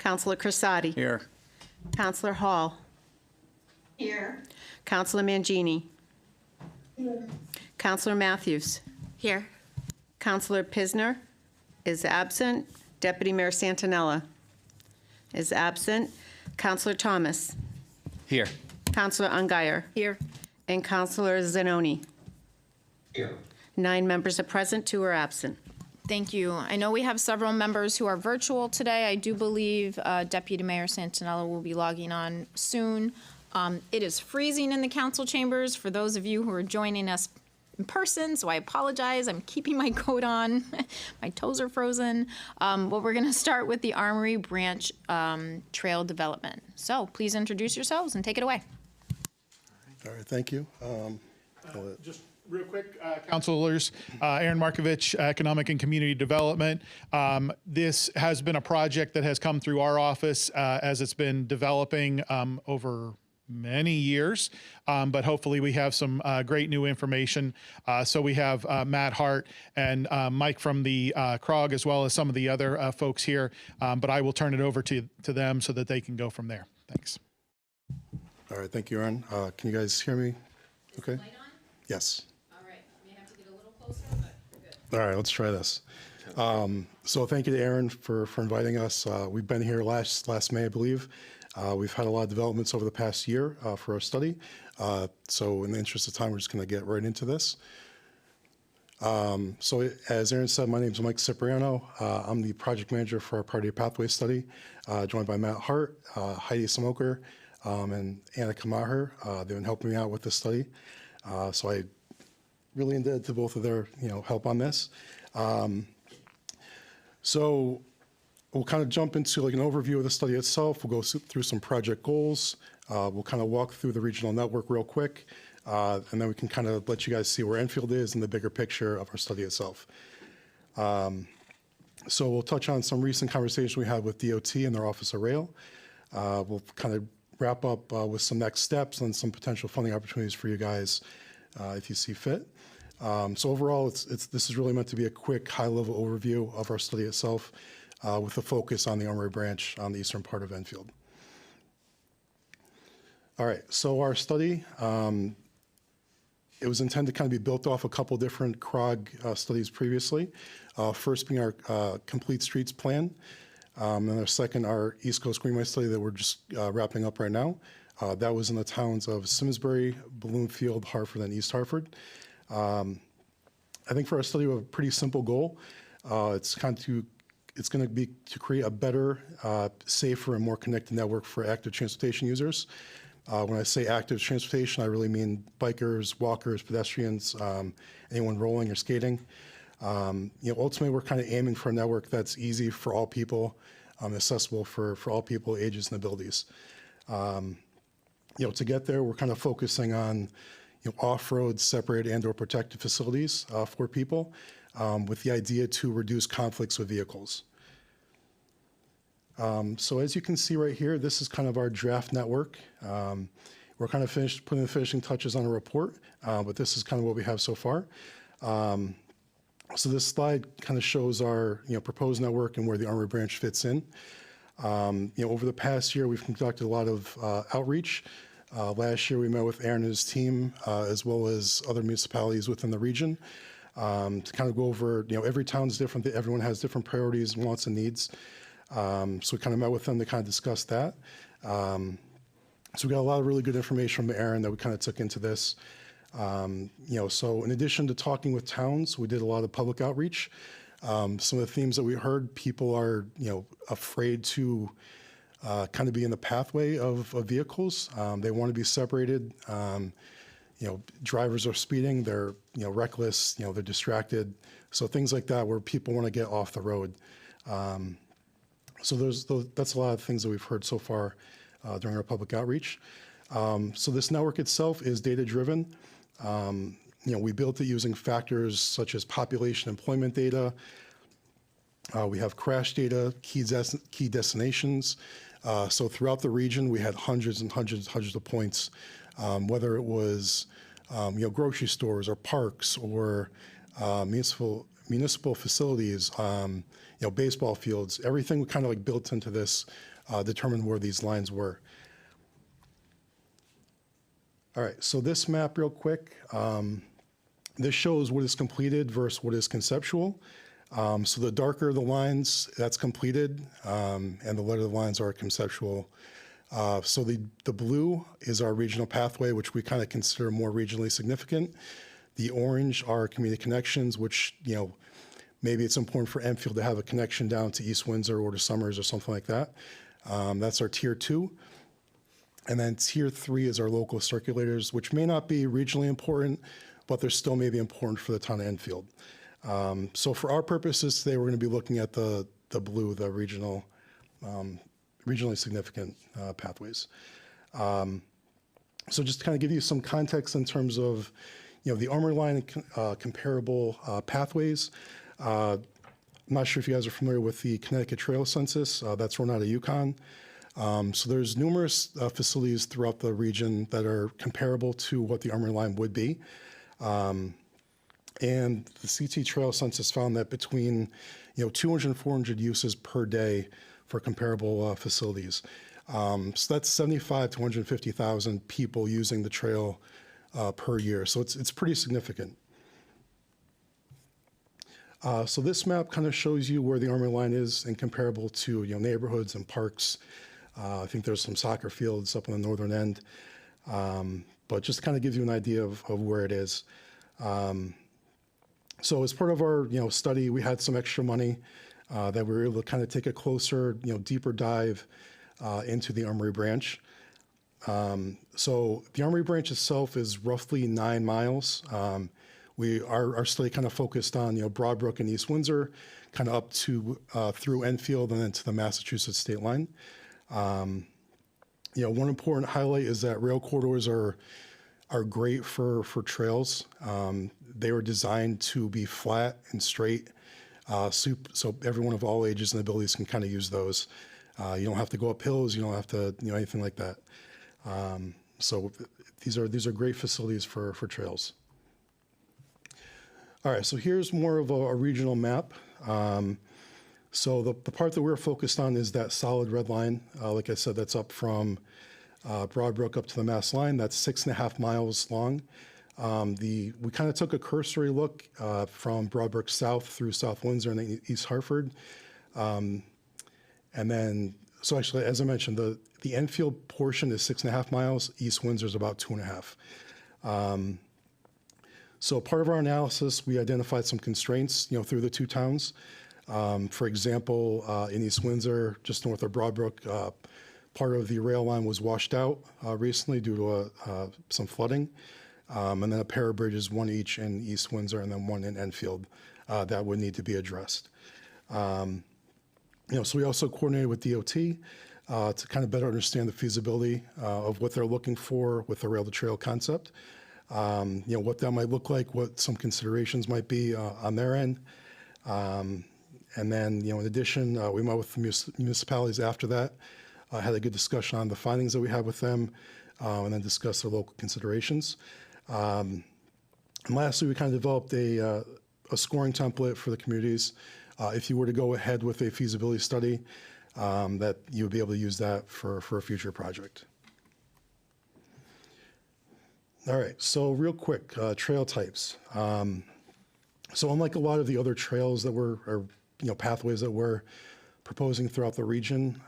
Counselor Crisati. Here. Counselor Hall. Here. Counselor Mangini. Counselor Matthews. Here. Counselor Pisner is absent. Deputy Mayor Santinella is absent. Counselor Thomas. Here. Counselor Ungary. Here. And Counselor Zanoni. Here. 9 members are present, 2 are absent. Thank you. I know we have several members who are virtual today. I do believe Deputy Mayor Santinella will be logging on soon. It is freezing in the council chambers for those of you who are joining us in person, so I apologize. I'm keeping my coat on. My toes are frozen. But we're going to start with the Armory Branch Trail Development. So please introduce yourselves and take it away. All right, thank you. Just real quick, councilors, Aaron Markovich, Economic and Community Development. This has been a project that has come through our office as it's been developing over many years, but hopefully we have some great new information. So we have Matt Hart and Mike from the CROG, as well as some of the other folks here, but I will turn it over to them so that they can go from there. Thanks. All right, thank you, Aaron. Can you guys hear me? Okay. Light on? Yes. All right. May have to get a little closer, but we're good. All right, let's try this. So thank you to Aaron for inviting us. We've been here last May, I believe. We've had a lot of developments over the past year for our study. So in the interest of time, we're just going to get right into this. So as Aaron said, my name is Mike Cipriano. I'm the project manager for our Priority Pathway study, joined by Matt Hart, Heidi Smoker, and Annika Maher. They've been helping me out with this study. So I really indebted to both of their help on this. So we'll kind of jump into like an overview of the study itself. We'll go through some project goals. We'll kind of walk through the regional network real quick, and then we can kind of let you guys see where Enfield is in the bigger picture of our study itself. So we'll touch on some recent conversations we had with DOT and their Office of Rail. We'll kind of wrap up with some next steps and some potential funding opportunities for you guys if you see fit. So overall, this is really meant to be a quick, high-level overview of our study itself, with a focus on the Armory Branch on the eastern part of Enfield. All right, so our study, it was intended to kind of be built off a couple different CROG studies previously. First being our Complete Streets Plan, and our second, our East Coast Greenway study that we're just wrapping up right now. That was in the towns of Simsbury, Bloomfield, Hartford, and East Hartford. I think for our study, we have a pretty simple goal. It's going to be to create a better, safer, and more connected network for active transportation users. When I say active transportation, I really mean bikers, walkers, pedestrians, anyone rolling or skating. Ultimately, we're kind of aiming for a network that's easy for all people, accessible for all people, ages, and abilities. To get there, we're kind of focusing on off-road, separated and/or protected facilities for people, with the idea to reduce conflicts with vehicles. So as you can see right here, this is kind of our draft network. We're kind of putting the finishing touches on a report, but this is kind of what we have so far. So this slide kind of shows our proposed network and where the Armory Branch fits in. Over the past year, we've conducted a lot of outreach. Last year, we met with Aaron and his team, as well as other municipalities within the region, to kind of go over, every town's different, everyone has different priorities, wants, and needs. So we kind of met with them to kind of discuss that. So we got a lot of really good information from Aaron that we kind of took into this. So in addition to talking with towns, we did a lot of public outreach. Some of the themes that we heard, people are, afraid to kind of be in the pathway of vehicles. They want to be separated. Drivers are speeding, they're, reckless, they're distracted. So things like that where people want to get off the road. So that's a lot of things that we've heard so far during our public outreach. So this network itself is data-driven. We built it using factors such as population employment data. We have crash data, key destinations. So throughout the region, we had hundreds of points, whether it was grocery stores or parks or municipal municipal facilities, baseball fields, everything kind of like built into this determined where these lines were. All right, so this map real quick, this shows what is completed versus what is conceptual. So the darker the lines, that's completed, and the lighter the lines are conceptual. So the blue is our regional pathway, which we kind of consider more regionally significant. The orange are community connections, which, maybe it's important for Enfield to have a connection down to East Windsor or to Summers or something like that. That's our tier 2. And then tier 3 is our local circulators, which may not be regionally important, but they're still maybe important for the town of Enfield. So for our purposes today, we're going to be looking at the blue, the regionally significant pathways. So just to kind of give you some context in terms of, the Armory Line comparable pathways. I'm not sure if you guys are familiar with the Connecticut Trail Census. That's run out of Yukon. So there's numerous facilities throughout the region that are comparable to what the Armory Line would be. And the CT Trail Census found that between 200 and 400 uses per day for comparable facilities. So that's 75 to 150,000 people using the trail per year. So it's pretty significant. So this map kind of shows you where the Armory Line is and comparable to neighborhoods and parks. I think there's some soccer fields up on the northern end, but just kind of gives you an idea of where it is. So as part of our study, we had some extra money that we were able to kind of take a closer, deeper dive into the Armory Branch. So the Armory Branch itself is roughly 9 miles. Our study kind of focused on Broadbrook and East Windsor, kind of up to through Enfield and then to the Massachusetts state line. One important highlight is that rail corridors are great for trails. They were designed to be flat and straight, so everyone of all ages and abilities can kind of use those. You don't have to go up hills. You don't have to anything like that. So these are great facilities for trails. All right, so here's more of a regional map. So the part that we're focused on is that solid red line. Like I said, that's up from Broadbrook up to the Mass line. That's 6.5 miles long. We kind of took a cursory look from Broadbrook south through South Windsor and then East Hartford. And then, so actually, as I mentioned, the Enfield portion is 6.5 miles. East Windsor is about 2.5. So part of our analysis, we identified some constraints, through the two towns. For example, in East Windsor, just north of Broadbrook, part of the rail line was washed out recently due to some flooding. And then a pair of bridges, one each in East Windsor and then one in Enfield, that would need to be addressed. So we also coordinated with DOT to kind of better understand the feasibility of what they're looking for with the rail to trail concept. What that might look like, what some considerations might be on their end. And then, in addition, we met with the municipalities after that, had a good discussion on the findings that we had with them, and then discussed their local considerations. And lastly, we kind of developed a scoring template for the communities. If you were to go ahead with a feasibility study, that you would be able to use that for a future project. All right, so real quick, trail types. So unlike a lot of the other trails that pathways that we're proposing throughout the region,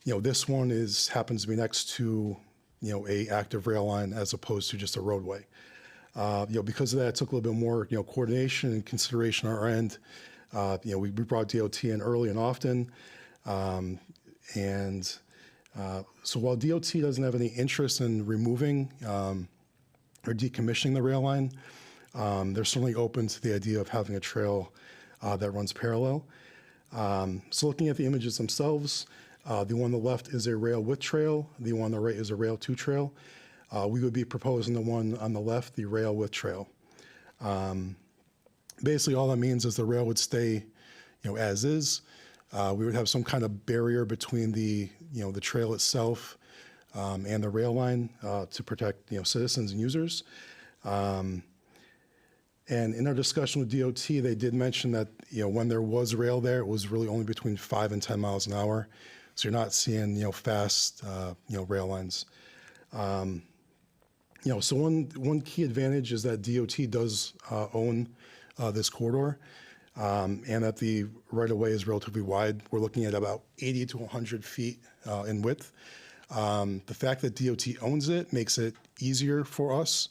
this one happens to be next to, a active rail line as opposed to just a roadway. Because of that, it took a little bit more, coordination and consideration on our end. We brought DOT in early and often, so while DOT doesn't have any interest in removing or decommissioning the rail line, they're certainly open to the idea of having a trail that runs parallel. So looking at the images themselves, the one on the left is a rail with trail. The one on the right is a rail to trail. We would be proposing the one on the left, the rail with trail. Basically, all that means is the rail would stay, as is. We would have some kind of barrier between the trail itself and the rail line to protect, citizens and users. And And in our discussion with DOT, they did mention that, when there was rail there, it was really only between 5 and 10 miles an hour. So you're not seeing, fast, rail lines. So one key advantage is that DOT does own this corridor, and that the right-of-way is relatively wide. We're looking at about 80 to 100 feet in width. The fact that DOT owns it makes it easier for us.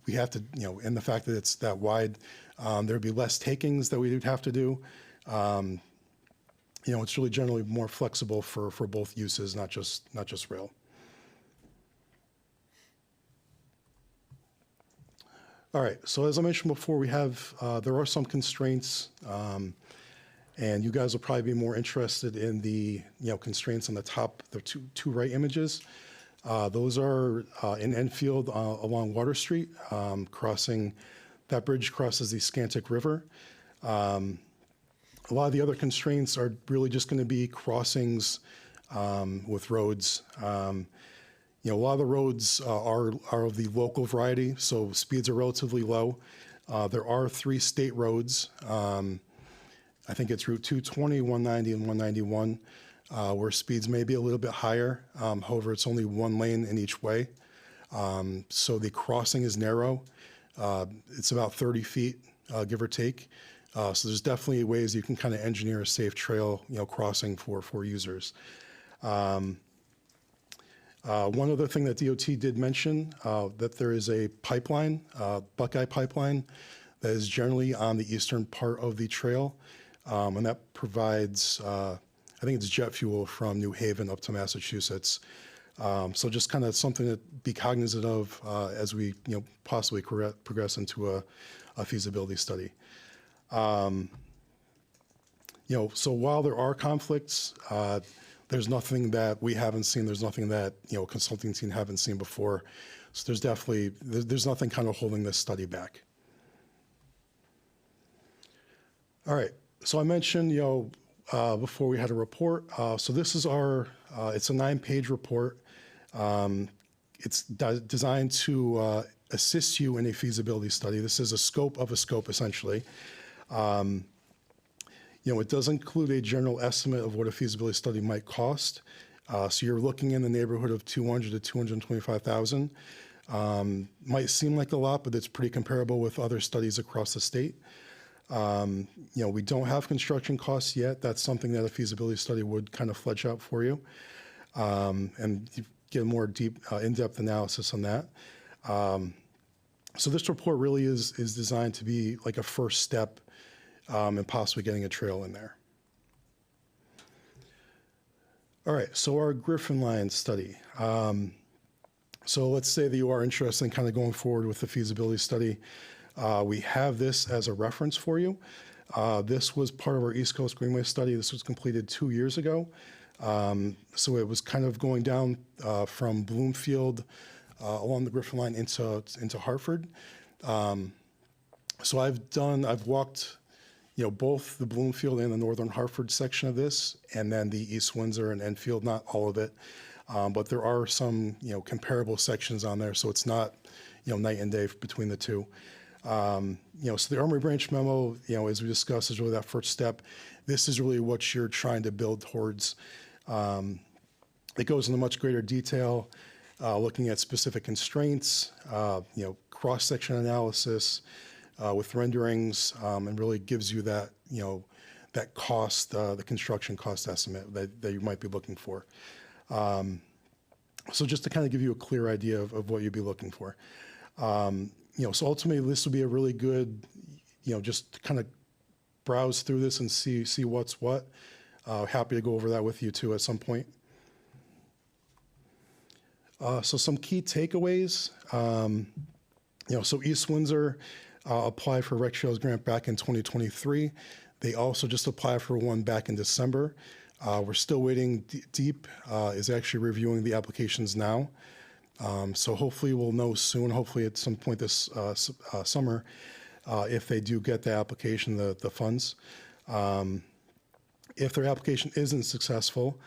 We have to, and the fact that it's that wide, there'd be less takings that we would have to do. It's really generally more flexible for both uses, not just rail. All right, so as I mentioned before, there are some constraints, and you guys will probably be more interested in the, constraints on the top, the two right images. Those are in Enfield along Water Street, that bridge crosses the Scantic River. A lot of the other constraints are really just going to be crossings with roads. A lot of the roads are of the local variety, so speeds are relatively low. There are 3 state roads. I think it's Route 220, 190, and 191, where speeds may be a little bit higher. However, it's only 1 lane in each way. So the crossing is narrow. It's about 30 feet, give or take. So there's definitely ways you can kind of engineer a safe trail, crossing for users. One other thing that DOT did mention, that there is a pipeline, Buckeye Pipeline, that is generally on the eastern part of the trail, and that provides, I think it's jet fuel from New Haven up to Massachusetts. So just kind of something to be cognizant of as we, possibly progress into a feasibility study. So while there are conflicts, there's nothing that we haven't seen. There's nothing that, consulting team haven't seen before. So there's nothing kind of holding this study back. All right. So I mentioned, before we had a report. So this is it's a 9-page report. It's designed to assist you in a feasibility study. This is a scope of a scope, essentially. It does include a general estimate of what a feasibility study might cost. So you're looking in the neighborhood of $200,000 to $225,000. Might seem like a lot, but it's pretty comparable with other studies across the state. We don't have construction costs yet. That's something that a feasibility study would kind of flesh out for you, and you get a more deep, in-depth analysis on that. So this report really is designed to be like a first step in possibly getting a trail in there. All right, so our Griffin Line study. So let's say that you are interested in kind of going forward with the feasibility study. We have this as a reference for you. This was part of our East Coast Greenway study. This was completed 2 years ago. So it was kind of going down from Bloomfield along the Griffin Line into Hartford. So I've walked, both the Bloomfield and the Northern Hartford section of this, and then the East Windsor and Enfield, not all of it. But there are some, comparable sections on there, so it's not, night and day between the two. So the Armory Branch memo, as we discussed, is really that first step. This is really what you're trying to build towards. It goes into much greater detail, looking at specific constraints, cross-section analysis with renderings, and really gives you that, that cost, the construction cost estimate that you might be looking for. So just to kind of give you a clear idea of what you'd be looking for. So ultimately this will be a really good, just to kind of browse through this and see what's what. Happy to go over that with you too at some point. So some key takeaways. So East Windsor applied for Rec Trails grant back in 2023. They also just applied for one back in December. We're still waiting. Deep is actually reviewing the applications now. So hopefully we'll know soon, hopefully at some point this summer, if they do get the application, the funds. If their application isn't successful,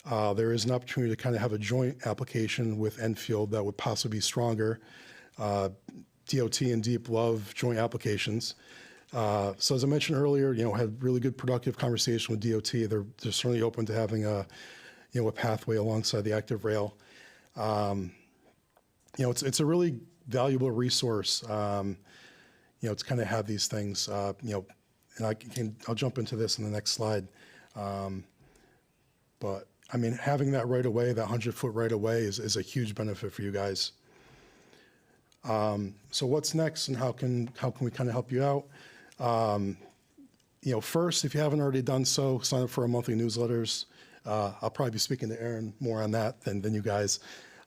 there is an opportunity to kind of have a joint application with Enfield that would possibly be stronger. DOT and Deep Love joint applications. So as I mentioned earlier, had really good productive conversation with DOT. They're certainly open to having a pathway alongside the active rail. It's a really valuable resource, to kind of have these things, and I'll jump into this in the next slide. But I mean, having that right away, that 100-foot right away is a huge benefit for you guys. So what's next and how can we kind of help you out? First, if you haven't already done so, sign up for our monthly newsletters. I'll probably be speaking to Aaron more on that than you guys.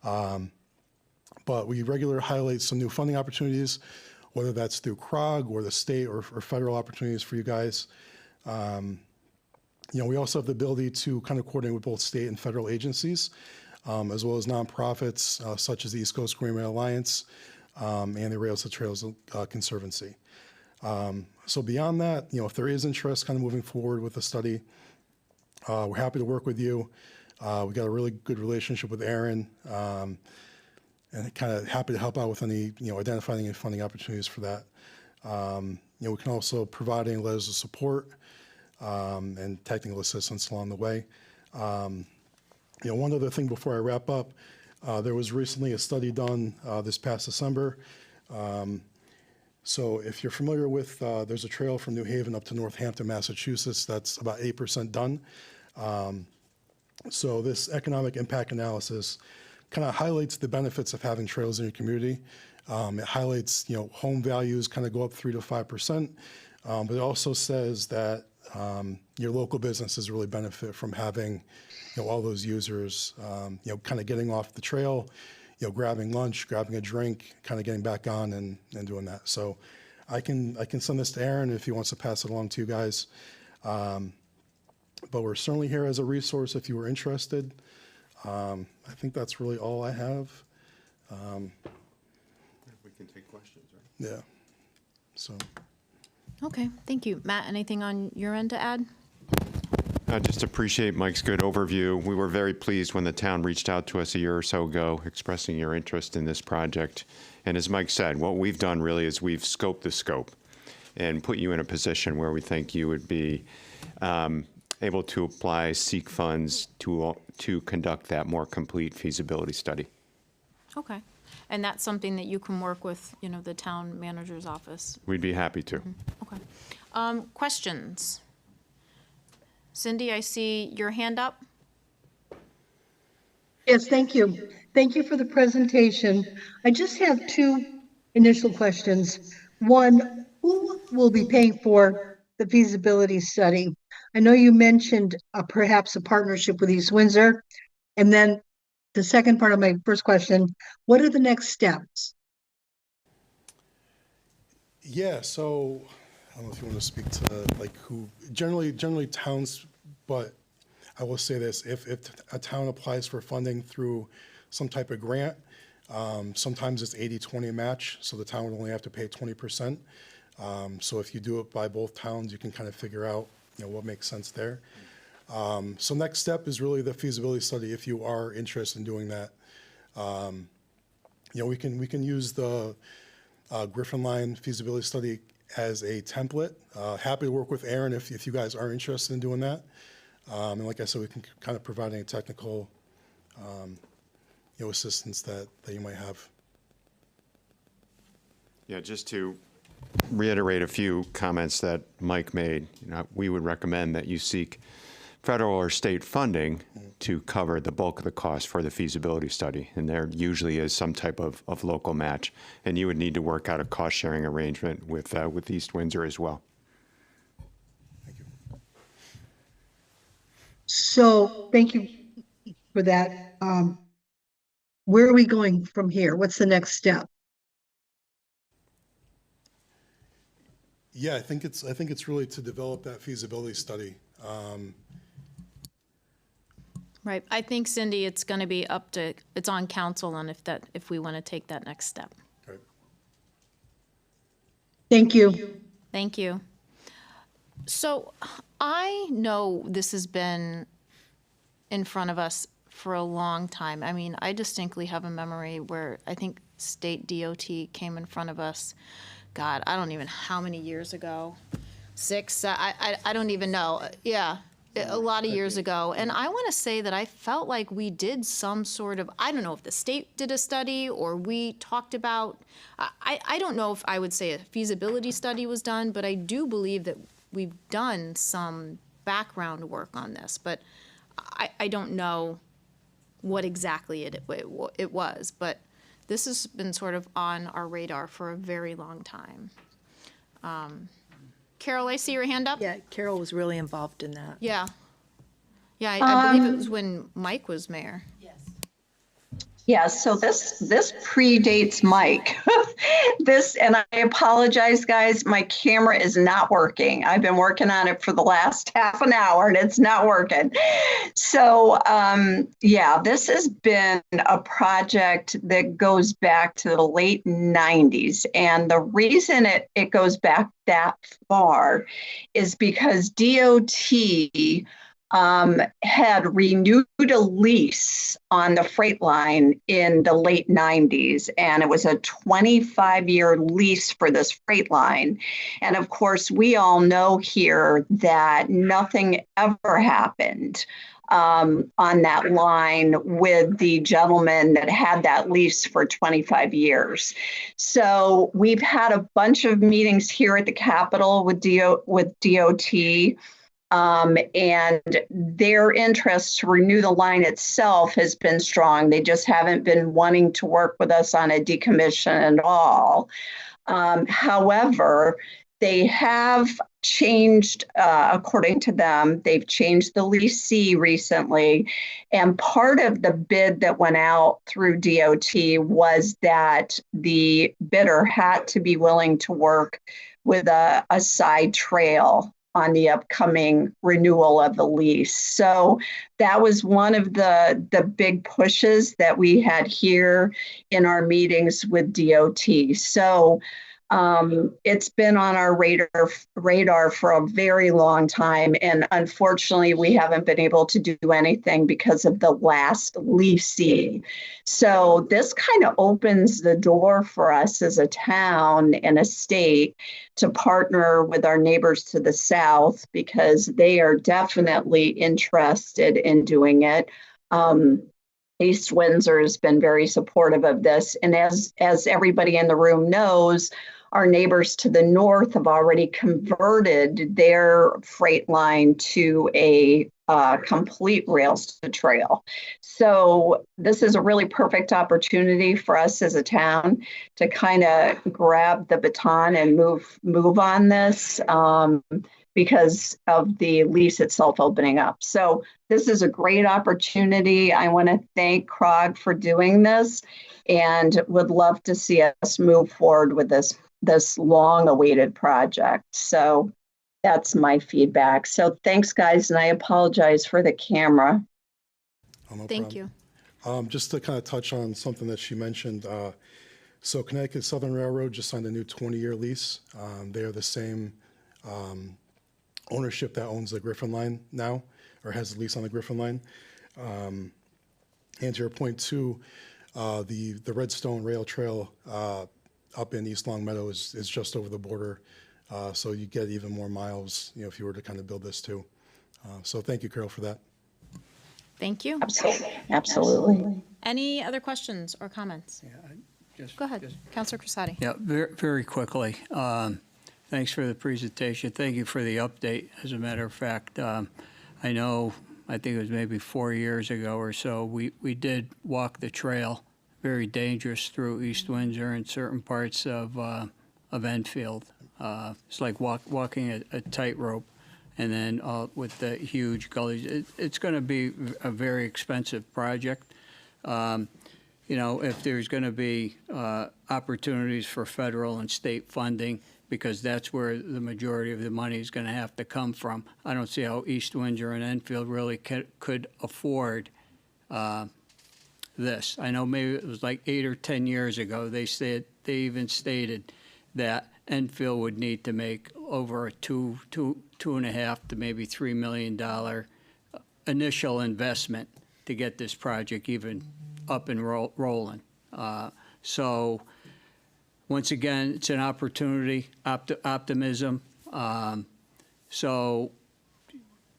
But we regularly highlight some new funding opportunities, whether that's through CROG or the state or federal opportunities for you guys. We also have the ability to kind of coordinate with both state and federal agencies, as well as nonprofits such as the East Coast Green Rail Alliance and the Rails to Trails Conservancy. So beyond that, if there is interest kind of moving forward with the study, we're happy to work with you. We've got a really good relationship with Aaron, and kind of happy to help out with any, identifying any funding opportunities for that. We can also provide any letters of support and technical assistance along the way. One other thing before I wrap up, there was recently a study done this past December. So if you're familiar with, there's a trail from New Haven up to Northampton, Massachusetts, that's about 8% done. So this economic impact analysis kind of highlights the benefits of having trails in your community. It highlights, home values kind of go up 3 to 5%, but it also says that your local businesses really benefit from having, all those users, kind of getting off the trail, grabbing lunch, grabbing a drink, kind of getting back on and doing that. So I can send this to Aaron if he wants to pass it along to you guys. But we're certainly here as a resource if you were interested. I think that's really all I have. We can take questions, right? Yeah. So. Okay, thank you. Matt, anything on your end to add? I just appreciate Mike's good overview. We were very pleased when the town reached out to us a year or so ago expressing your interest in this project. And as Mike said, what we've done really is we've scoped the scope and put you in a position where we think you would be able to apply, seek funds to conduct that more complete feasibility study. Okay. And that's something that you can work with, the town manager's office. We'd be happy to. Okay. Questions? Cindy, I see your hand up. Yes, thank you. Thank you for the presentation. I just have two initial questions. One, who will be paying for the feasibility study? I know you mentioned perhaps a partnership with East Windsor. And then the second part of my first question, what are the next steps? Yeah, so I don't know if you want to speak to who, generally towns, but I will say this, if a town applies for funding through some type of grant, sometimes it's 80-20 match, so the town would only have to pay 20%. So if you do it by both towns, you can kind of figure out, what makes sense there. So next step is really the feasibility study if you are interested in doing that. We can use the Griffin Line feasibility study as a template. Happy to work with Aaron if you guys are interested in doing that. And like I said, we can kind of provide any technical assistance that you might have. Yeah, just to reiterate a few comments that Mike made, we would recommend that you seek federal or state funding to cover the bulk of the cost for the feasibility study. And there usually is some type of local match. And you would need to work out a cost-sharing arrangement with East Windsor as well. Thank you. So thank you for that. Where are we going from here? What's the next step? Yeah, I think it's really to develop that feasibility study. Right. I think, Cindy, it's going to be it's on council on if we want to take that next step. Right. Thank you. Thank you. So I know this has been in front of us for a long time. I mean, I distinctly have a memory where I think state DOT came in front of us. God, I don't even how many years ago. 6, I don't even know. Yeah, a lot of years ago. And I want to say that I felt like we did some sort of, I don't know if the state did a study or we talked about, I don't know if I would say a feasibility study was done, but I do believe that we've done some background work on this. But I don't know what exactly it was. But this has been sort of on our radar for a very long time. Carol, I see your hand up. Yeah, Carol was really involved in that. Yeah. Yeah, I believe it was when Mike was mayor. Yeah, so this predates Mike. And I apologize, guys, my camera is not working. I've been working on it for the last half an hour and it's not working. So, yeah, this has been a project that goes back to the late 90s. And the reason it goes back that far is because DOT had renewed a lease on the freight line in the late 90s, and it was a 25-year lease for this freight line. And of course, we all know here that nothing ever happened on that line with the gentleman that had that lease for 25 years. So we've had a bunch of meetings here at the Capitol with DOT. And their interest to renew the line itself has been strong. They just haven't been wanting to work with us on a decommission at all. However, they have changed, according to them, they've changed the leasee recently. And part of the bid that went out through DOT was that the bidder had to be willing to work with a side trail on the upcoming renewal of the lease. So that was one of the big pushes that we had here in our meetings with DOT. So it's been on our radar for a very long time. And unfortunately, we haven't been able to do anything because of the last leasee. So this kind of opens the door for us as a town and a state to partner with our neighbors to the south, because they are definitely interested in doing it. East Windsor has been very supportive of this. And as everybody in the room knows, our neighbors to the north have already converted their freight line to a complete rails to trail. So this is a really perfect opportunity for us as a town to kind of grab the baton and move on this because of the lease itself opening up. So this is a great opportunity. I want to thank CROG for doing this and would love to see us move forward with this long-awaited project. So that's my feedback. So thanks, guys, and I apologize for the camera. Oh, no Thank problem. you. Just to kind of touch on something that she mentioned, so Connecticut Southern Railroad just signed a new 20-year lease. They are the same ownership that owns the Griffin line now, or has the lease on the Griffin line. And to your point too, the Redstone Rail Trail up in East Long Meadow is just over the border. So you get even more miles, if you were to kind of build this too. So thank you, Carol, for that. Thank you. Absolutely. Any other questions or comments? Go ahead, Councilor Crissati. Yeah, very, very quickly. Thanks for the presentation. Thank you for the update. As a matter of fact, I think it was maybe 4 years ago or so, we did walk the trail, very dangerous through East Windsor and certain parts of Enfield. It's like walking a tightrope, and then with the huge gullies. It's going to be a very expensive project. If there's going to be opportunities for federal and state funding, because that's where the majority of the money is going to have to come from. I don't see how East Windsor and Enfield really could afford this. I know maybe it was like 8 or 10 years ago, they even stated that Enfield would need to make over a $2.5 to maybe $3 million initial investment to get this project even up and rolling. So once again, it's an opportunity, optimism. So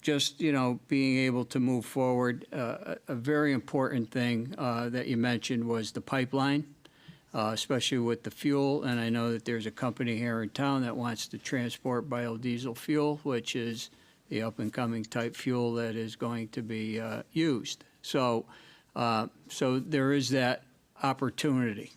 just, being able to move forward. A very important thing that you mentioned was the pipeline, especially with the fuel. And I know that there's a company here in town that wants to transport biodiesel fuel, which is the up-and-coming type fuel that is going to be used. So there is that opportunity.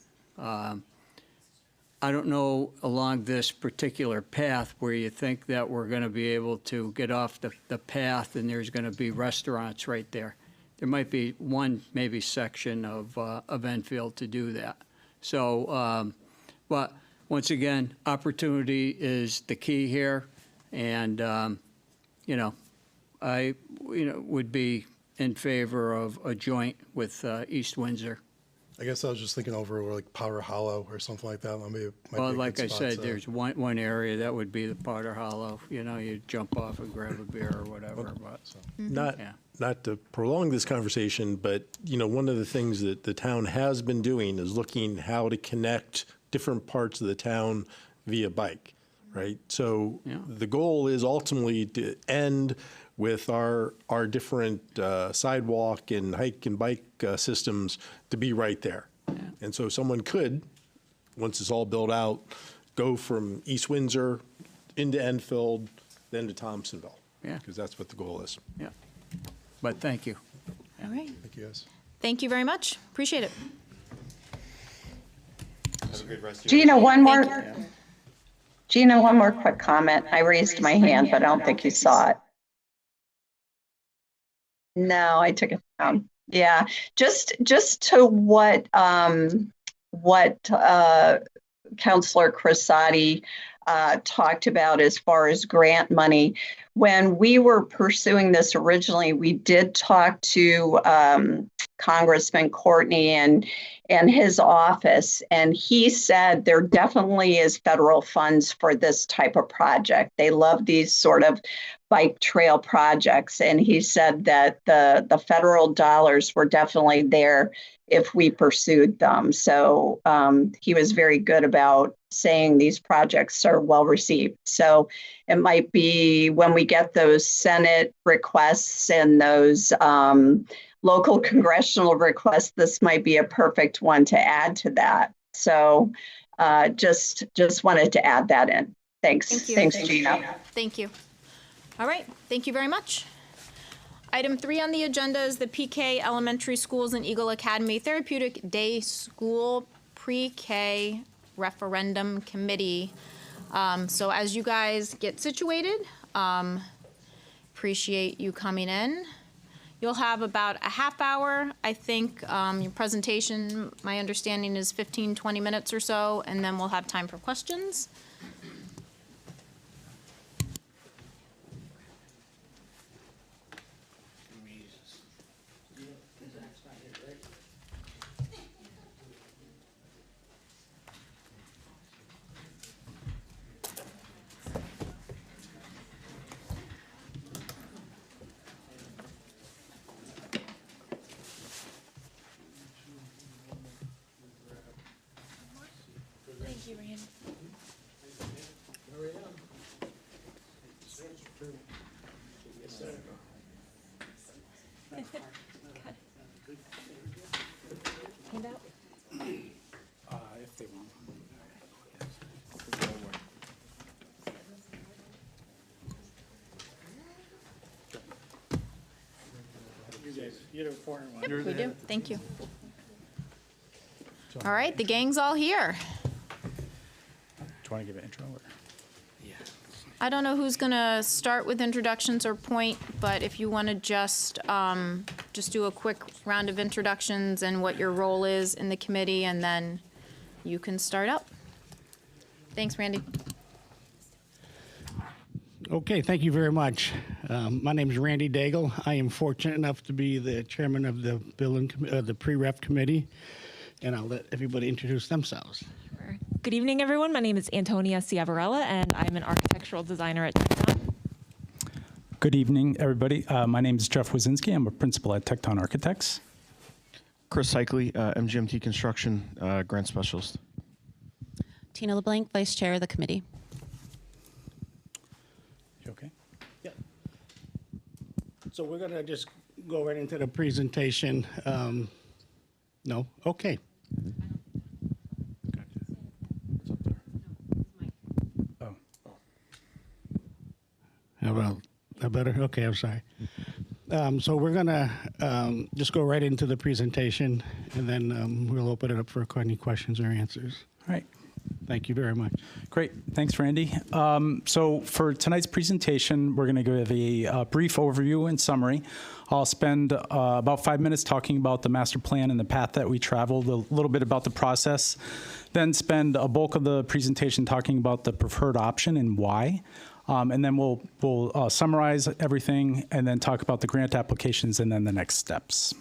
I don't know along this particular path where you think that we're going to be able to get off the path and there's going to be restaurants right there. There might be one maybe section of Enfield to do that. So, but once again, opportunity is the key here. And, I, would be in favor of a joint with East Windsor. I guess I was just thinking over like Powder Hollow or something like that. Maybe it might be Well, a good like I spot said, to- there's one area that would be the Powder Hollow. You jump off and grab a beer or whatever, but, Yeah. Not to prolong this conversation, but, one of the things that the town has been doing is looking how to connect different parts of the town via bike, right? So Yeah. the goal is ultimately to end with our different sidewalk and hike and bike systems to be right there. And so someone could, once it's all built out, go from East Windsor into Enfield, then to Thompsonville. Yeah. Because that's what the goal is. Yeah. But thank you. All right. Thank you, guys. Thank you very much. Appreciate it. Have a good rest of your Gina, one more. Thank Gina, one more quick comment. I raised my hand, but I don't think you saw it. No, I took it down. Yeah, just to what Councilor Crissati talked about as far as grant money. When we were pursuing this originally, we did talk to Congressman Courtney and his office, and he said there definitely is federal funds for this type of project. They love these sort of bike trail projects, and he said that the federal dollars were definitely there if we pursued them. So he was very good about saying these projects are well received. So it might be when we get those Senate requests and those local congressional requests, this might be a perfect one to add to that. So just wanted to add that in. Thanks. Thank you. Thanks, Gina. Thank you. All right, thank you very much. Item 3 on the agenda is the PK Elementary Schools and Eagle Academy Therapeutic Day School Pre-K Referendum Committee. So as you guys get situated, appreciate you coming in. You'll have about a half hour. I think your presentation, my understanding is 15, 20 minutes or so, and then we'll have time for questions. Yep, we do. Thank you. All right, the gang's all here. Do you want to give an intro? Or? I don't know who's gonna start with introductions or point, but if you want to just do a quick round of introductions and what your role is in the committee, and then you can start up. Thanks, Randy. Okay, thank you very much. My name is Randy Daigle. I am fortunate enough to be the chairman of the the pre-rep committee, and I'll let everybody introduce themselves. Good evening, everyone. My name is Antonia Ciavarella, and I'm an architectural designer at Tecton. Good evening, everybody. My name is Jeff Wazinski. I'm a principal at Tecton Architects. Chris Cycley, MGMT Construction, Grant Specialist. Tina LeBlanc, Vice Chair of the committee. You okay? Yeah. So we're going to just go right into the presentation. No? Okay. How about that better? Okay, I'm sorry. So we're going to just go right into the presentation, and then we'll open it up for any questions or answers. All right. Thank you very much. Great. Thanks, Randy. So for tonight's presentation, we're going to give a brief overview and summary. I'll spend about 5 minutes talking about the master plan and the path that we traveled, a little bit about the process, then spend a bulk of the presentation talking about the preferred option and why. And then we'll summarize everything and then talk about the grant applications and then the next steps.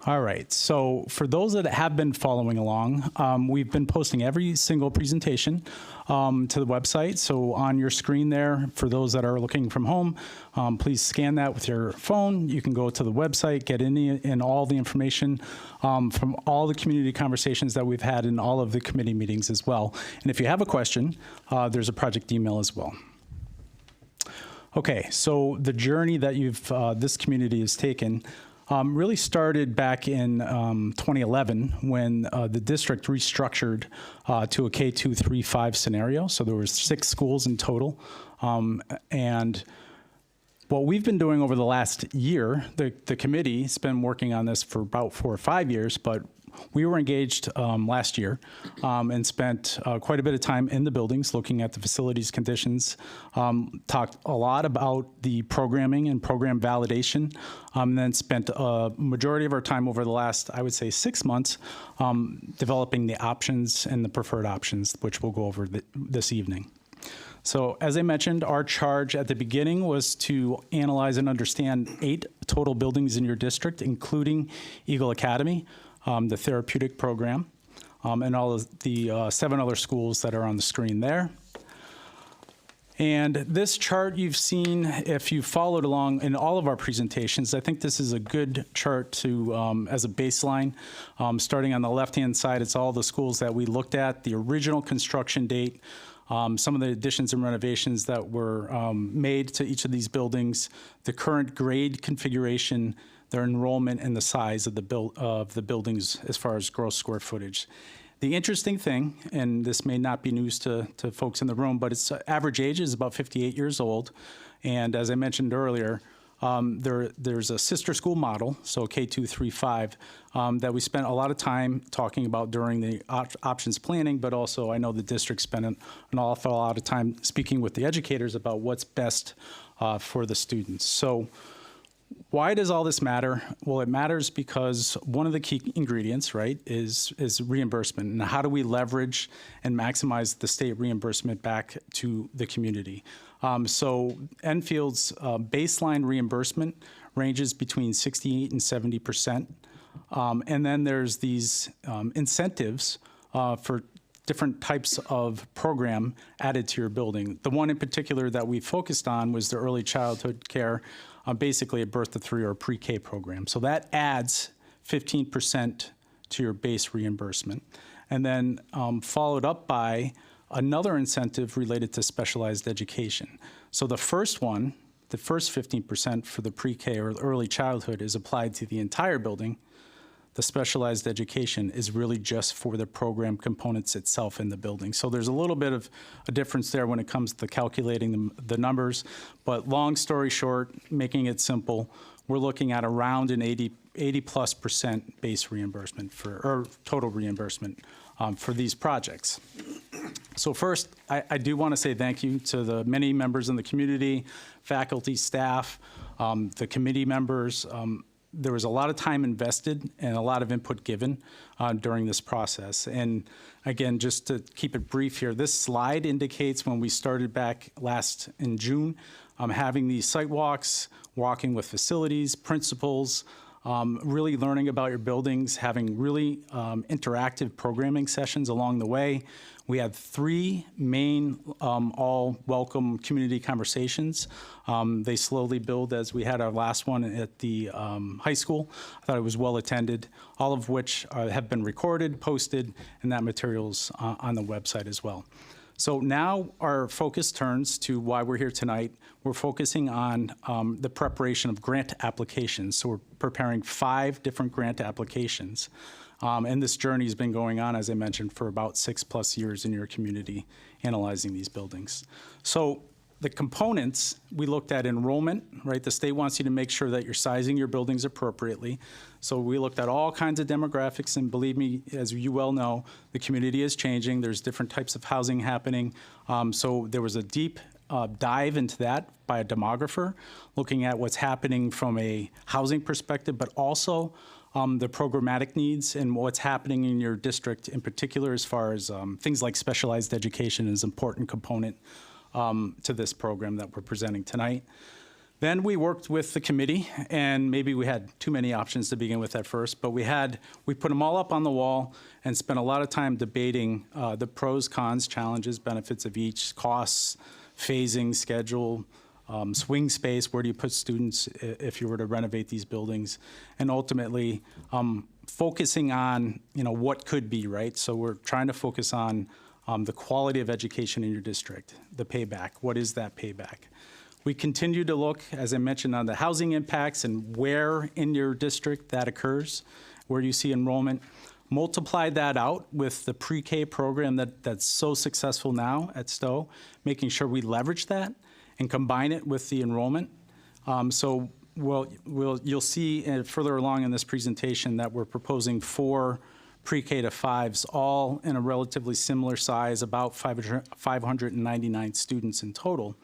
All right, so for those that have been following along, we've been posting every single presentation to the website. So on your screen there, for those that are looking from home, please scan that with your phone. You can go to the website, get in all the information from all the community conversations that we've had in all of the committee meetings as well. And if you have a question, there's a project email as well. Okay, so the journey that this community has taken really started back in 2011 when the district restructured to a K2, 3, 5 scenario. So there was 6 schools in total. And what we've been doing over the last year, the committee's been working on this for about 4 or 5 years, but we were engaged last year and spent quite a bit of time in the buildings looking at the facilities conditions, talked a lot about the programming and program validation, and then spent a majority of our time over the last, I would say, 6 months developing the options and the preferred options, which we'll go over this evening. So as I mentioned, our charge at the beginning was to analyze and understand 8 total buildings in your district, including Eagle Academy, the therapeutic program, and all of the 7 other schools that are on the screen there. And this chart you've seen, if you followed along in all of our presentations, I think this is a good chart to as a baseline. Starting on the left-hand side, it's all the schools that we looked at, the original construction date, some of the additions and renovations that were made to each of these buildings, the current grade configuration, their enrollment, and the size of the buildings as far as gross square footage. The interesting thing, and this may not be news to folks in the room, but its average age is about 58 years old. And as I mentioned earlier, there's a sister school model, so K2, 3, 5, that we spent a lot of time talking about during the options planning, but also I know the district spent an awful lot of time speaking with the educators about what's best for the students. So why does all this matter? Well, it matters because one of the key ingredients, right, is reimbursement. And how do we leverage and maximize the state reimbursement back to the community? So Enfield's baseline reimbursement ranges between 68 and 70%. And then there's these incentives for different types of program added to your building. The one in particular that we focused on was the early childhood care, basically a birth to 3 or pre-K program. So that adds 15% to your base reimbursement. And then followed up by another incentive related to specialized education. So the first one, the first 15% for the pre-K or early childhood is applied to the entire building. The specialized education is really just for the program components itself in the building. So there's a little bit of a difference there when it comes to calculating the numbers. But long story short, making it simple, we're looking at around an 80+% base reimbursement or total reimbursement for these projects. So first, I do want to say thank you to the many members in the community, faculty, staff, the committee members. There was a lot of time invested and a lot of input given during this process. And again, just to keep it brief here, this slide indicates when we started back last in June, having these site walks, walking with facilities, principals, really learning about your buildings, having really interactive programming sessions along the way. We had 3 main all welcome community conversations. They slowly build as we had our last one at the high school. I thought it was well attended, all of which have been recorded, posted, and that material's on the website as well. So now our focus turns to why we're here tonight. We're focusing on the preparation of grant applications. So we're preparing 5 different grant applications. And this journey has been going on, as I mentioned, for about 6+ years in your community, analyzing these buildings. So the components, we looked at enrollment, right? The state wants you to make sure that you're sizing your buildings appropriately. So we looked at all kinds of demographics, and believe me, as you well know, the community is changing. There's different types of housing happening. So there was a deep dive into that by a demographer, looking at what's happening from a housing perspective, but also the programmatic needs and what's happening in your district in particular, as far as things like specialized education is an important component to this program that we're presenting tonight. Then we worked with the committee, and maybe we had too many options to begin with at first, but we put them all up on the wall and spent a lot of time debating the pros, cons, challenges, benefits of each, costs, phasing, schedule, swing space, where do you put students if you were to renovate these buildings, and ultimately focusing on what could be, right? So we're trying to focus on the quality of education in your district, the payback. What is that payback? We continue to look, as I mentioned, on the housing impacts and where in your district that occurs, where you see enrollment. Multiply that out with the pre-K program that's so successful now at Stowe, making sure we leverage that and combine it with the enrollment. So you'll see further along in this presentation that we're proposing 4 pre-K to 5s, all in a relatively similar size, about 599 students in total.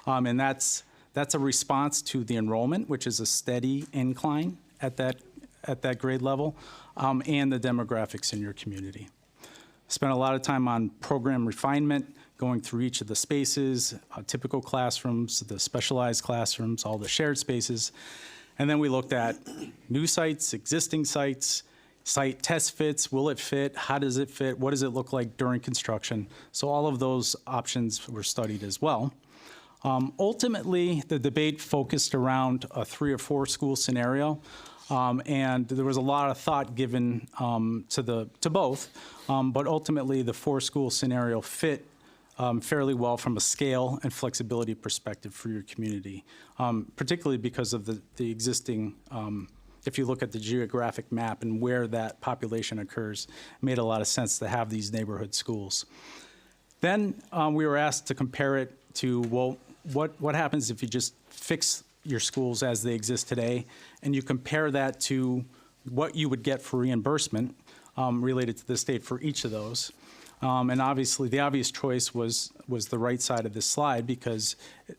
And that's a response to the enrollment, which is a steady incline at that grade level, and the demographics in your community. Spent a lot of time on program refinement, going through each of the spaces, typical classrooms, the specialized classrooms, all the shared spaces. And then we looked at new sites, existing sites, site test fits, will it fit, how does it fit, what does it look like during construction? So all of those options were studied as well. Ultimately, the debate focused around a 3 or 4 school scenario, and there was a lot of thought given to both, but ultimately the 4 school scenario fit fairly well from a scale and flexibility perspective for your community, particularly because of the existing, if you look at the geographic map and where that population occurs, it made a lot of sense to have these neighborhood schools. Then we were asked to compare it to, well, what happens if you just fix your schools as they exist today, and you compare that to what you would get for reimbursement related to the state for each of those. And obviously, the obvious choice was the right side of this slide, because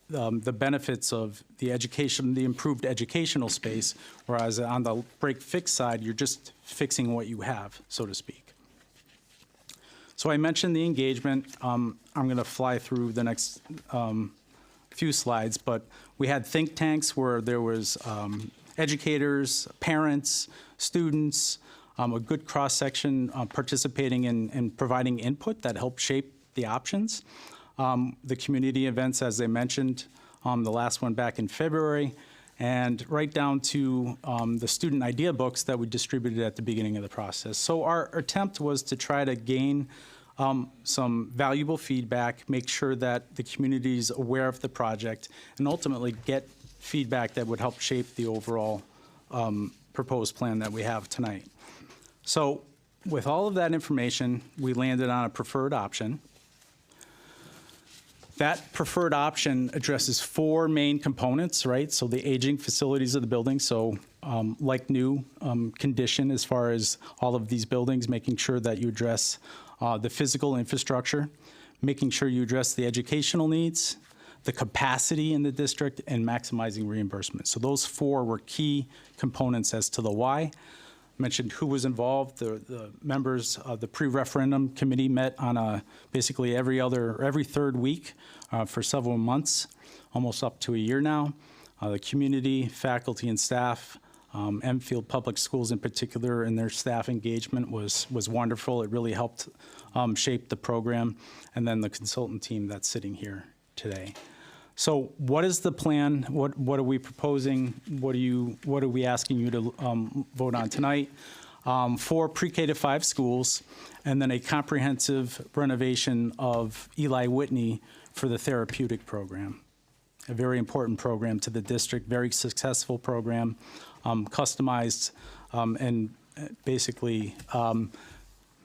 the benefits of the education, the improved educational space, whereas on the break-fix side, you're just fixing what you have, so to speak. So I mentioned the engagement. I'm going to fly through the next few slides, but we had think tanks where there was educators, parents, students, a good cross-section participating in providing input that helped shape the options. The community events, as I mentioned, the last one back in February, and right down to the student idea books that we distributed at the beginning of the process. So our attempt was to try to gain some valuable feedback, make sure that the community is aware of the project, and ultimately get feedback that would help shape the overall proposed plan that we have tonight. So with all of that information, we landed on a preferred option. That preferred option addresses 4 main components, right? So the aging facilities of the building, so like new condition as far as all of these buildings, making sure that you address the physical infrastructure, making sure you address the educational needs, the capacity in the district, and maximizing reimbursement. So those 4 were key components as to the why. Mentioned who was involved. The members of the pre-referendum committee met on basically every 3rd week for several months, almost up to a year now. The community, faculty, and staff Enfield Public Schools in particular, and their staff engagement was wonderful. It really helped shape the program, and then the consultant team that's sitting here today. So what is the plan? What are we proposing? What are we asking you to vote on tonight? 4 pre-K to 5 schools, and then a comprehensive renovation of Eli Whitney for the therapeutic program. A very important program to the district, very successful program, customized, and basically,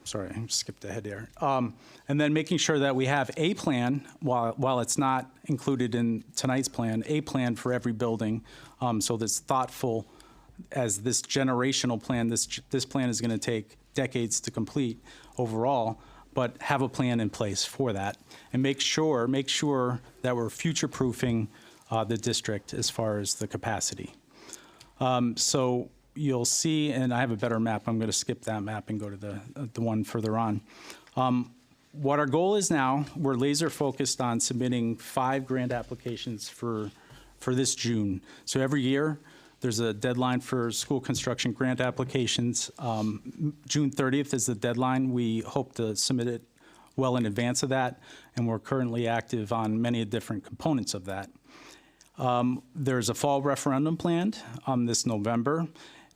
sorry, I skipped ahead there. And then making sure that we have a plan, while it's not included in tonight's plan, a plan for every building, so that's thoughtful. As this generational plan, this plan is going to take decades to complete overall, but have a plan in place for that, and make sure that we're future-proofing the district as far as the capacity. So you'll see, and I have a better map. I'm going to skip that map and go to the one further on. What our goal is now, we're laser focused on submitting 5 grant applications for this June. So every year, there's a deadline for school construction grant applications. June 30th is the deadline. We hope to submit it well in advance of that, and we're currently active on many different components of that. There's a fall referendum planned this November.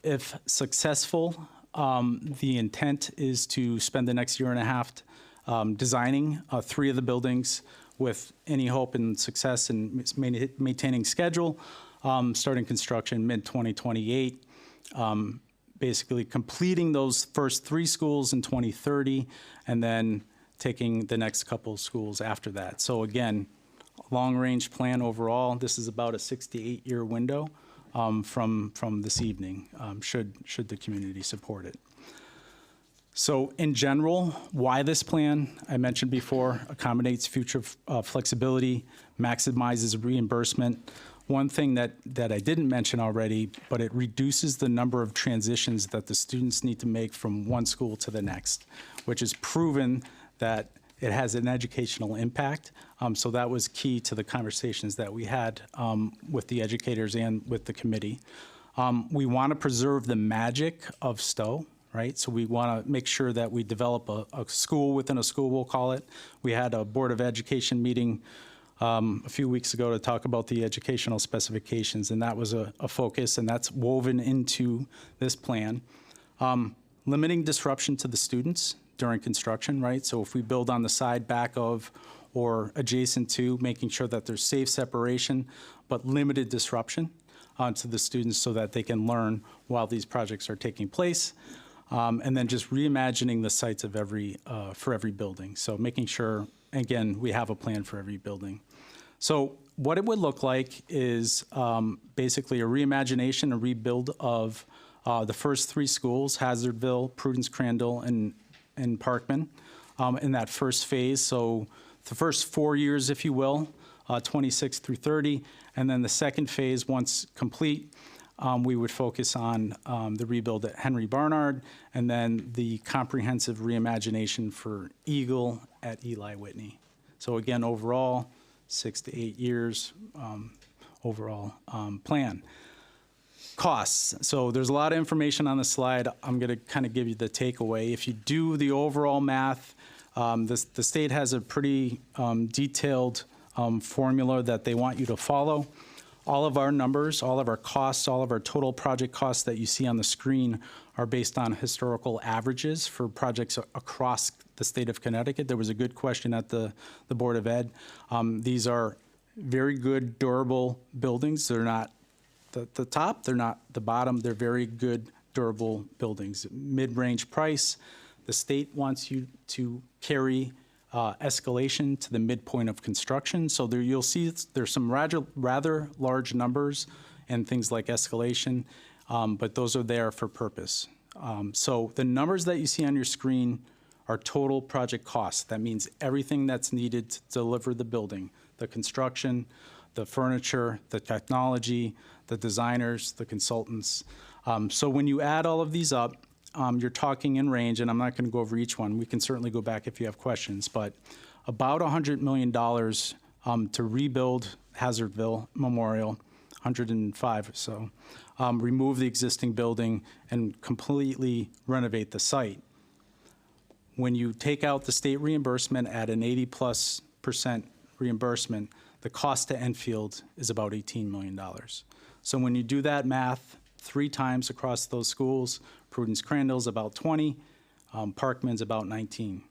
If successful, the intent is to spend the next year and a half designing 3 of the buildings with any hope and success in maintaining schedule. Starting construction mid-2028, basically completing those first 3 schools in 2030, and then taking the next couple of schools after that. So again, long-range plan overall. This is about a 6 to 8 year window from this evening, should the community support it. So in general, why this plan? I mentioned before, accommodates future flexibility, maximizes reimbursement. One thing that I didn't mention already, but it reduces the number of transitions that the students need to make from one school to the next, which is proven that it has an educational impact. So that was key to the conversations that we had with the educators and with the committee. We want to preserve the magic of Stowe, right? So we want to make sure that we develop a school within a school, we'll call it. We had a Board of Education meeting a few weeks ago to talk about the educational specifications, and that was a focus, and that's woven into this plan. Limiting disruption to the students during construction, right? So if we build on the side, back of, or adjacent to, making sure that there's safe separation, but limited disruption to the students so that they can learn while these projects are taking place. And then just reimagining the sites of for every building. So making sure, again, we have a plan for every building. So what it would look like is basically a reimagination, a rebuild of the first 3 schools, Hazardville, Prudence Crandall, and Parkman, in that first phase. So the first 4 years, if you will, 26 through 30. And then the second phase, once complete, we would focus on the rebuild at Henry Barnard, and then the comprehensive reimagination for Eagle at Eli Whitney. So again, overall, 6 to 8 years overall plan. Costs. So there's a lot of information on the slide. I'm going to kind of give you the takeaway. If you do the overall math, the state has a pretty detailed formula that they want you to follow. All of our numbers, all of our costs, all of our total project costs that you see on the screen are based on historical averages for projects across the state of Connecticut. There was a good question at the Board of Ed. These are very good, durable buildings. They're not the top, they're not the bottom. They're very good, durable buildings. Mid-range price. The state wants you to carry escalation to the midpoint of construction. So there you'll see there's some rather large numbers and things like escalation, but those are there for purpose. So the numbers that you see on your screen are total project costs. That means everything that's needed to deliver the building, the construction, the furniture, the technology, the designers, the consultants. So when you add all of these up, you're talking in range, and I'm not going to go over each one. We can certainly go back if you have questions, but about $100 million to rebuild Hazardville Memorial, 105 or so, remove the existing building and completely renovate the site. When you take out the state reimbursement at an 80+% reimbursement, the cost to Enfield is about $18 million. So when you do that math 3 times across those schools, Prudence Crandall's about 20, Parkman's about 19.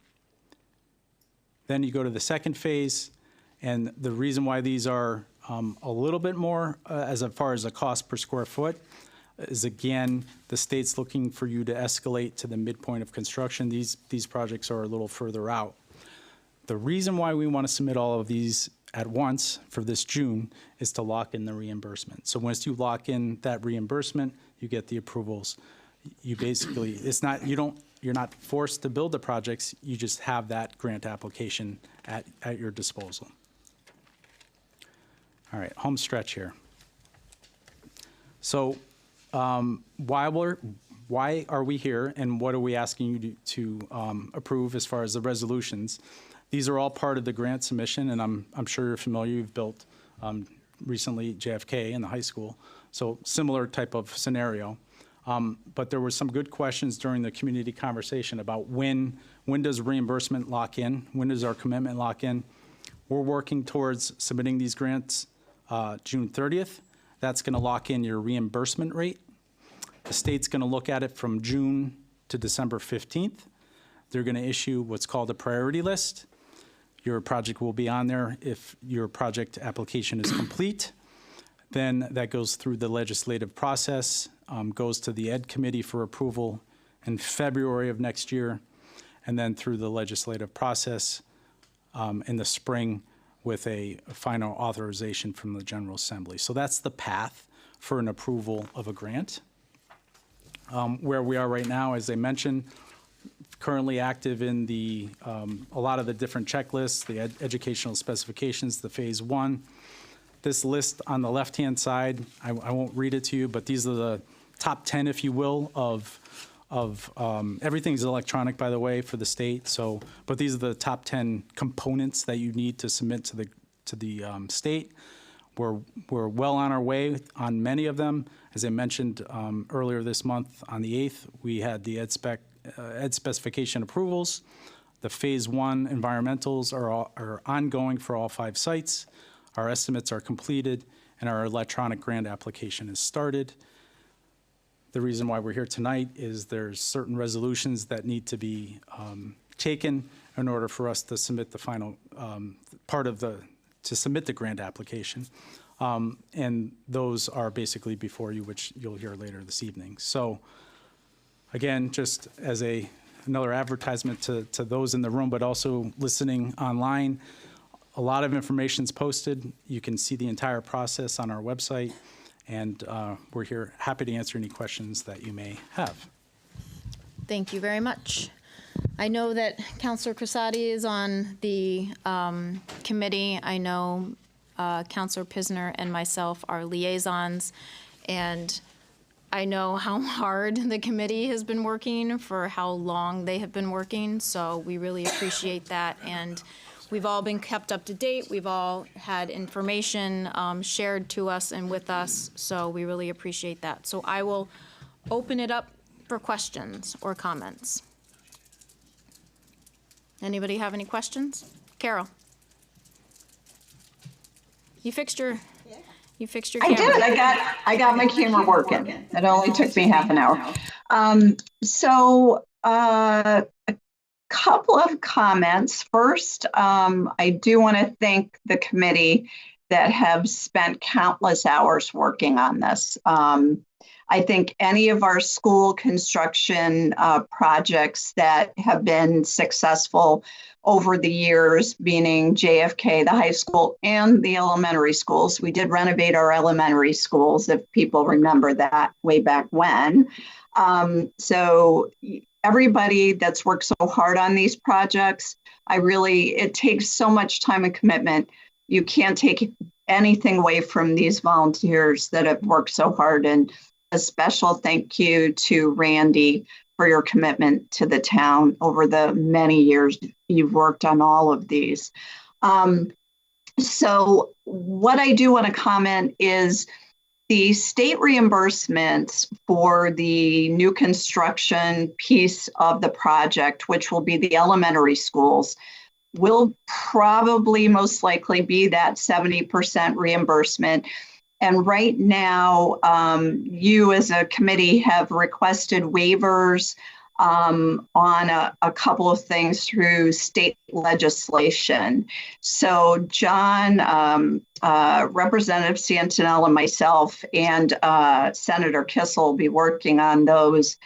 Then you go to the second phase, and the reason why these are a little bit more as far as the cost per square foot is, again, the state's looking for you to escalate to the midpoint of construction. These projects are a little further out. The reason why we want to submit all of these at once for this June is to lock in the reimbursement. So once you lock in that reimbursement, you get the approvals. You basically, you're not forced to build the projects, you just have that grant application at your disposal. All right, home stretch here. So why are we here, and what are we asking you to approve as far as the resolutions? These are all part of the grant submission, and I'm sure you're familiar. You've built recently JFK in the high school, so similar type of scenario. But there were some good questions during the community conversation about when does reimbursement lock in? When does our commitment lock in? We're working towards submitting these grants June 30th. That's going to lock in your reimbursement rate. The state's going to look at it from June to December 15th. They're going to issue what's called a priority list. Your project will be on there if your project application is complete. Then that goes through the legislative process, goes to the Ed Committee for approval in February of next year, and then through the legislative process in the spring with a final authorization from the General Assembly. So that's the path for an approval of a grant. Where we are right now, as I mentioned, currently active in a lot of the different checklists, the educational specifications, the phase 1. This list on the left-hand side, I won't read it to you, but these are the top 10, if you will, of everything's electronic, by the way, for the state. So, but these are the top 10 components that you need to submit to the state. We're well on our way on many of them. As I mentioned earlier this month, on the 8th, we had the ed specification approvals. The phase 1 environmentals are ongoing for all 5 sites. Our estimates are completed, and our electronic grant application is started. The reason why we're here tonight is there's certain resolutions that need to be taken in order for us to submit the final to submit the grant application. And those are basically before you, which you'll hear later this evening. So again, just as another advertisement to those in the room, but also listening online, a lot of information is posted. You can see the entire process on our website, and we're here happy to answer any questions that you may have. Thank you very much. I know that Councilor Crissati is on the committee. I know Councilor Pisner and myself are liaisons, and I know how hard the committee has been working, for how long they have been working, so we really appreciate that. And we've all been kept up to date. We've all had information shared to us and with us, so we really appreciate that. So I will open it up for questions or comments. Anybody have any questions? Carol? You fixed your I camera. did. I got my camera working. It only took me half an hour. A couple of comments. First, I do want to thank the committee that have spent countless hours working on this. I think any of our school construction projects that have been successful over the years, meaning JFK, the high school, and the elementary schools. We did renovate our elementary schools, if people remember that way back when. So everybody that's worked so hard on these projects, it takes so much time and commitment. You can't take anything away from these volunteers that have worked so hard. And a special thank you to Randy for your commitment to the town over the many years you've worked on all of these. So what I do want to comment is the state reimbursements for the new construction piece of the project, which will be the elementary schools, will probably most likely be that 70% reimbursement. And right now, you as a committee have requested waivers on a couple of things through state legislation. So John, Representative Santinella, myself, and Senator Kissel will be working on those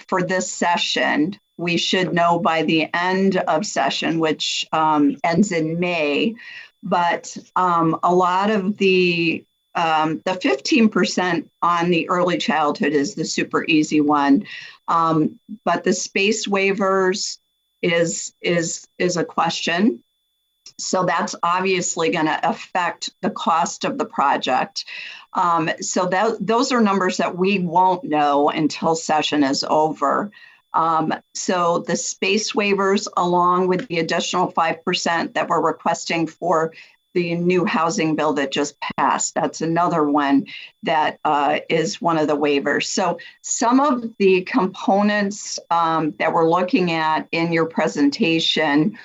for this session. We should know by the end of session, which ends in May. But a lot of the 15% on the early childhood is the super easy one. But the space waivers is a question. So that's obviously going to affect the cost of the project. So those are numbers that we won't know until session is over. So the space waivers, along with the additional 5% that we're requesting for the new housing bill that just passed, that's another one that is one of the waivers. So some of the components that we're looking at in your presentation,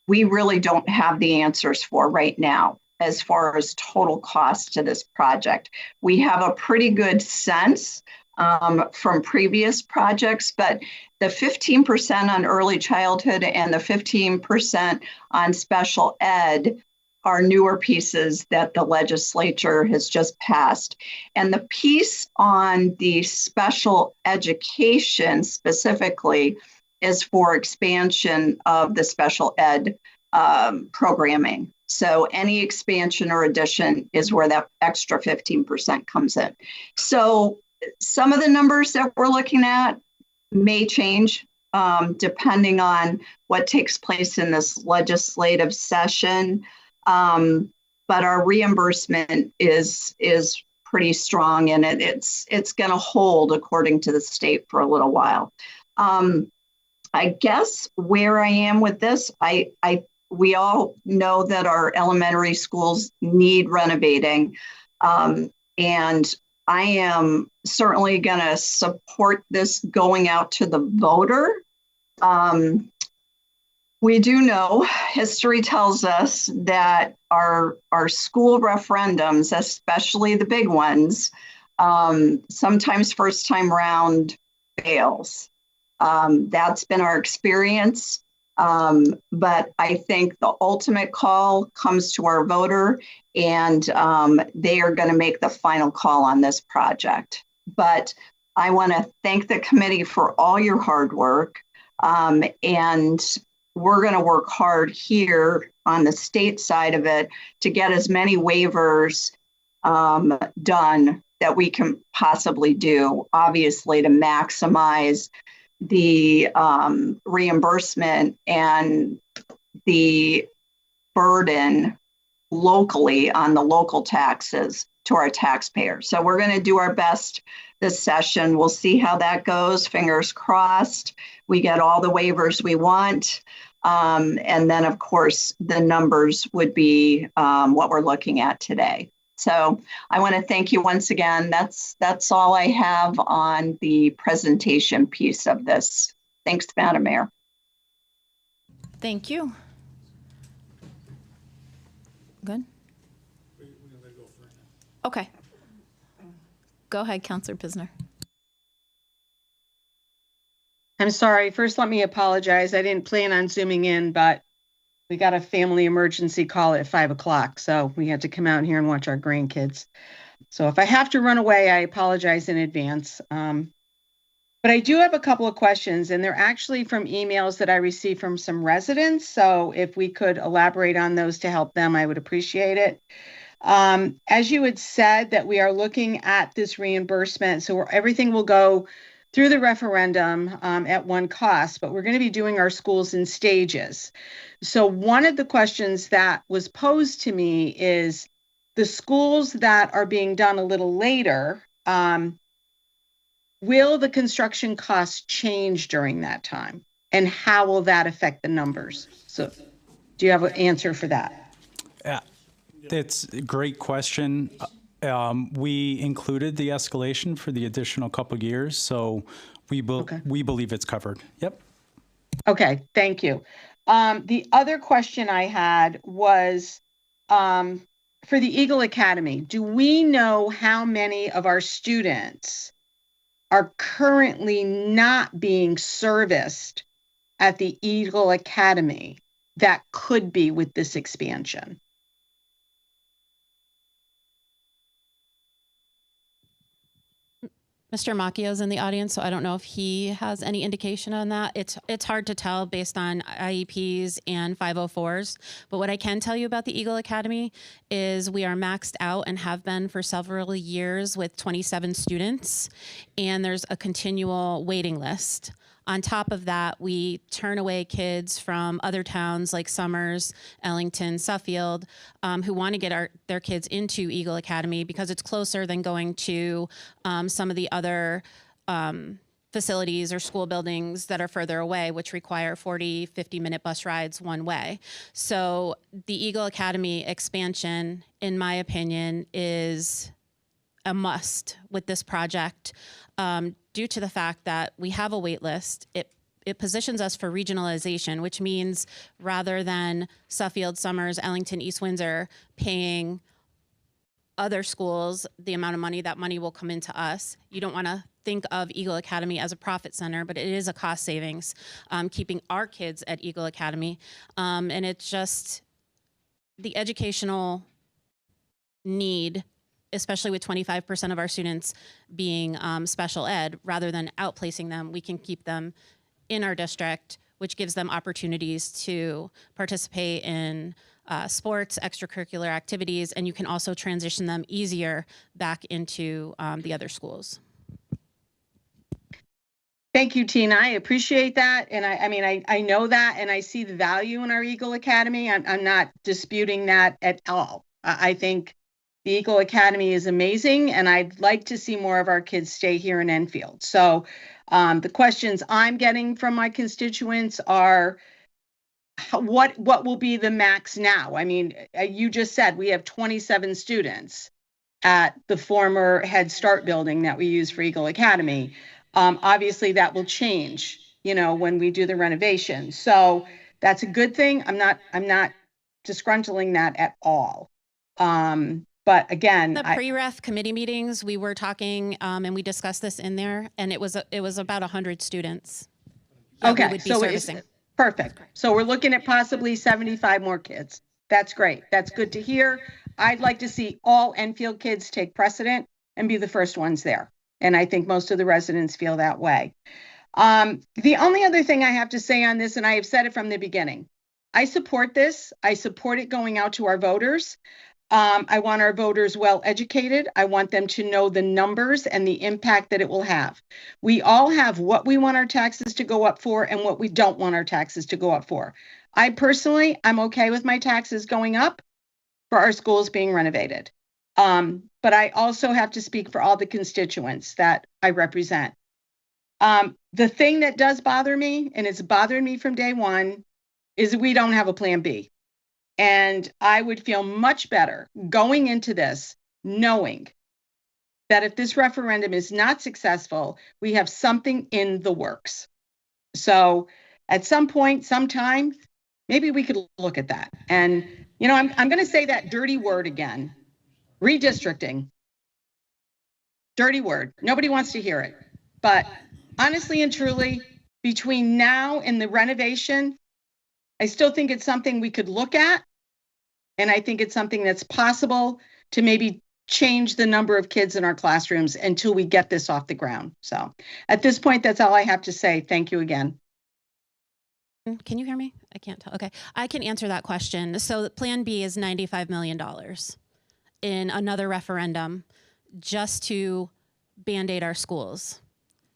we really don't have the answers for right now as far as total cost to this project. We have a pretty good sense from previous projects, but the 15% on early childhood and the 15% on special ed are newer pieces that the legislature has just passed. And the piece on the special education specifically is for expansion of the special ed programming. So any expansion or addition is where that extra 15% comes in. So some of the numbers that we're looking at may change depending on what takes place in this legislative session. But our reimbursement is pretty strong, and it's going to hold according to the state for a little while. I guess where I am with this, we all know that our elementary schools need renovating, and I am certainly going to support this going out to the voter. We do know, history tells us that our school referendums, especially the big ones, sometimes first time round fails. That's been our experience. But I think the ultimate call comes to our voter, and they are going to make the final call on this project. But I want to thank the committee for all your hard work. And we're going to work hard here on the state side of it to get as many waivers done that we can possibly do, obviously, to maximize the reimbursement and the burden locally on the local taxes to our taxpayers. So we're going to do our best this session. We'll see how that goes. Fingers crossed. We get all the waivers we want. And then, of course, the numbers would be what we're looking at today. So I want to thank you once again. That's all I have on the presentation piece of this. Thanks, Madam Mayor. Thank you. Good? Okay. Go ahead, Councilor Pisner. I'm sorry. First, let me apologize. I didn't plan on zooming in, but we got a family emergency call at 5 o'clock, so we had to come out here and watch our grandkids. So if I have to run away, I apologize in advance. But I do have a couple of questions, and they're actually from emails that I received from some residents. So if we could elaborate on those to help them, I would appreciate it. As you had said, that we are looking at this reimbursement, so everything will go through the referendum at one cost, but we're going to be doing our schools in stages. So one of the questions that was posed to me is the schools that are being done a little later, will the construction costs change during that time? And how will that affect the numbers? So do you have an answer for that? Yeah, that's a great question. We included the escalation for the additional couple years, so we believe it's covered. Yep. Okay, thank you. The other question I had was for the Eagle Academy. Do we know how many of our students are currently not being serviced at the Eagle Academy that could be with this expansion? Mr. Macchio's in the audience, so I don't know if he has any indication on that. It's hard to tell based on IEPs and 504s, but what I can tell you about the Eagle Academy is we are maxed out and have been for several years with 27 students, and there's a continual waiting list. On top of that, we turn away kids from other towns like Summers, Ellington, Suffield, who want to get their kids into Eagle Academy because it's closer than going to some of the other facilities or school buildings that are further away, which require 40, 50-minute bus rides one way. So the Eagle Academy expansion, in my opinion, is a must with this project. Due to the fact that we have a wait list, it positions us for regionalization, which means rather than Suffield, Summers, Ellington, East Windsor paying other schools the amount of money, that money will come into us. You don't want to think of Eagle Academy as a profit center, but it is a cost savings, keeping our kids at Eagle Academy. And it's just the educational need, especially with 25% of our students being special ed, rather than outplacing them, we can keep them in our district, which gives them opportunities to participate in sports, extracurricular activities, and you can also transition them easier back into the other schools. Thank you, Tina. I appreciate that. And I know that, and I see the value in our Eagle Academy. I'm not disputing that at all. I think the Eagle Academy is amazing, and I'd like to see more of our kids stay here in Enfield. So the questions I'm getting from my constituents are, what will be the max now? I mean, you just said we have 27 students at the former Head Start building that we use for Eagle Academy. Obviously, that will change, when we do the renovation. So that's a good thing. I'm not disgruntling that at all. But again, the pre-ref committee meetings, we were talking, and we discussed this in there, and it was about 100 students. Okay, we would be so servicing. Perfect. So we're looking at possibly 75 more kids. That's great. That's good to hear. I'd like to see all Enfield kids take precedent and be the first ones there. And I think most of the residents feel that way. The only other thing I have to say on this, and I have said it from the beginning, I support this. I support it going out to our voters. I want our voters well educated. I want them to know the numbers and the impact that it will have. We all have what we want our taxes to go up for and what we don't want our taxes to go up for. I'm okay with my taxes going up for our schools being renovated. But I also have to speak for all the constituents that I represent. The thing that does bother me, and it's bothered me from day one, is we don't have a plan B. And I would feel much better going into this, knowing that if this referendum is not successful, we have something in the works. So at some point, sometime, maybe we could look at that. And, I'm going to say that dirty word again, redistricting. Dirty word. Nobody wants to hear it. But honestly and truly, between now and the renovation, I still think it's something we could look at. And I think it's something that's possible to maybe change the number of kids in our classrooms until we get this off the ground. So at this point, that's all I have to say. Thank you again. Can you hear me? I can't tell. Okay. I can answer that question. So Plan B is $95 million in another referendum just to Band-Aid our schools,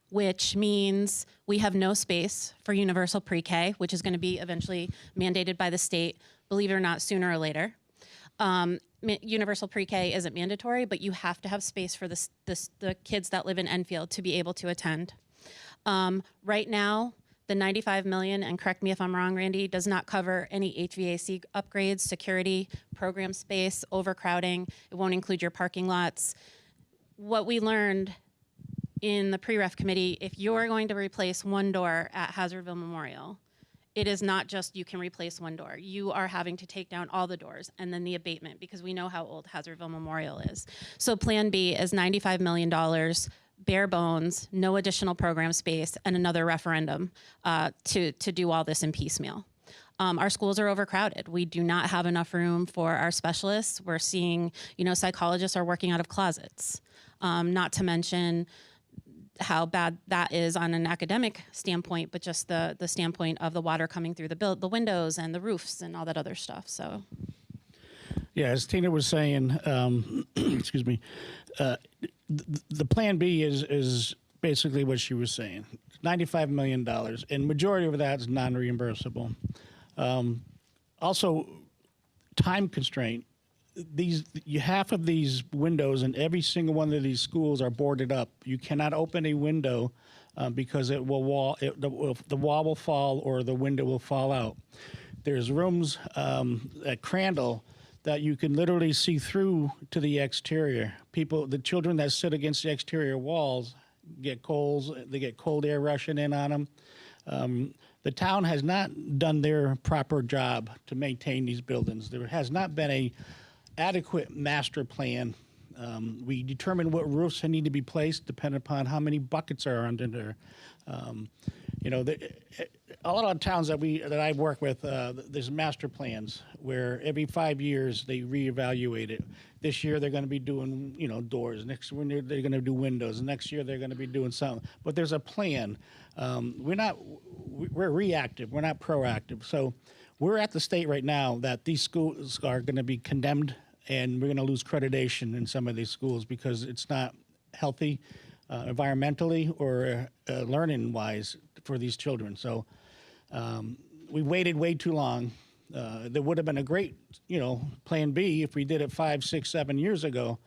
which means we have no space for universal pre-K, which is going to be eventually mandated by the state, believe it or not, sooner or later. Universal pre-K isn't mandatory, but you have to have space for the kids that live in Enfield to be able to attend. Right now, The 95 million, and correct me if I'm wrong, Randy, does not cover any HVAC upgrades, security, program space, overcrowding. It won't include your parking lots. What we learned in the pre-ref committee, if you're going to replace one door at Hazardville Memorial, it is not just you can replace one door. You are having to take down all the doors and then the abatement, because we know how old Hazardville Memorial is. So Plan B is $95 million, bare bones, no additional program space, and another referendum to do all this in piecemeal. Our schools are overcrowded. We do not have enough room for our specialists. We're seeing, psychologists are working out of closets, not to mention how bad that is on an academic standpoint, but just the standpoint of the water coming through the windows and the roofs and all that other stuff. So, yeah, as Tina was saying, excuse me, the Plan B is basically what she was saying. $95 million, and majority of that is non-reimbursable. Also, time constraint. Half of these windows in every single one of these schools are boarded up. You cannot open a window because the wall will fall or the window will fall out. There's rooms at Crandall that you can literally see through to the exterior. The children that sit against the exterior walls get colds. They get cold air rushing in on them. The town has not done their proper job to maintain these buildings. There has not been a adequate master plan. We determine what roofs need to be placed depending upon how many buckets are under there. A lot of towns that I work with, there's master plans where every 5 years they reevaluate it. This year they're going to be doing, doors. Next year they're going to do windows. And next year they're going to be doing something. But there's a plan. We're reactive. We're not proactive. So we're at the state right now that these schools are going to be condemned, and we're going to lose accreditation in some of these schools because it's not healthy environmentally or learning-wise for these children. So we waited way too long. There would have been a great, Plan B if we did it 5, 6, 7 years ago.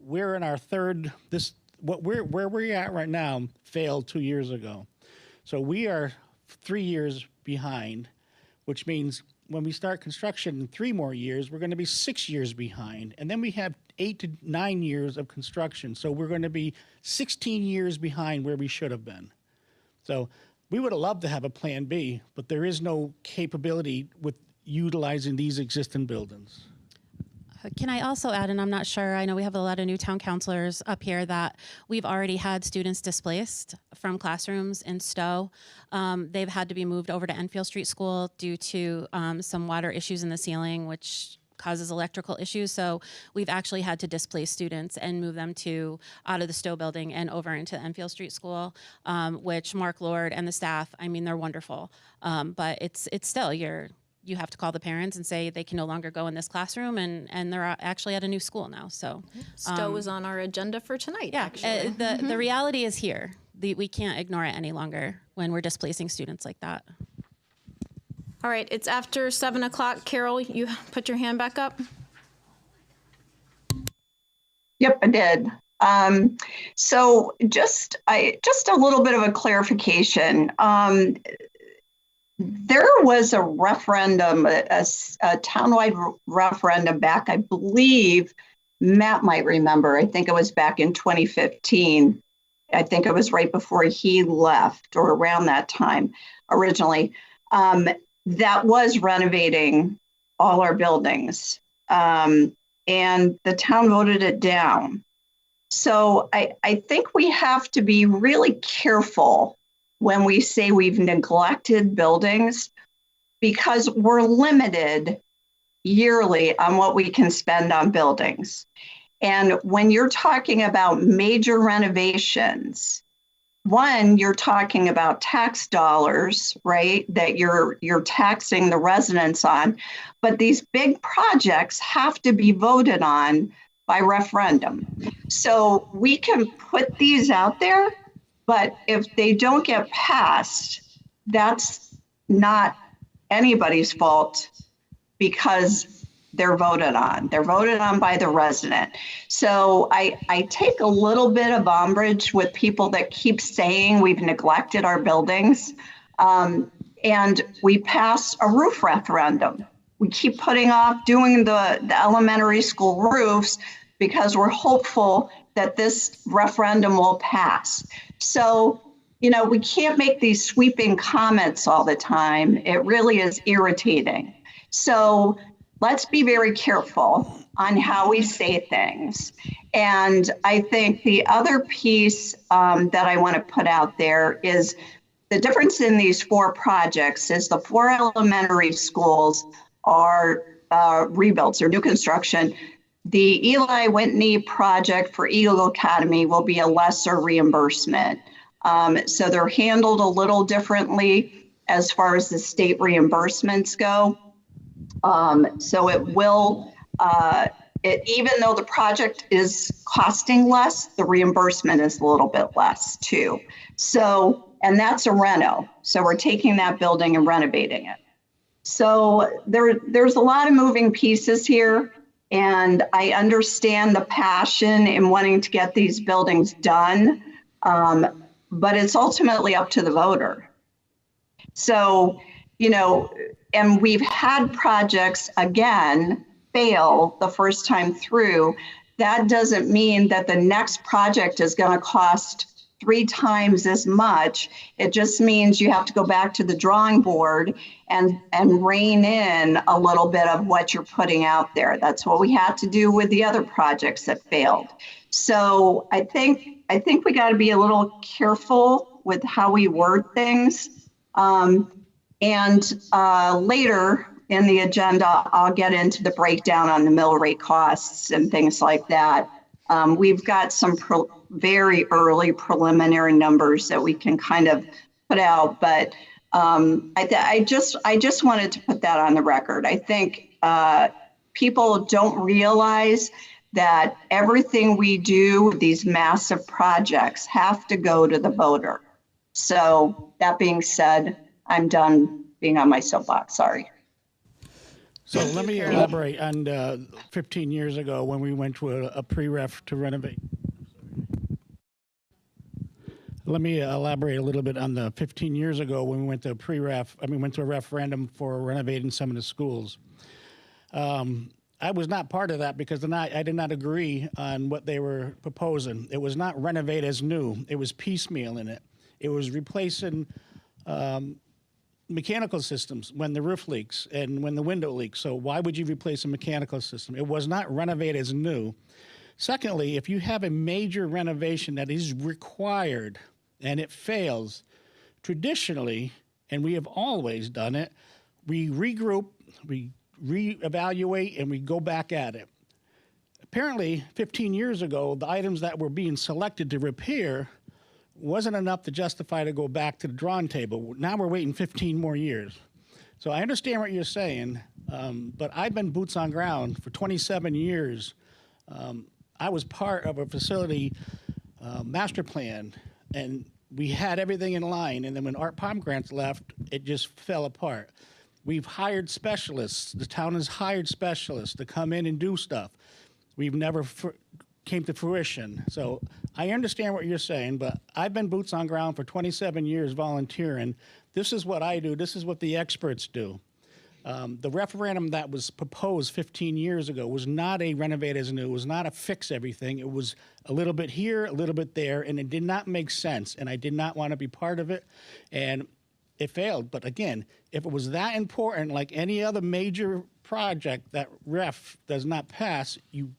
We're in our third. Where we're at right now failed 2 years ago, so we are 3 years behind, which means when we start construction in 3 more years, we're going to be 6 years behind, and then we have 8 to 9 years of construction. So we're going to be 16 years behind where we should have been. So we would have loved to have a Plan B, but there is no capability with utilizing these existing buildings. Can I also add, and I'm not sure, I know we have a lot of new town councilors up here, that we've already had students displaced from classrooms in Stowe. They've had to be moved over to Enfield Street School due to some water issues in the ceiling, which causes electrical issues. So we've actually had to displace students and move them out of the Stowe building and over into Enfield Street School, which Mark Lord and the staff, they're wonderful. But it's still, you have to call the parents and say they can no longer go in this classroom, and they're actually at a new school now. So Stowe is on our agenda for tonight, actually. The reality is here. We can't ignore it any longer when we're displacing students like that. All right, it's after 7 o'clock. Carol, you put your hand back up. Yep, I did. So just a little bit of a clarification. There was a referendum, a townwide referendum back, I believe, Matt might remember. I think it was back in 2015. I think it was right before he left or around that time originally. That was renovating all our buildings. And the town voted it down. So I think we have to be really careful when we say we've neglected buildings, because we're limited yearly on what we can spend on buildings. And when you're talking about major renovations, one, you're talking about tax dollars, right, that you're taxing the residents on. But these big projects have to be voted on by referendum. So we can put these out there, but if they don't get passed, that's not anybody's fault, because they're voted on. They're voted on by the resident. So I take a little bit of umbrage with people that keep saying we've neglected our buildings. And we passed a roof referendum. We keep putting off doing the elementary school roofs because we're hopeful that this referendum will pass. So, you know, we can't make these sweeping comments all the time. It really is irritating. So let's be very careful on how we say things. And I think the other piece that I want to put out there is the difference in these 4 projects is the 4 elementary schools are rebuilds or new construction. The Eli Whitney project for Eagle Academy will be a lesser reimbursement. So they're handled a little differently as far as the state reimbursements go. So it will, even though the project is costing less, the reimbursement is a little bit less too. So, and that's a reno. So we're taking that building and renovating it. So there's a lot of moving pieces here. And I understand the passion in wanting to get these buildings done, but it's ultimately up to the voter. So, you know, and we've had projects, again, fail the first time through. That doesn't mean that the next project is going to cost 3 times as much. It just means you have to go back to the drawing board and rein in a little bit of what you're putting out there. That's what we had to do with the other projects that failed. So I think we got to be a little careful with how we word things. Later in the agenda, I'll get into the breakdown on the mill rate costs and things like that. We've got some very early preliminary numbers that we can kind of put out, but I just wanted to put that on the record. I think people don't realize that everything we do, these massive projects, have to go to the voter. So that being said, I'm done being on my soapbox. Sorry. So let me elaborate on 15 years ago when we went to a pre-ref to renovate. Let me elaborate a little bit on the 15 years ago when we went to a referendum for renovating some of the schools. I was not part of that because I did not agree on what they were proposing. It was not renovate as new. It was piecemeal in it. It was replacing mechanical systems when the roof leaks and when the window leaks. So why would you replace a mechanical system? It was not renovate as new. Secondly, if you have a major renovation that is required and it fails, traditionally, and we have always done it, we regroup, we reevaluate, and we go back at it. Apparently, 15 years ago, the items that were being selected to repair wasn't enough to justify to go back to the drawing table. Now we're waiting 15 more years. So I understand what you're saying, but I've been boots on ground for 27 years. I was part of a facility master plan, and we had everything in line. And then when Art Pomgrantz left, it just fell apart. We've hired specialists. The town has hired specialists to come in and do stuff. We've never came to fruition. So I understand what you're saying, but I've been boots on ground for 27 years volunteering. This is what I do. This is what the experts do. The referendum that was proposed 15 years ago was not a renovate as new. It was not a fix everything. It was a little bit here, a little bit there, and it did not make sense, and I did not want to be part of it, and it failed. But again, if it was that important, like any other major project that ref does not pass, you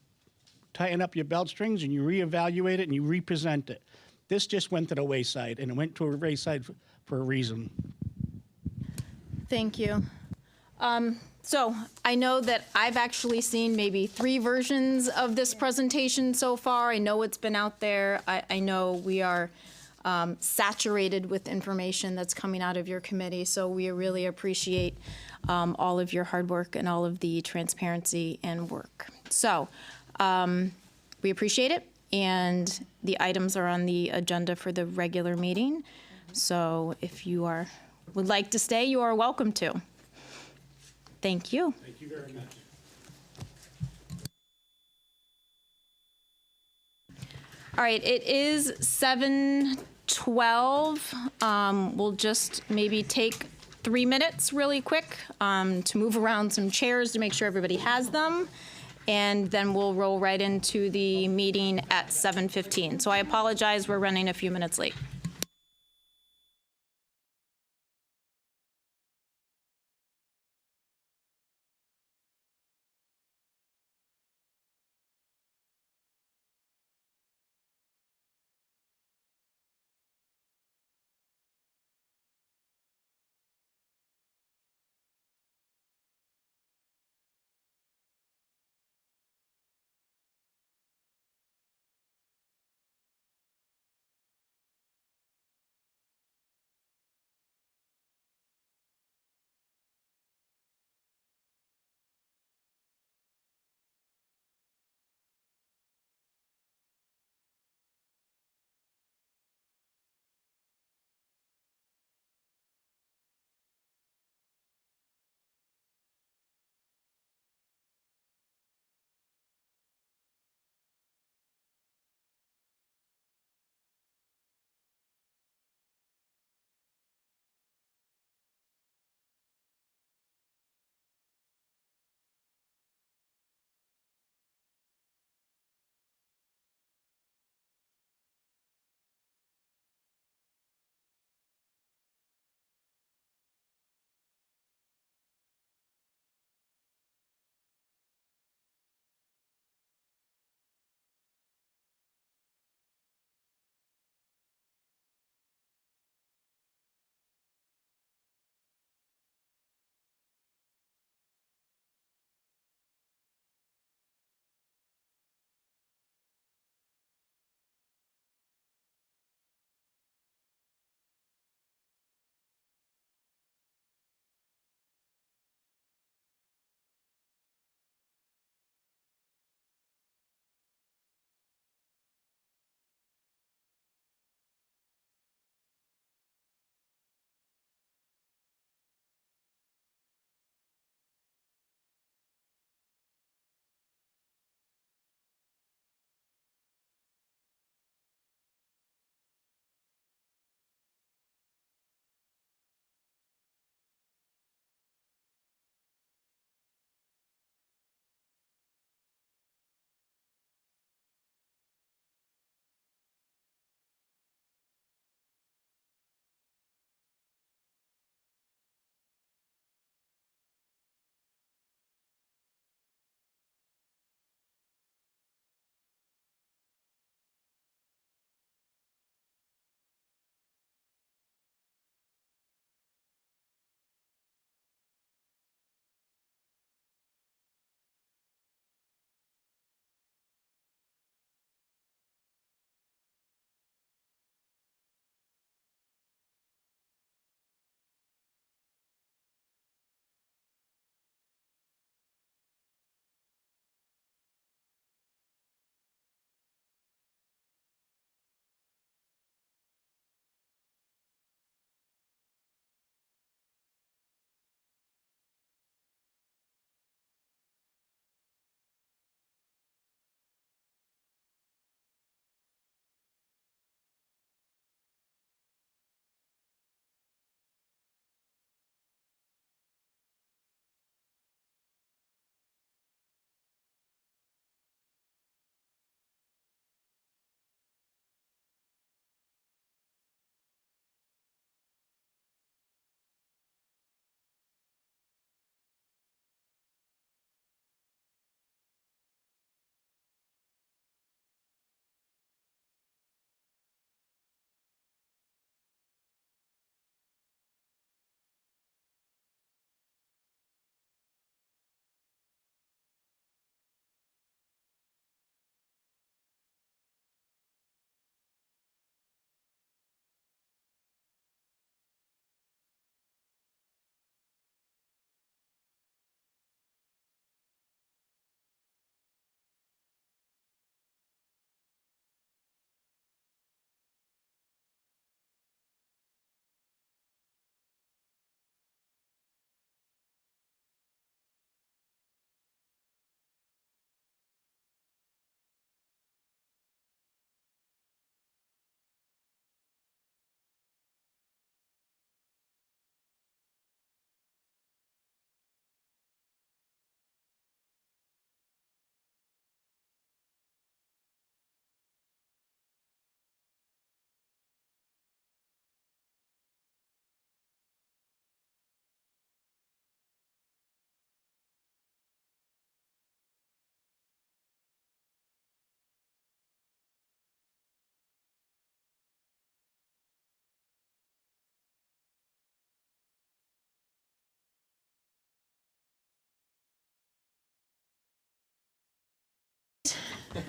tighten up your belt strings and you reevaluate it and you represent it. This just went to the wayside, and it went to a wayside for a reason. Thank you. So I know that I've actually seen maybe 3 versions of this presentation so far. I know it's been out there. I know we are saturated with information that's coming out of your committee, so we really appreciate all of your hard work and all of the transparency and work. So we appreciate it, and the items are on the agenda for the regular meeting. So if you would like to stay, you are welcome to. Thank you. Thank you very much. All right, it is 7:12. We'll just maybe take 3 minutes really quick to move around some chairs to make sure everybody has them. And then we'll roll right into the meeting at 7:15. So I apologize, we're running a few minutes late.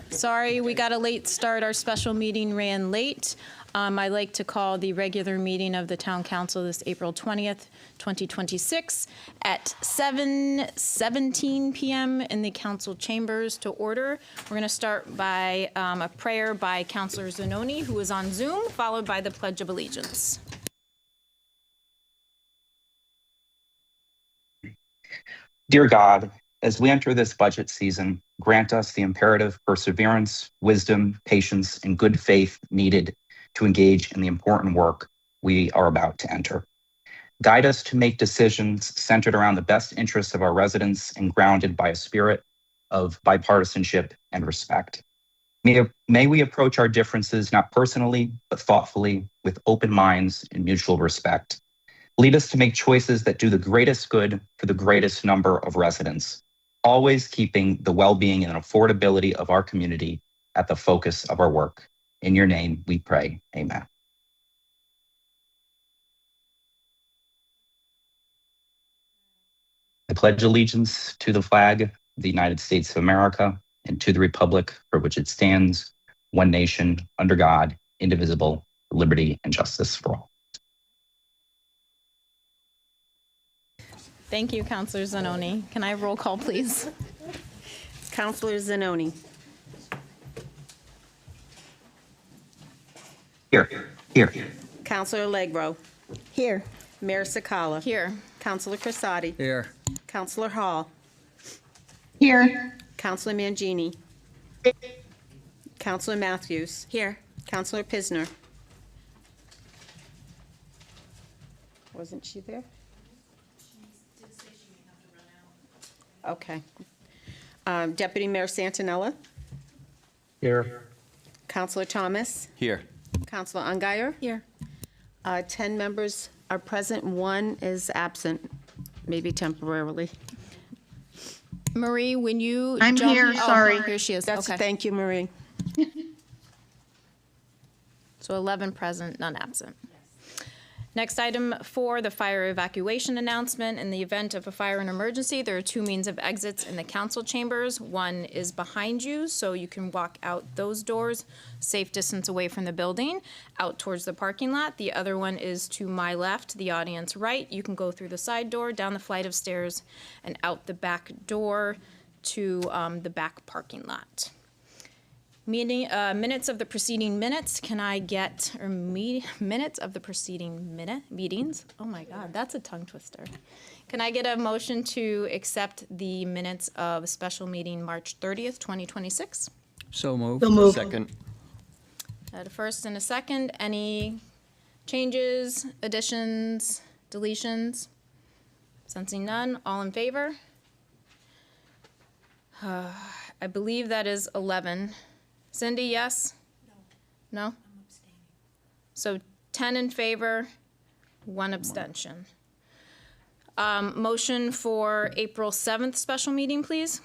Sorry, we got a late start. Our special meeting ran late. I'd like to call the regular meeting of the Town Council this April 20th, 2026 at 7:17 p.m. in the council chambers to order. We're going to start by a prayer by Councilor Zanoni, who is on Zoom, followed by the Pledge of Allegiance. Dear God, as we enter this budget season, grant us the imperative perseverance, wisdom, patience, and good faith needed to engage in the important work we are about to enter. Guide us to make decisions centered around the best interests of our residents and grounded by a spirit of bipartisanship and respect. May we approach our differences not personally, but thoughtfully, with open minds and mutual respect. Lead us to make choices that do the greatest good for the greatest number of residents, always keeping the well-being and affordability of our community at the focus of our work. In your name we pray, amen. I pledge allegiance to the flag of the United States of America and to the republic for which it stands, one nation, under God, indivisible, with liberty and justice for all. Thank you, Councilor Zanoni. Can I have roll call, please? Councilor Zanoni. Here. Councilor Legro. Here. Mayor Sakala. Here. Councilor Crisati. Here. Councilor Hall. Here. Councilor Mangini. Councilor Matthews. Here. Councilor Pisner. Wasn't she there? Okay. Deputy Mayor Santinella. Here. Councilor Thomas. Here. Councilor Ungary. Here. 10 members are present, 1 is absent, maybe temporarily. Marie, when you I'm jump- here, oh, sorry. Here she is. Okay. Thank you, Marie. So 11 present, none absent. Next item 4, the fire evacuation announcement. In the event of a fire and emergency, there are 2 means of exits in the council chambers. One is behind you, so you can walk out those doors, safe distance away from the building, out towards the parking lot. The other one is to my left, the audience right. You can go through the side door, down the flight of stairs, and out the back door to the back parking lot. Minutes of the preceding minutes. Can I get, minutes of the preceding meetings? Oh my God, that's a tongue twister. Can I get a motion to accept the minutes of special meeting March 30th, 2026? So moved. Second. At a first and a second, any changes, additions, deletions? Sensing none, all in favor? I believe that is 11. Cindy, yes? No. No? I'm abstaining. So 10 in favor, 1 abstention. Motion for April 7th special meeting, please.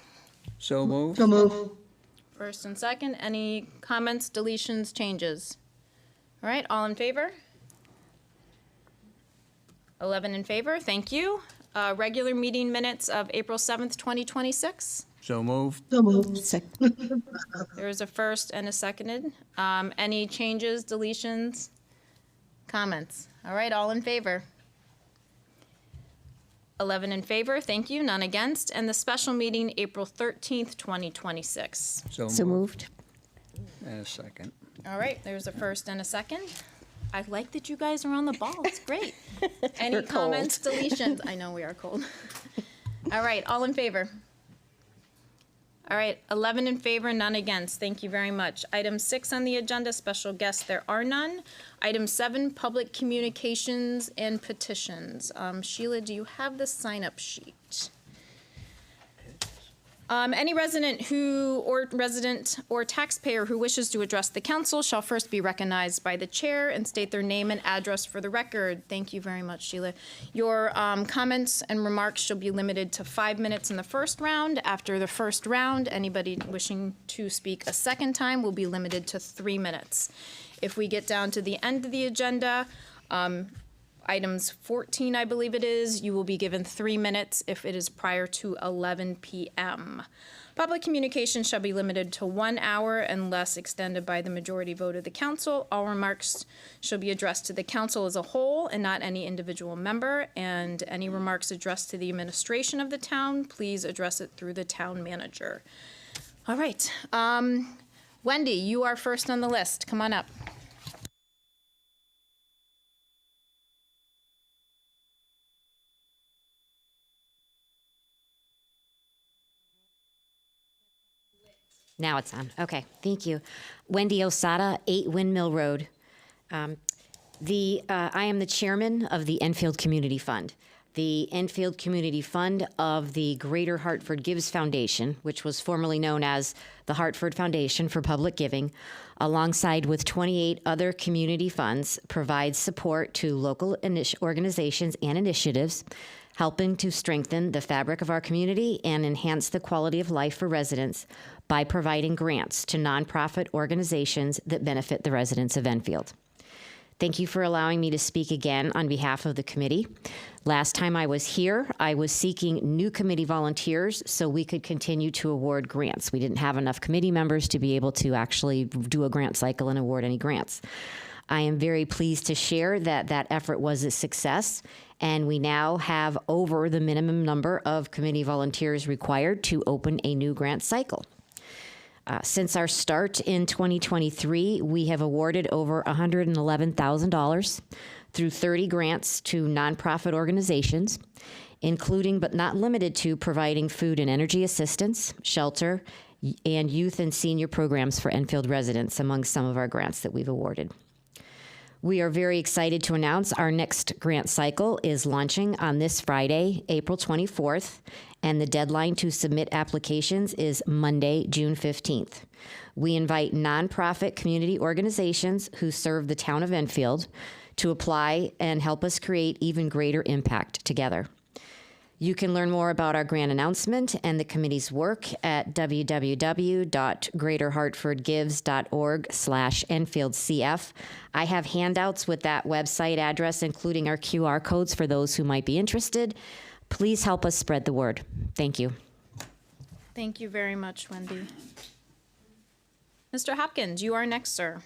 So moved. So move. First and second, any comments, deletions, changes? All right, all in favor? 11 in favor, thank you. Regular meeting minutes of April 7th, 2026. So moved. So move. There is a first and a seconded. Any changes, deletions, comments? All right, all in favor? 11 in favor, thank you, none against. And the special meeting, April 13th, 2026. So moved. And a second. All right, there's a first and a second. I like that you guys are on the ball, it's great. Any We're cold. comments, deletions? I know we are cold. All right, all in favor? All right, 11 in favor, none against. Thank you very much. Item 6 on the agenda, special guests, there are none. Item 7, public communications and petitions. Sheila, do you have the sign-up sheet? Any resident or taxpayer who wishes to address the council shall first be recognized by the chair and state their name and address for the record. Thank you very much, Sheila. Your comments and remarks shall be limited to 5 minutes in the first round. After the first round, anybody wishing to speak a second time will be limited to 3 minutes. If we get down to the end of the agenda, items 14, I believe it is, you will be given 3 minutes if it is prior to 11 p.m. Public communication shall be limited to 1 hour unless extended by the majority vote of the council. All remarks shall be addressed to the council as a whole and not any individual member. And any remarks addressed to the administration of the town, please address it through the town manager. All right. Wendy, you are first on the list. Come on up. Now it's on. Okay, thank you. Wendy Osada, 8 Windmill Road. I am the chairman of the Enfield Community Fund. The Enfield Community Fund of the Greater Hartford Gives Foundation, which was formerly known as the Hartford Foundation for Public Giving, alongside with 28 other community funds, provides support to local organizations and initiatives, helping to strengthen the fabric of our community and enhance the quality of life for residents by providing grants to nonprofit organizations that benefit the residents of Enfield. Thank you for allowing me to speak again on behalf of the committee. Last time I was here, I was seeking new committee volunteers so we could continue to award grants. We didn't have enough committee members to be able to actually do a grant cycle and award any grants. I am very pleased to share that that effort was a success, and we now have over the minimum number of committee volunteers required to open a new grant cycle. Since our start in 2023, we have awarded over $111,000 through 30 grants to nonprofit organizations, including but not limited to providing food and energy assistance, shelter, and youth and senior programs for Enfield residents, among some of our grants that we've awarded. We are very excited to announce our next grant cycle is launching on this Friday, April 24th, and the deadline to submit applications is Monday, June 15th. We invite nonprofit community organizations who serve the town of Enfield to apply and help us create even greater impact together. You can learn more about our grant announcement and the committee's work at www.greaterhartfordgives.org/EnfieldCF. I have handouts with that website address, including our QR codes for those who might be interested. Please help us spread the word. Thank you. Thank you very much, Wendy. Mr. Hopkins, you are next, sir.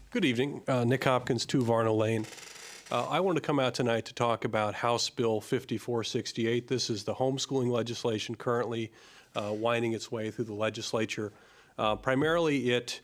Good evening. Nick Hopkins, 2 Varno Lane. I want to come out tonight to talk about House Bill 5468. This is the homeschooling legislation currently winding its way through the legislature. Primarily, it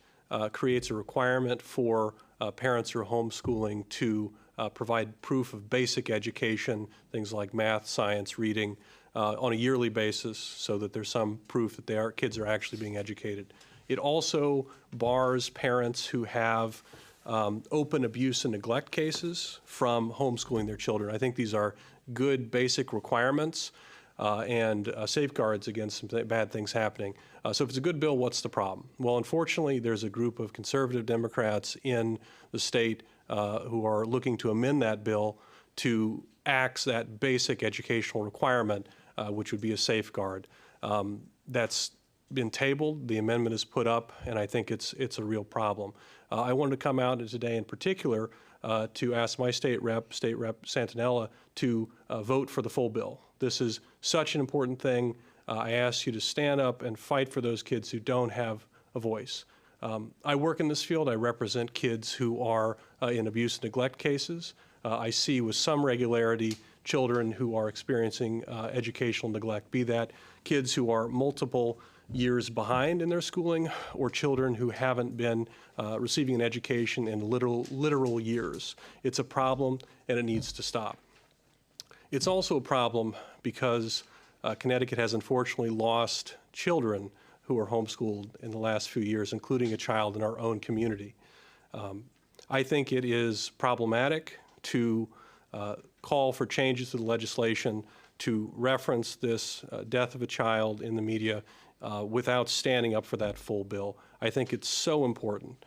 creates a requirement for parents who are homeschooling to provide proof of basic education, things like math, science, reading, on a yearly basis so that there's some proof that kids are actually being educated. It also bars parents who have open abuse and neglect cases from homeschooling their children. I think these are good basic requirements and safeguards against some bad things happening. So if it's a good bill, what's the problem? Well, unfortunately, there's a group of conservative Democrats in the state who are looking to amend that bill to axe that basic educational requirement, which would be a safeguard. That's been tabled, the amendment is put up, and I think it's a real problem. I wanted to come out today in particular to ask my State Rep Santinella, to vote for the full bill. This is such an important thing. I ask you to stand up and fight for those kids who don't have a voice. I work in this field. I represent kids who are in abuse and neglect cases. I see with some regularity children who are experiencing educational neglect, be that kids who are multiple years behind in their schooling or children who haven't been receiving an education in literal years. It's a problem and it needs to stop. It's also a problem because Connecticut has unfortunately lost children who are homeschooled in the last few years, including a child in our own community. I think it is problematic to call for changes to the legislation to reference this death of a child in the media without standing up for that full bill. I think it's so important.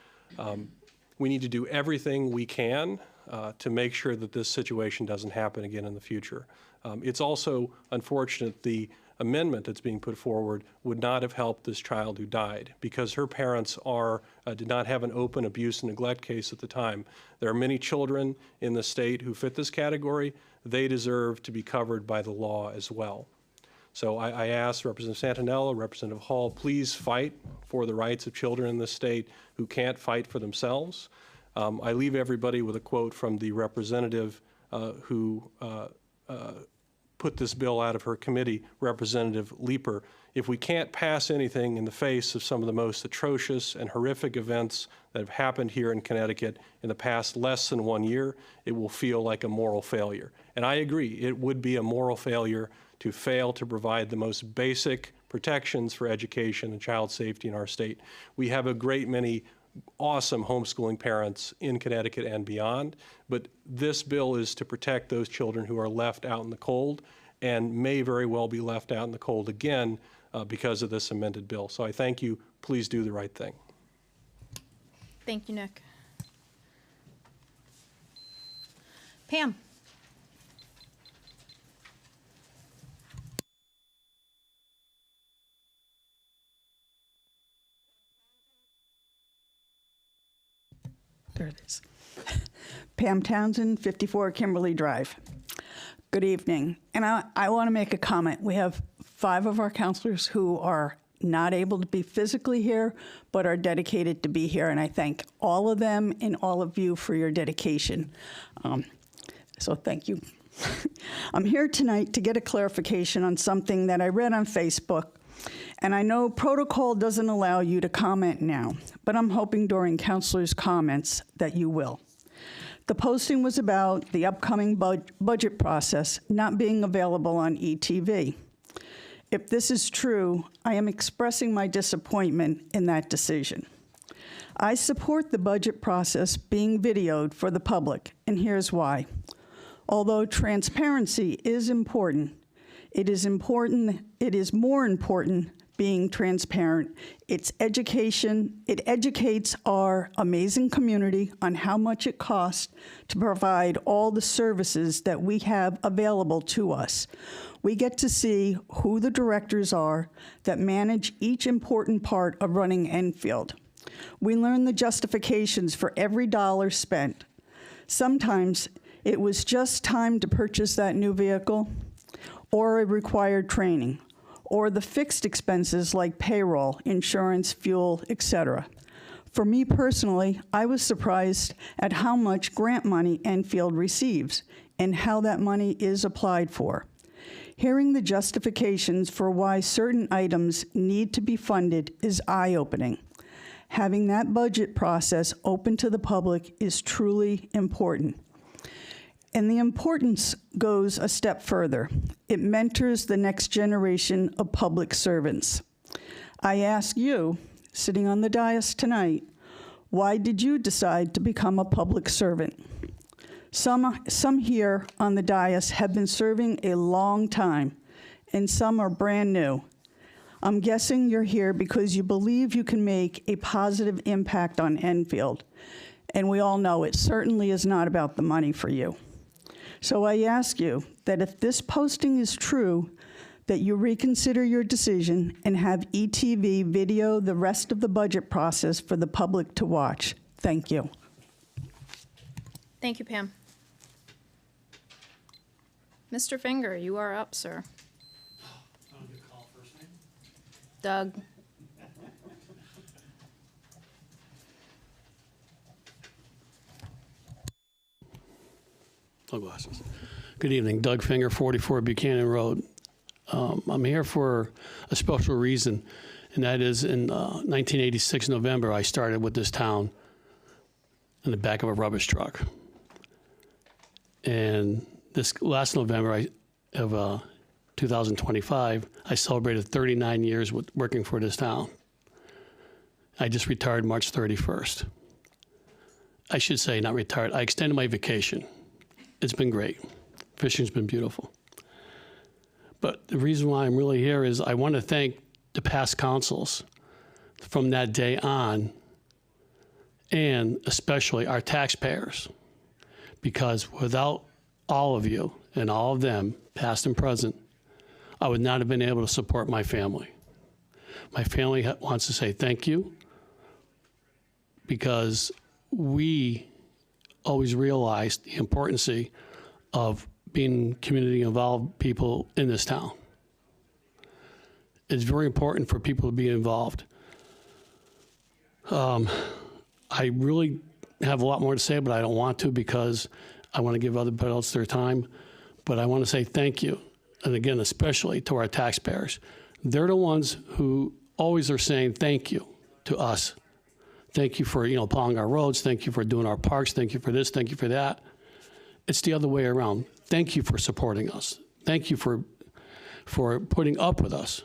We need to do everything we can to make sure that this situation doesn't happen again in the future. It's also unfortunate the amendment that's being put forward would not have helped this child who died because her parents did not have an open abuse and neglect case at the time. There are many children in the state who fit this category. They deserve to be covered by the law as well. So I ask Representative Santinella, Representative Hall, please fight for the rights of children in this state who can't fight for themselves. I leave everybody with a quote from the representative who put this bill out of her committee, Representative Leeper. If we can't pass anything in the face of some of the most atrocious and horrific events that have happened here in Connecticut in the past less than 1 year, it will feel like a moral failure. And I agree, it would be a moral failure to fail to provide the most basic protections for education and child safety in our state. We have a great many awesome homeschooling parents in Connecticut and beyond, but this bill is to protect those children who are left out in the cold and may very well be left out in the cold again because of this amended bill. So I thank you. Please do the right thing. Thank you, Nick. Pam. There it is. Pam Townsend, 54 Kimberly Drive. Good evening. And I want to make a comment. We have 5 of our counselors who are not able to be physically here, but are dedicated to be here. And I thank all of them and all of you for your dedication. So thank you. I'm here tonight to get a clarification on something that I read on Facebook. And I know protocol doesn't allow you to comment now, but I'm hoping during counselors' comments that you will. The posting was about the upcoming budget process not being available on ETV. If this is true, I am expressing my disappointment in that decision. I support the budget process being videoed for the public, and here's why. Although transparency is important, it is more important being transparent. It educates our amazing community on how much it costs to provide all the services that we have available to us. We get to see who the directors are that manage each important part of running Enfield. We learn the justifications for every dollar spent. Sometimes it was just time to purchase that new vehicle, or a required training, or the fixed expenses like payroll, insurance, fuel, etc. For me personally, I was surprised at how much grant money Enfield receives and how that money is applied for. Hearing the justifications for why certain items need to be funded is eye-opening. Having that budget process open to the public is truly important. And the importance goes a step further. It mentors the next generation of public servants. I ask you, sitting on the dais tonight, why did you decide to become a public servant? Some here on the dais have been serving a long time, and some are brand new. I'm guessing you're here because you believe you can make a positive impact on Enfield. And we all know it certainly is not about the money for you. So I ask you that if this posting is true, that you reconsider your decision and have ETV video the rest of the budget process for the public to watch. Thank you. Thank you, Pam. Mr. Finger, you are up, sir. Doug. No glasses. Good evening, Doug Finger, 44 Buchanan Road. I'm here for a special reason, and that is in 1986 November, I started with this town in the back of a rubbish truck. And this last November of 2025, I celebrated 39 years with working for this town. I just retired March 31st. I should say not retired, I extended my vacation. It's been great. Fishing's been beautiful. But the reason why I'm really here is I want to thank the past councils from that day on, and especially our taxpayers, because without all of you and all of them, past and present, I would not have been able to support my family. My family wants to say thank you because we always realized the importance of being community involved people in this town. It's very important for people to be involved. I really have a lot more to say, but I don't want to because I want to give other adults their time. But I want to say thank you, and again, especially to our taxpayers. They're the ones who always are saying thank you to us. Thank you for, plowing our roads. Thank you for doing our parks. Thank you for this. Thank you for that. It's the other way around. Thank you for supporting us. Thank you for putting up with us.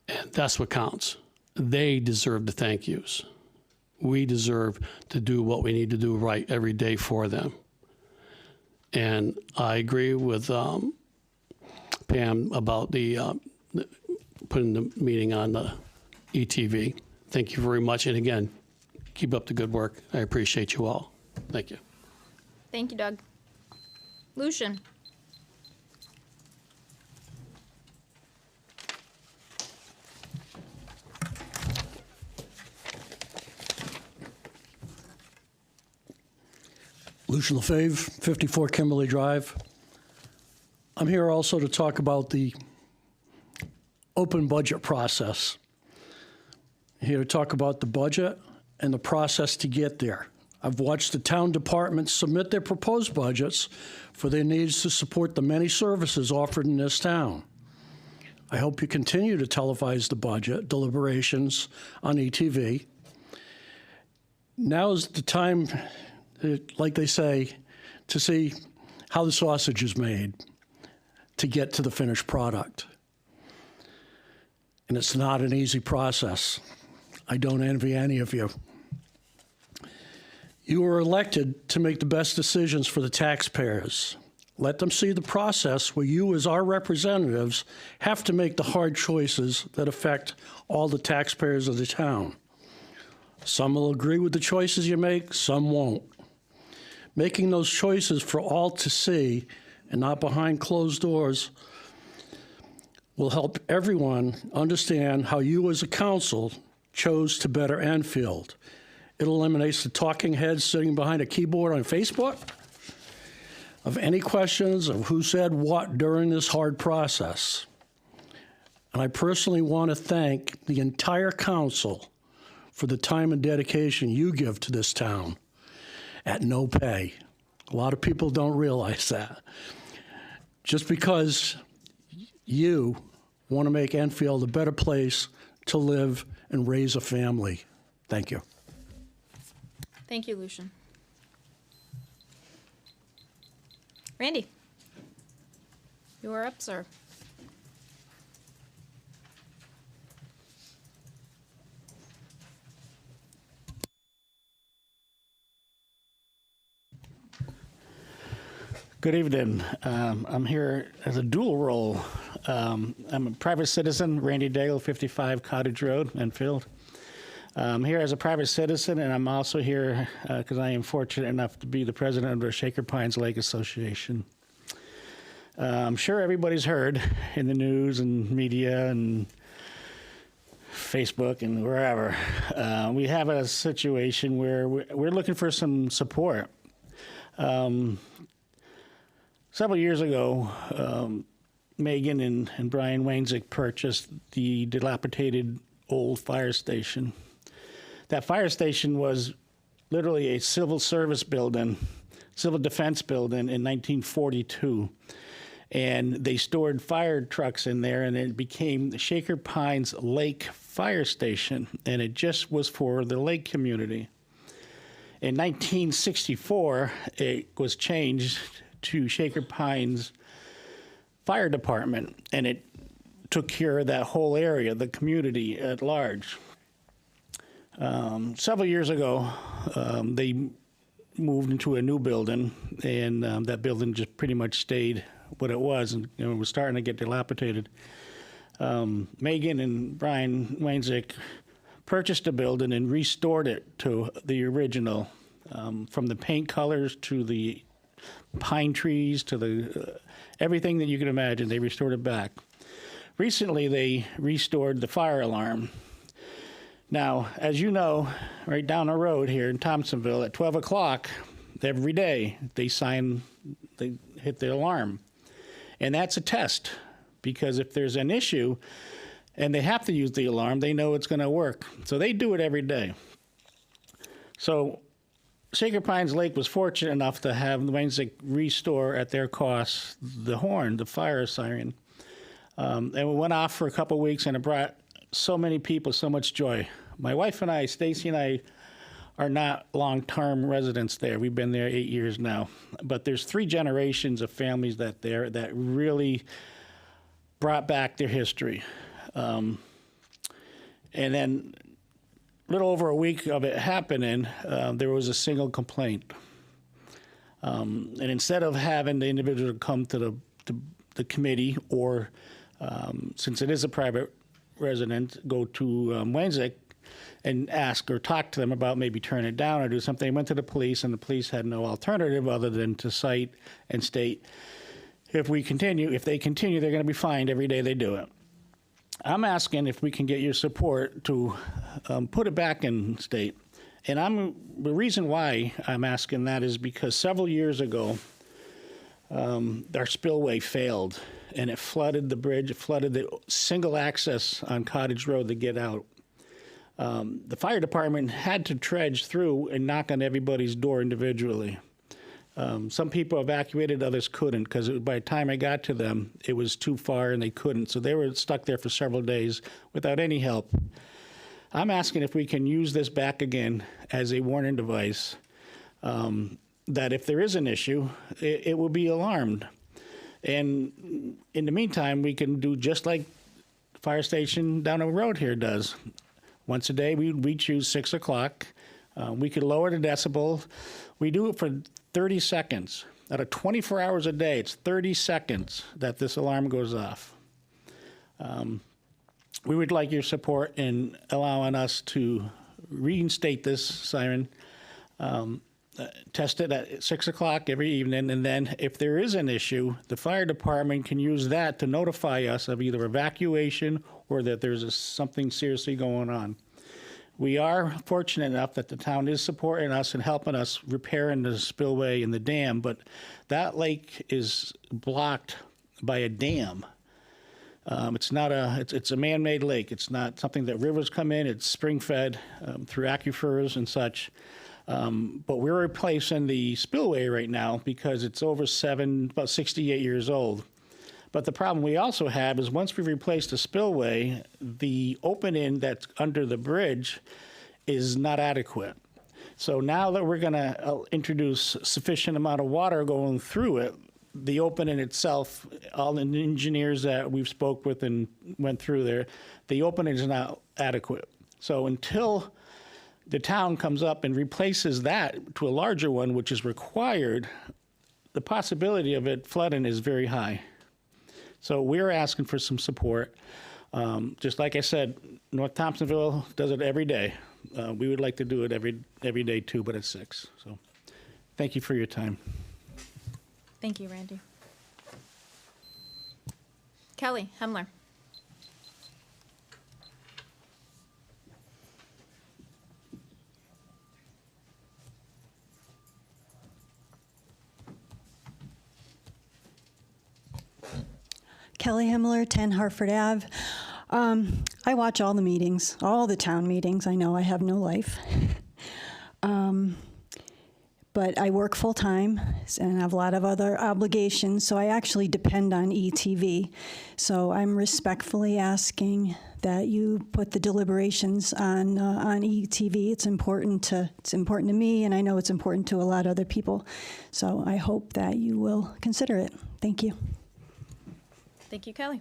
And that's what counts. They deserve the thank yous. We deserve to do what we need to do right every day for them. And I agree with Pam about putting the meeting on the ETV. Thank you very much. And again, keep up the good work. I appreciate you all. Thank you. Thank you, Doug. Lucian. Lucian Lefebvre, 54 Kimberly Drive. I'm here also to talk about the open budget process. I'm here to talk about the budget and the process to get there. I've watched the town departments submit their proposed budgets for their needs to support the many services offered in this town. I hope you continue to televise the budget deliberations on ETV. Now is the time, like they say, to see how the sausage is made to get to the finished product. And it's not an easy process. I don't envy any of you. You were elected to make the best decisions for the taxpayers. Let them see the process where you, as our representatives, have to make the hard choices that affect all the taxpayers of the town. Some will agree with the choices you make, some won't. Making those choices for all to see and not behind closed doors will help everyone understand how you as a council chose to better Enfield. It eliminates the talking heads sitting behind a keyboard on Facebook of any questions of who said what during this hard process. And I personally want to thank the entire council for the time and dedication you give to this town at no pay. A lot of people don't realize that. Just because you want to make Enfield a better place to live and raise a family. Thank you. Thank you, Lucian. Randy. You are up, sir. Good evening. I'm here as a dual role. I'm a private citizen, Randy Daigle, 55 Cottage Road, Enfield. I'm here as a private citizen, and I'm also here because I am fortunate enough to be the president of the Shaker Pines Lake Association. I'm sure everybody's heard in the news and media and Facebook and wherever. We have a situation where we're looking for some support. Several years ago, Megan and Brian Wainzik purchased the dilapidated old fire station. That fire station was literally a civil service building, civil defense building in 1942. And they stored fire trucks in there, and it became the Shaker Pines Lake Fire Station, and it just was for the lake community. In 1964, it was changed to Shaker Pines Fire Department, and it took care of that whole area, the community at large. Several years ago, they moved into a new building, and that building just pretty much stayed what it was, and it was starting to get dilapidated. Megan and Brian Wainzik purchased a building and restored it to the original, from the paint colors to the pine trees to the everything that you can imagine. They restored it back. Recently, they restored the fire alarm. Now, as you know, right down the road here in Thompsonville at 12 o'clock every day, they hit the alarm. And that's a test, because if there's an issue and they have to use the alarm, they know it's going to work. So they do it every day. So Shaker Pines Lake was fortunate enough to have the Waynesville restore at their cost the horn, the fire siren. And we went off for a couple of weeks, and it brought so many people so much joy. My wife and I, Stacy and I, are not long-term residents there. We've been there 8 years now. But there's 3 generations of families that really brought back their history. And then a little over a week of it happening, there was a single complaint. And instead of having the individual come to the committee, or since it is a private resident, go to Waynesville and ask or talk to them about maybe turn it down or do something, they went to the police, and the police had no alternative other than to cite and state, if they continue, they're going to be fined every day they do it. I'm asking if we can get your support to put it back in state. And the reason why I'm asking that is because several years ago, our spillway failed, and it flooded the bridge. It flooded the single access on Cottage Road to get out. The fire department had to trudge through and knock on everybody's door individually. Some people evacuated, others couldn't, because by the time I got to them, it was too far and they couldn't. So they were stuck there for several days without any help. I'm asking if we can use this back again as a warning device, that if there is an issue, it will be alarmed. And in the meantime, we can do just like the fire station down the road here does. Once a day, we choose 6 o'clock. We could lower the decibel. We do it for 30 seconds. Out of 24 hours a day, it's 30 seconds that this alarm goes off. We would like your support in allowing us to reinstate this siren, test it at 6 o'clock every evening, and then if there is an issue, the fire department can use that to notify us of either evacuation or that there's something seriously going on. We are fortunate enough that the town is supporting us and helping us repairing the spillway and the dam, but that lake is blocked by a dam. It's a man-made lake. It's not something that rivers come in. It's spring-fed through aquifers and such. But we're replacing the spillway right now because it's about 68 years old. But the problem we also have is once we replace the spillway, the opening that's under the bridge is not adequate. So now that we're going to introduce sufficient amount of water going through it, the opening itself, all the engineers that we've spoke with and went through there, the opening is not adequate. So until the town comes up and replaces that to a larger one, which is required, the possibility of it flooding is very high. So we're asking for some support. Just like I said, North Thompsonville does it every day. We would like to do it every day too, but at 6. So thank you for your time. Thank you, Randy. Kelly Hemler. Kelly Himmler, 10 Hartford Ave. I watch all the meetings, all the town meetings. I know I have no life. But I work full-time and have a lot of other obligations, so I actually depend on ETV. So I'm respectfully asking that you put the deliberations on ETV. It's important to me, and I know it's important to a lot of other people. So I hope that you will consider it. Thank you. Thank you, Kelly.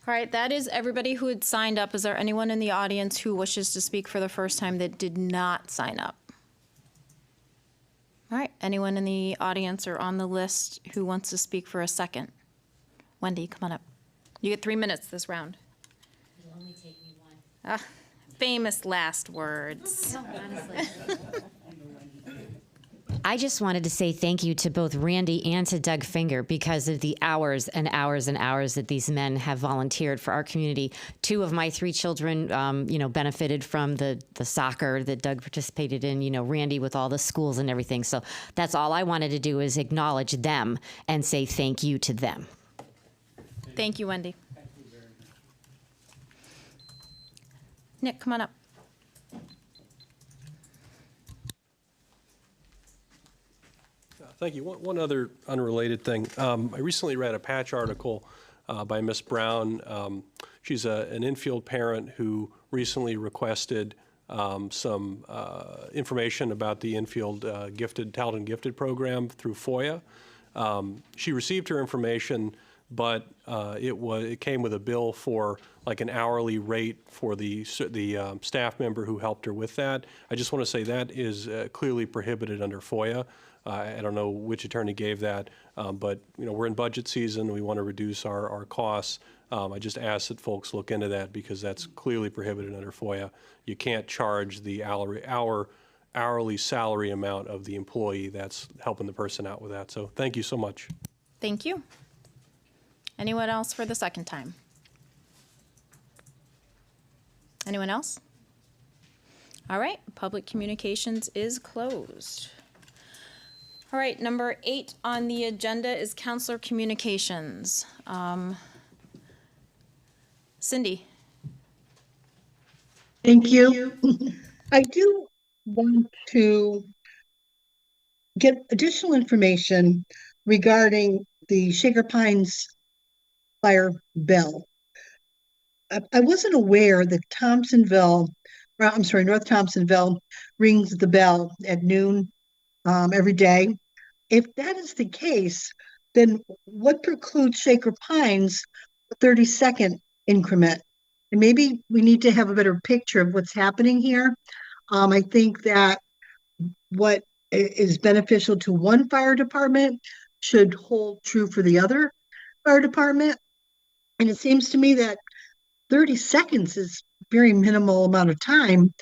All right, that is everybody who had signed up. Is there anyone in the audience who wishes to speak for the first time that did not sign up? All right, anyone in the audience or on the list who wants to speak for a second? Wendy, come on up. You get 3 minutes this round. It'll only take me one. Famous last words. No, honestly. I just wanted to say thank you to both Randy and to Doug Finger because of the hours and hours and hours that these men have volunteered for our community. 2 of my 3 children, benefited from the soccer that Doug participated in, Randy with all the schools and everything. So that's all I wanted to do is acknowledge them and say thank you to them. Thank you, Wendy. Nick, come on up. Thank you. One other unrelated thing. I recently read a Patch article by Miss Brown. She's an infield parent who recently requested some information about the infield Talent and Gifted program through FOIA. She received her information, but it came with a bill for like an hourly rate for the staff member who helped her with that. I just want to say that is clearly prohibited under FOIA. I don't know which attorney gave that, but we're in budget season. We want to reduce our costs. I just ask that folks look into that because that's clearly prohibited under FOIA. You can't charge the hourly salary amount of the employee that's helping the person out with that. So thank you so much. Thank you. Anyone else for the second time? Anyone else? All right, public communications is closed. All right, number 8 on the agenda is counselor communications. Cindy. Thank you. I do want to get additional information regarding the Shaker Pines fire bill. I wasn't aware that North Thompsonville rings the bell at noon every day. If that is the case, then what precludes Shaker Pines a 30-second increment? And maybe we need to have a better picture of what's happening here. I think that what is beneficial to one fire department should hold true for the other fire department. And it seems to me that 30 seconds is a very minimal amount of time.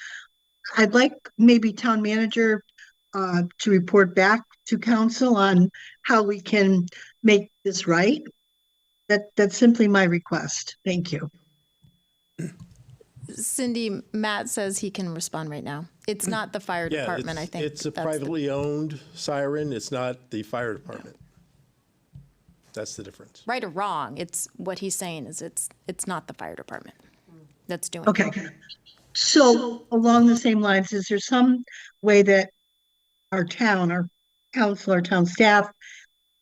I'd like maybe town manager to report back to council on how we can make this right. That's simply my request. Thank you. Cindy, Matt says he can respond right now. It's not the fire department, I think. It's a privately owned siren. It's not the fire department. That's the difference. Right or wrong, it's what he's saying is it's not the fire department that's doing Okay. it. So along the same lines, is there some way that our council, our town staff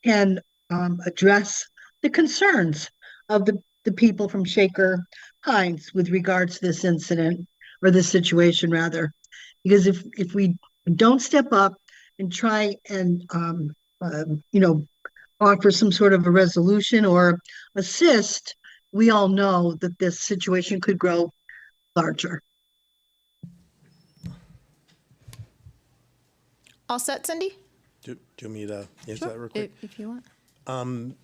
can address the concerns of the people from Shaker Pines with regards to this incident, or this situation rather? Because if we don't step up and try and offer some sort of a resolution or assist, we all know that this situation could grow larger. All set, Cindy? Do you want me to answer that real quick? If you want.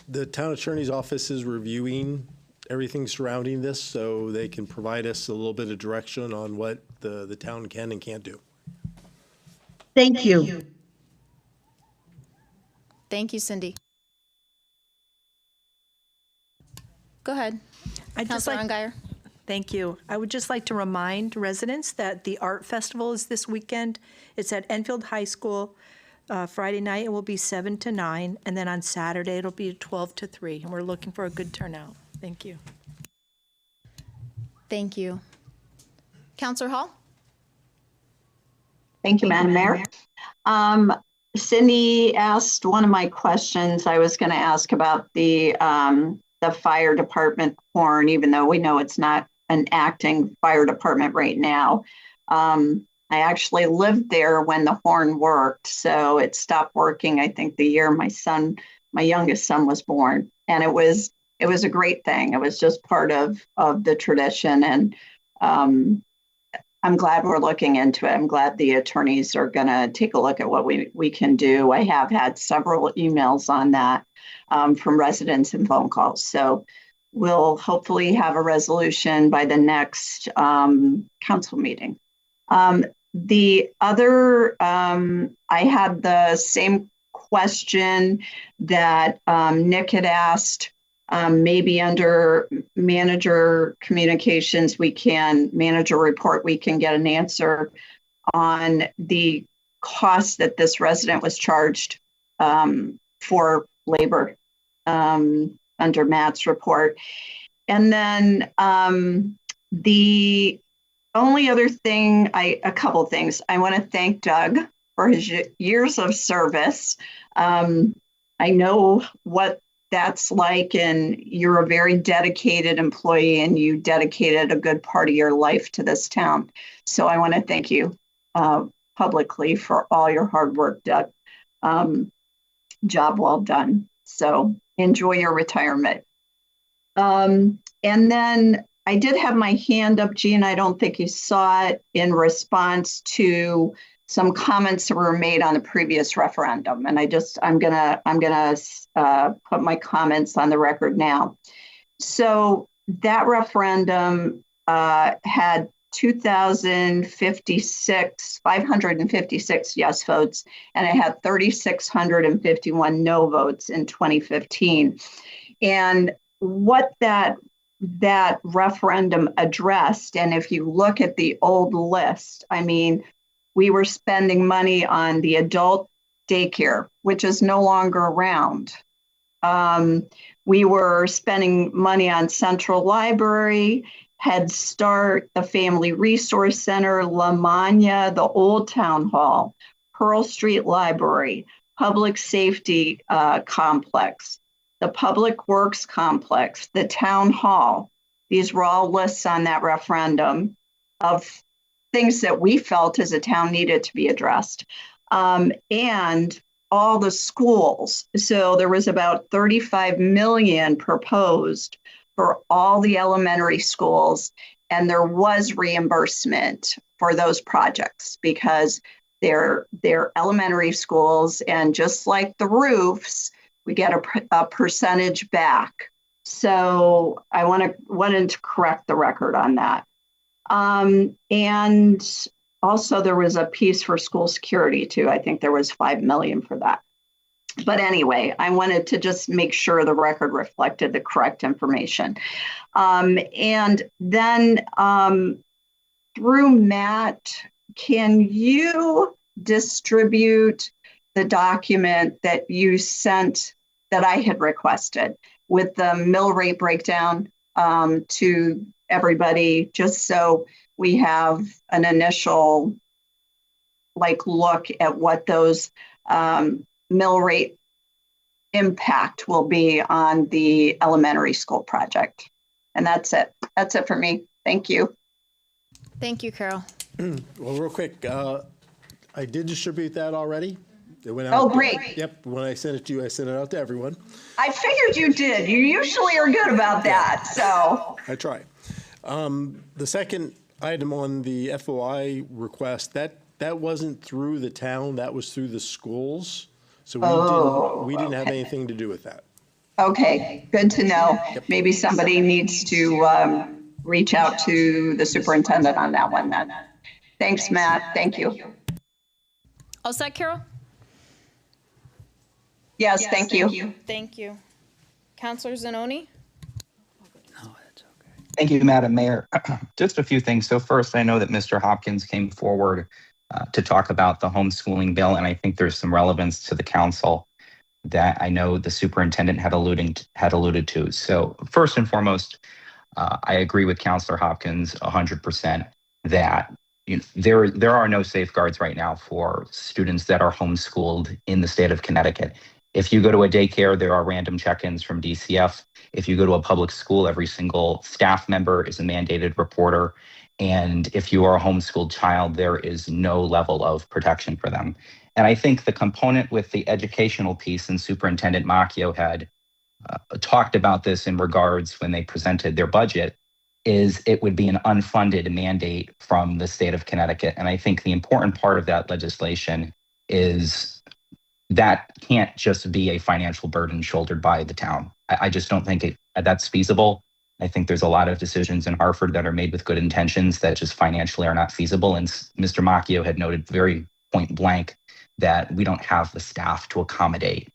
The town attorney's office is reviewing everything surrounding this so they can provide us a little bit of direction on what the town can and can't do. Thank you. Thank you, Cindy. Go ahead. Councilor Ungeier. Thank you. I would just like to remind residents that the art festival is this weekend. It's at Enfield High School. Friday night it will be 7 to 9, and then on Saturday it'll be 12 to 3, and we're looking for a good turnout. Thank you. Thank you. Councilor Hall? Thank you, Madam Mayor. Cindy asked one of my questions. I was going to ask about the fire department horn, even though we know it's not an acting fire department right now. I actually lived there when the horn worked, so it stopped working, I think, the year my youngest son was born. And it was a great thing. It was just part of the tradition. And I'm glad we're looking into it. I'm glad the attorneys are going to take a look at what we can do. I have had several emails on that from residents and phone calls. So we'll hopefully have a resolution by the next council meeting. The other, I had the same question that Nick had asked. Maybe under manager communications, manager report, we can get an answer on the cost that this resident was charged for labor under Matt's report. And then the only other thing, a couple things. I want to thank Doug for his years of service. I know what that's like, and you're a very dedicated employee, and you dedicated a good part of your life to this town. So I want to thank you publicly for all your hard work, Doug. Job well done. So enjoy your retirement. And then I did have my hand up, Gene. I don't think you saw it, in response to some comments that were made on the previous referendum. And I'm gonna put my comments on the record now. So that referendum had 556 yes votes, and it had 3,651 no votes in 2015. And what that referendum addressed, and if you look at the old list, I mean, we were spending money on the adult daycare, which is no longer around. We were spending money on Central Library, Head Start, the Family Resource Center, La Magna, the Old Town Hall, Pearl Street Library, Public Safety Complex, the Public Works Complex, the Town Hall. These were all lists on that referendum of things that we felt as a town needed to be addressed. And all the schools. So there was about 35 million proposed for all the elementary schools, and there was reimbursement for those projects because they're elementary schools, and just like the roofs, we get a percentage back. So I wanted to correct the record on that. And also there was a piece for school security too. I think there was 5 million for that. But anyway, I wanted to just make sure the record reflected the correct information. And then through Matt, can you distribute the document that you sent that I had requested with the mill rate breakdown to everybody, just so we have an initial look at what those mill rate impact will be on the elementary school project. And that's it. That's it for me. Thank you. Thank you, Carol. Well, real quick, I did distribute that already. It went out. Oh, great. Yep. When I sent it to you, I sent it out to everyone. I figured you did. You usually are good about that. So I try. The second item on the FOI request, that wasn't through the town, that was through the schools. So we didn't have anything to do with that. Okay, good to know. Yep. Maybe somebody needs to reach out to the superintendent on that one then. Thanks, Matt. Thank you. All set, Carol? Yes, thank you. Thank you. Counselor Zanoni? Thank you, Madam Mayor. Just a few things. So first, I know that Mr. Hopkins came forward to talk about the homeschooling bill, and I think there's some relevance to the council that I know the superintendent had alluded to. So first and foremost, I agree with Councilor Hopkins 100% that there are no safeguards right now for students that are homeschooled in the state of Connecticut. If you go to a daycare, there are random check-ins from DCF. If you go to a public school, every single staff member is a mandated reporter. And if you are a homeschooled child, there is no level of protection for them. And I think the component with the educational piece, and Superintendent Macchio had talked about this in regards when they presented their budget, is it would be an unfunded mandate from the state of Connecticut. And I think the important part of that legislation is that can't just be a financial burden shouldered by the town. I just don't think that's feasible. I think there's a lot of decisions in Hartford that are made with good intentions that just financially are not feasible. And Mr. Macchio had noted very point blank that we don't have the staff to accommodate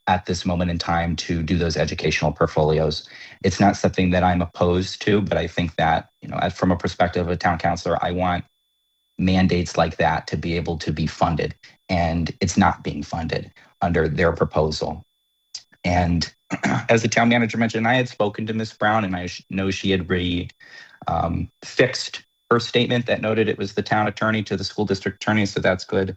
at this moment in time to do those educational portfolios. It's not something that I'm opposed to, but I think that, from a perspective of a town councilor, I want mandates like that to be able to be funded. And it's not being funded under their proposal. And as the town manager mentioned, I had spoken to Ms. Brown, and I know she had fixed her statement that noted it was the town attorney to the school district attorney, so that's good.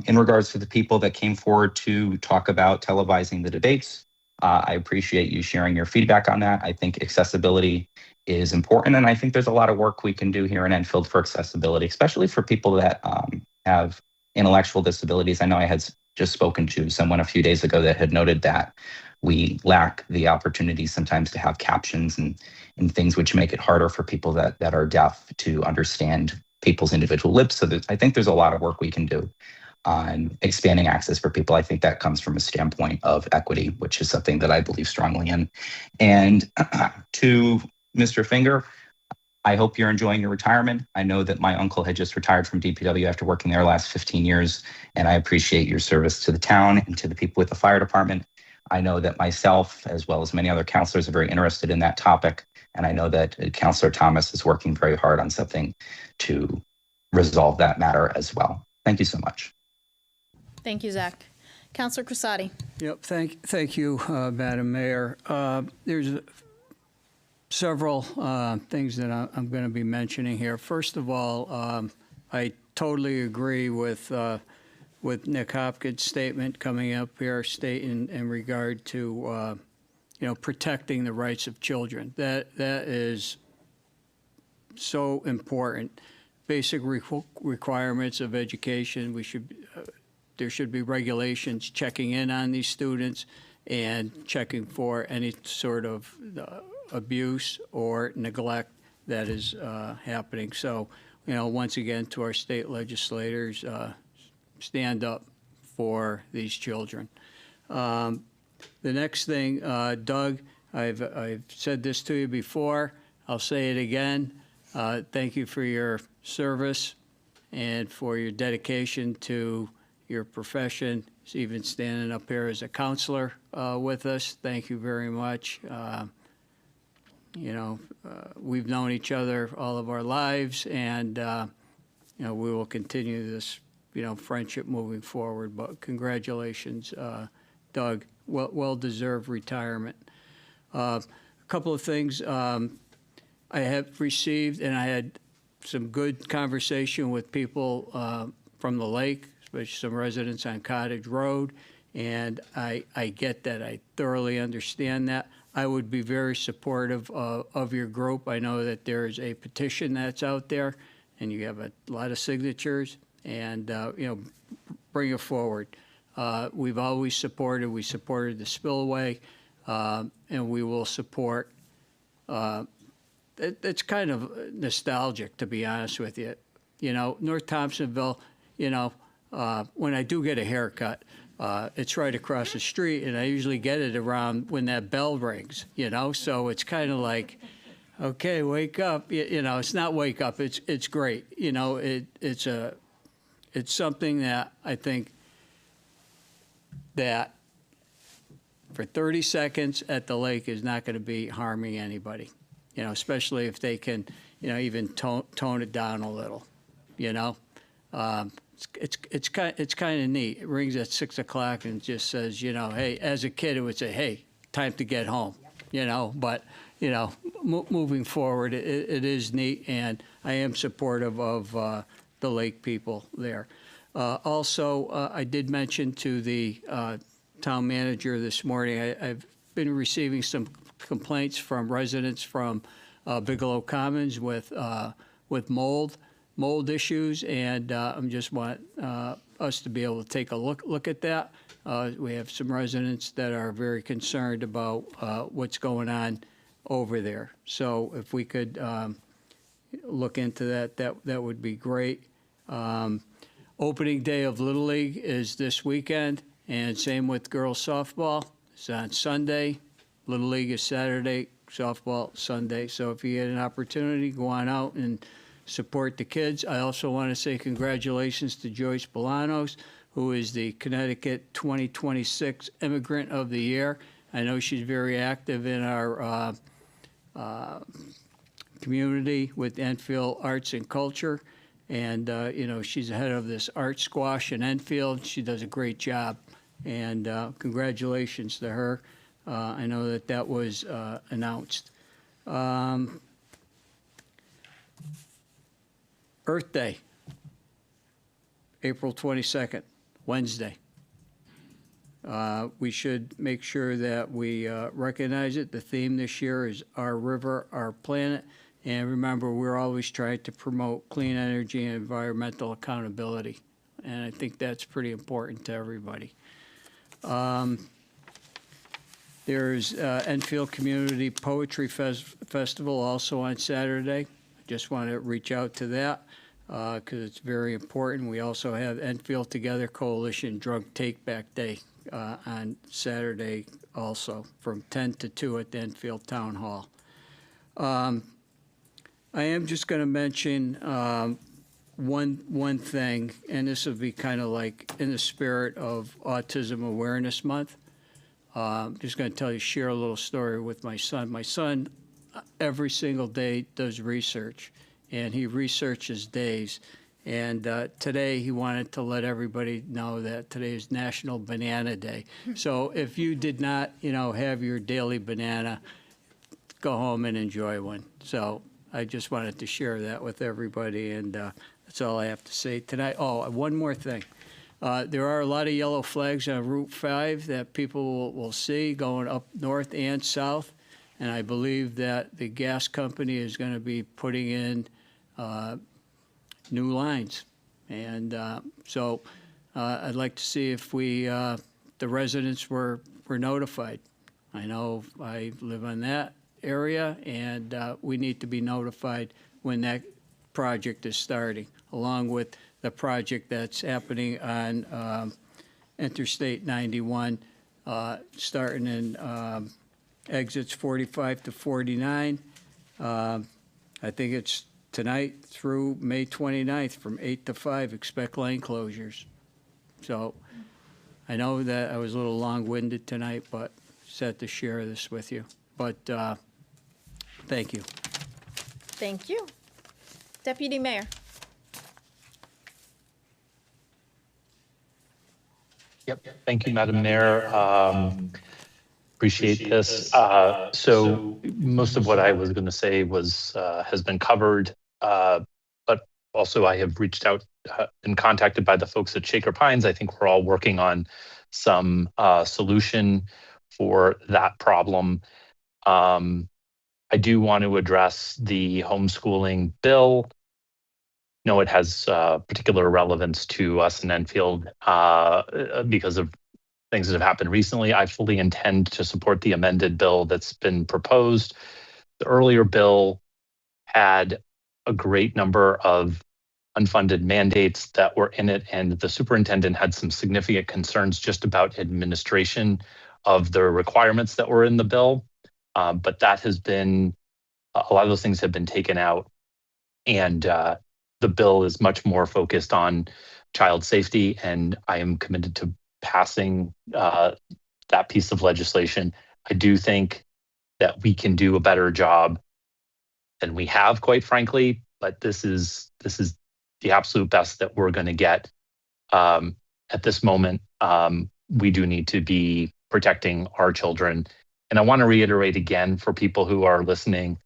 In regards to the people that came forward to talk about televising the debates, I appreciate you sharing your feedback on that. I think accessibility is important, and I think there's a lot of work we can do here in Enfield for accessibility, especially for people that have intellectual disabilities. I know I had just spoken to someone a few days ago that had noted that we lack the opportunity sometimes to have captions and things which make it harder for people that are deaf to understand people's individual lips. So I think there's a lot of work we can do on expanding access for people. I think that comes from a standpoint of equity, which is something that I believe strongly in. And to Mr. Finger, I hope you're enjoying your retirement. I know that my uncle had just retired from DPW after working there the last 15 years, and I appreciate your service to the town and to the people with the fire department. I know that myself, as well as many other counselors, are very interested in that topic, and I know that Councilor Thomas is working very hard on something to resolve that matter as well. Thank you so much. Thank you, Zach. Councilor Crissati. Yep, thank you, Madam Mayor. There's several things that I'm going to be mentioning here. First of all, I totally agree with Nick Hopkins' statement coming up here, stating in regard to protecting the rights of children. That is so important. Basic requirements of education. There should be regulations checking in on these students and checking for any sort of abuse or neglect that is happening. So, once again, to our state legislators, stand up for these children. The next thing, Doug, I've said this to you before. I'll say it again. Thank you for your service and for your dedication to your profession, even standing up here as a counselor with us. Thank you very much. We've known each other all of our lives, and we will continue this, friendship moving forward. But congratulations, Doug. Well-deserved retirement. A couple of things I have received, and I had some good conversation with people from the lake, especially some residents on Cottage Road, and I get that. I thoroughly understand that. I would be very supportive of your group. I know that there is a petition that's out there, and you have a lot of signatures, and bring it forward. We've always supported. We supported the spillway, and we will support. It's kind of nostalgic, to be honest with you. North Thompsonville. When I do get a haircut, it's right across the street, and I usually get it around when that bell rings, so it's kind of like, okay, wake up. It's not wake up. It's great. It's something that I think that for 30 seconds at the lake is not going to be harming anybody, especially if they can, even tone it down a little, It's kind of neat. It rings at 6 o'clock and just says, hey, as a kid, it would say, hey, time to get home, but, moving forward, it is neat, and I am supportive of the lake people there. Also, I did mention to the town manager this morning, I've been receiving some complaints from residents from Bigelow Commons with mold issues, and I just want us to be able to take a look at that. We have some residents that are very concerned about what's going on over there. So if we could look into that would be great. Opening day of Little League is this weekend, and same with girls softball. It's on Sunday. Little League is Saturday. softball Sunday. So if you get an opportunity, go on out and support the kids. I also want to say congratulations to Joyce Bolanos, who is the Connecticut 2026 Immigrant of the Year. I know she's very active in our community with Enfield Arts and Culture. And, she's the head of this art squash in Enfield. She does a great job. And congratulations to her. I know that was announced. Earth Day, April 22nd, Wednesday. We should make sure that we recognize it. The theme this year is Our River, Our Planet. And remember, we're always trying to promote clean energy and environmental accountability. And I think that's pretty important to everybody. There's Enfield Community Poetry Festival also on Saturday. Just want to reach out to that because it's very important. We also have Enfield Together Coalition Drug Take Back Day on Saturday also from 10 to 2 at the Enfield Town Hall. I am just going to mention one thing, and this will be kind of like in the spirit of Autism Awareness Month. I'm just going to share a little story with my son. My son every single day does research, and he researches days. And today he wanted to let everybody know that today is National Banana Day. So if you did not, have your daily banana, go home and enjoy one. So I just wanted to share that with everybody, and that's all I have to say tonight. Oh, one more thing. There are a lot of yellow flags on Route 5 that people will see going up north and south, and I believe that the gas company is going to be putting in new lines. And so I'd like to see if the residents were notified. I know I live on that area, and we need to be notified when that project is starting, along with the project that's happening on Interstate 91, starting in exits 45 to 49. I think it's tonight through May 29th from 8 to 5, expect lane closures. So I know that I was a little long-winded tonight, but sad to share this with you. But thank you. Thank you. Deputy Mayor. Yep. Thank you, Madam Mayor. Appreciate this. So most of what I was going to say has been covered, but also I have reached out and contacted by the folks at Shaker Pines. I think we're all working on some solution for that problem. I do want to address the homeschooling bill. No, it has particular relevance to us in Enfield because of things that have happened recently. I fully intend to support the amended bill that's been proposed. The earlier bill had a great number of unfunded mandates that were in it, and the superintendent had some significant concerns just about administration of the requirements that were in the bill. But that has been, a lot of those things have been taken out, and the bill is much more focused on child safety, and I am committed to passing that piece of legislation. I do think that we can do a better job than we have, quite frankly, but this is the absolute best that we're going to get. At this moment, we do need to be protecting our children. And I want to reiterate again for people who are listening,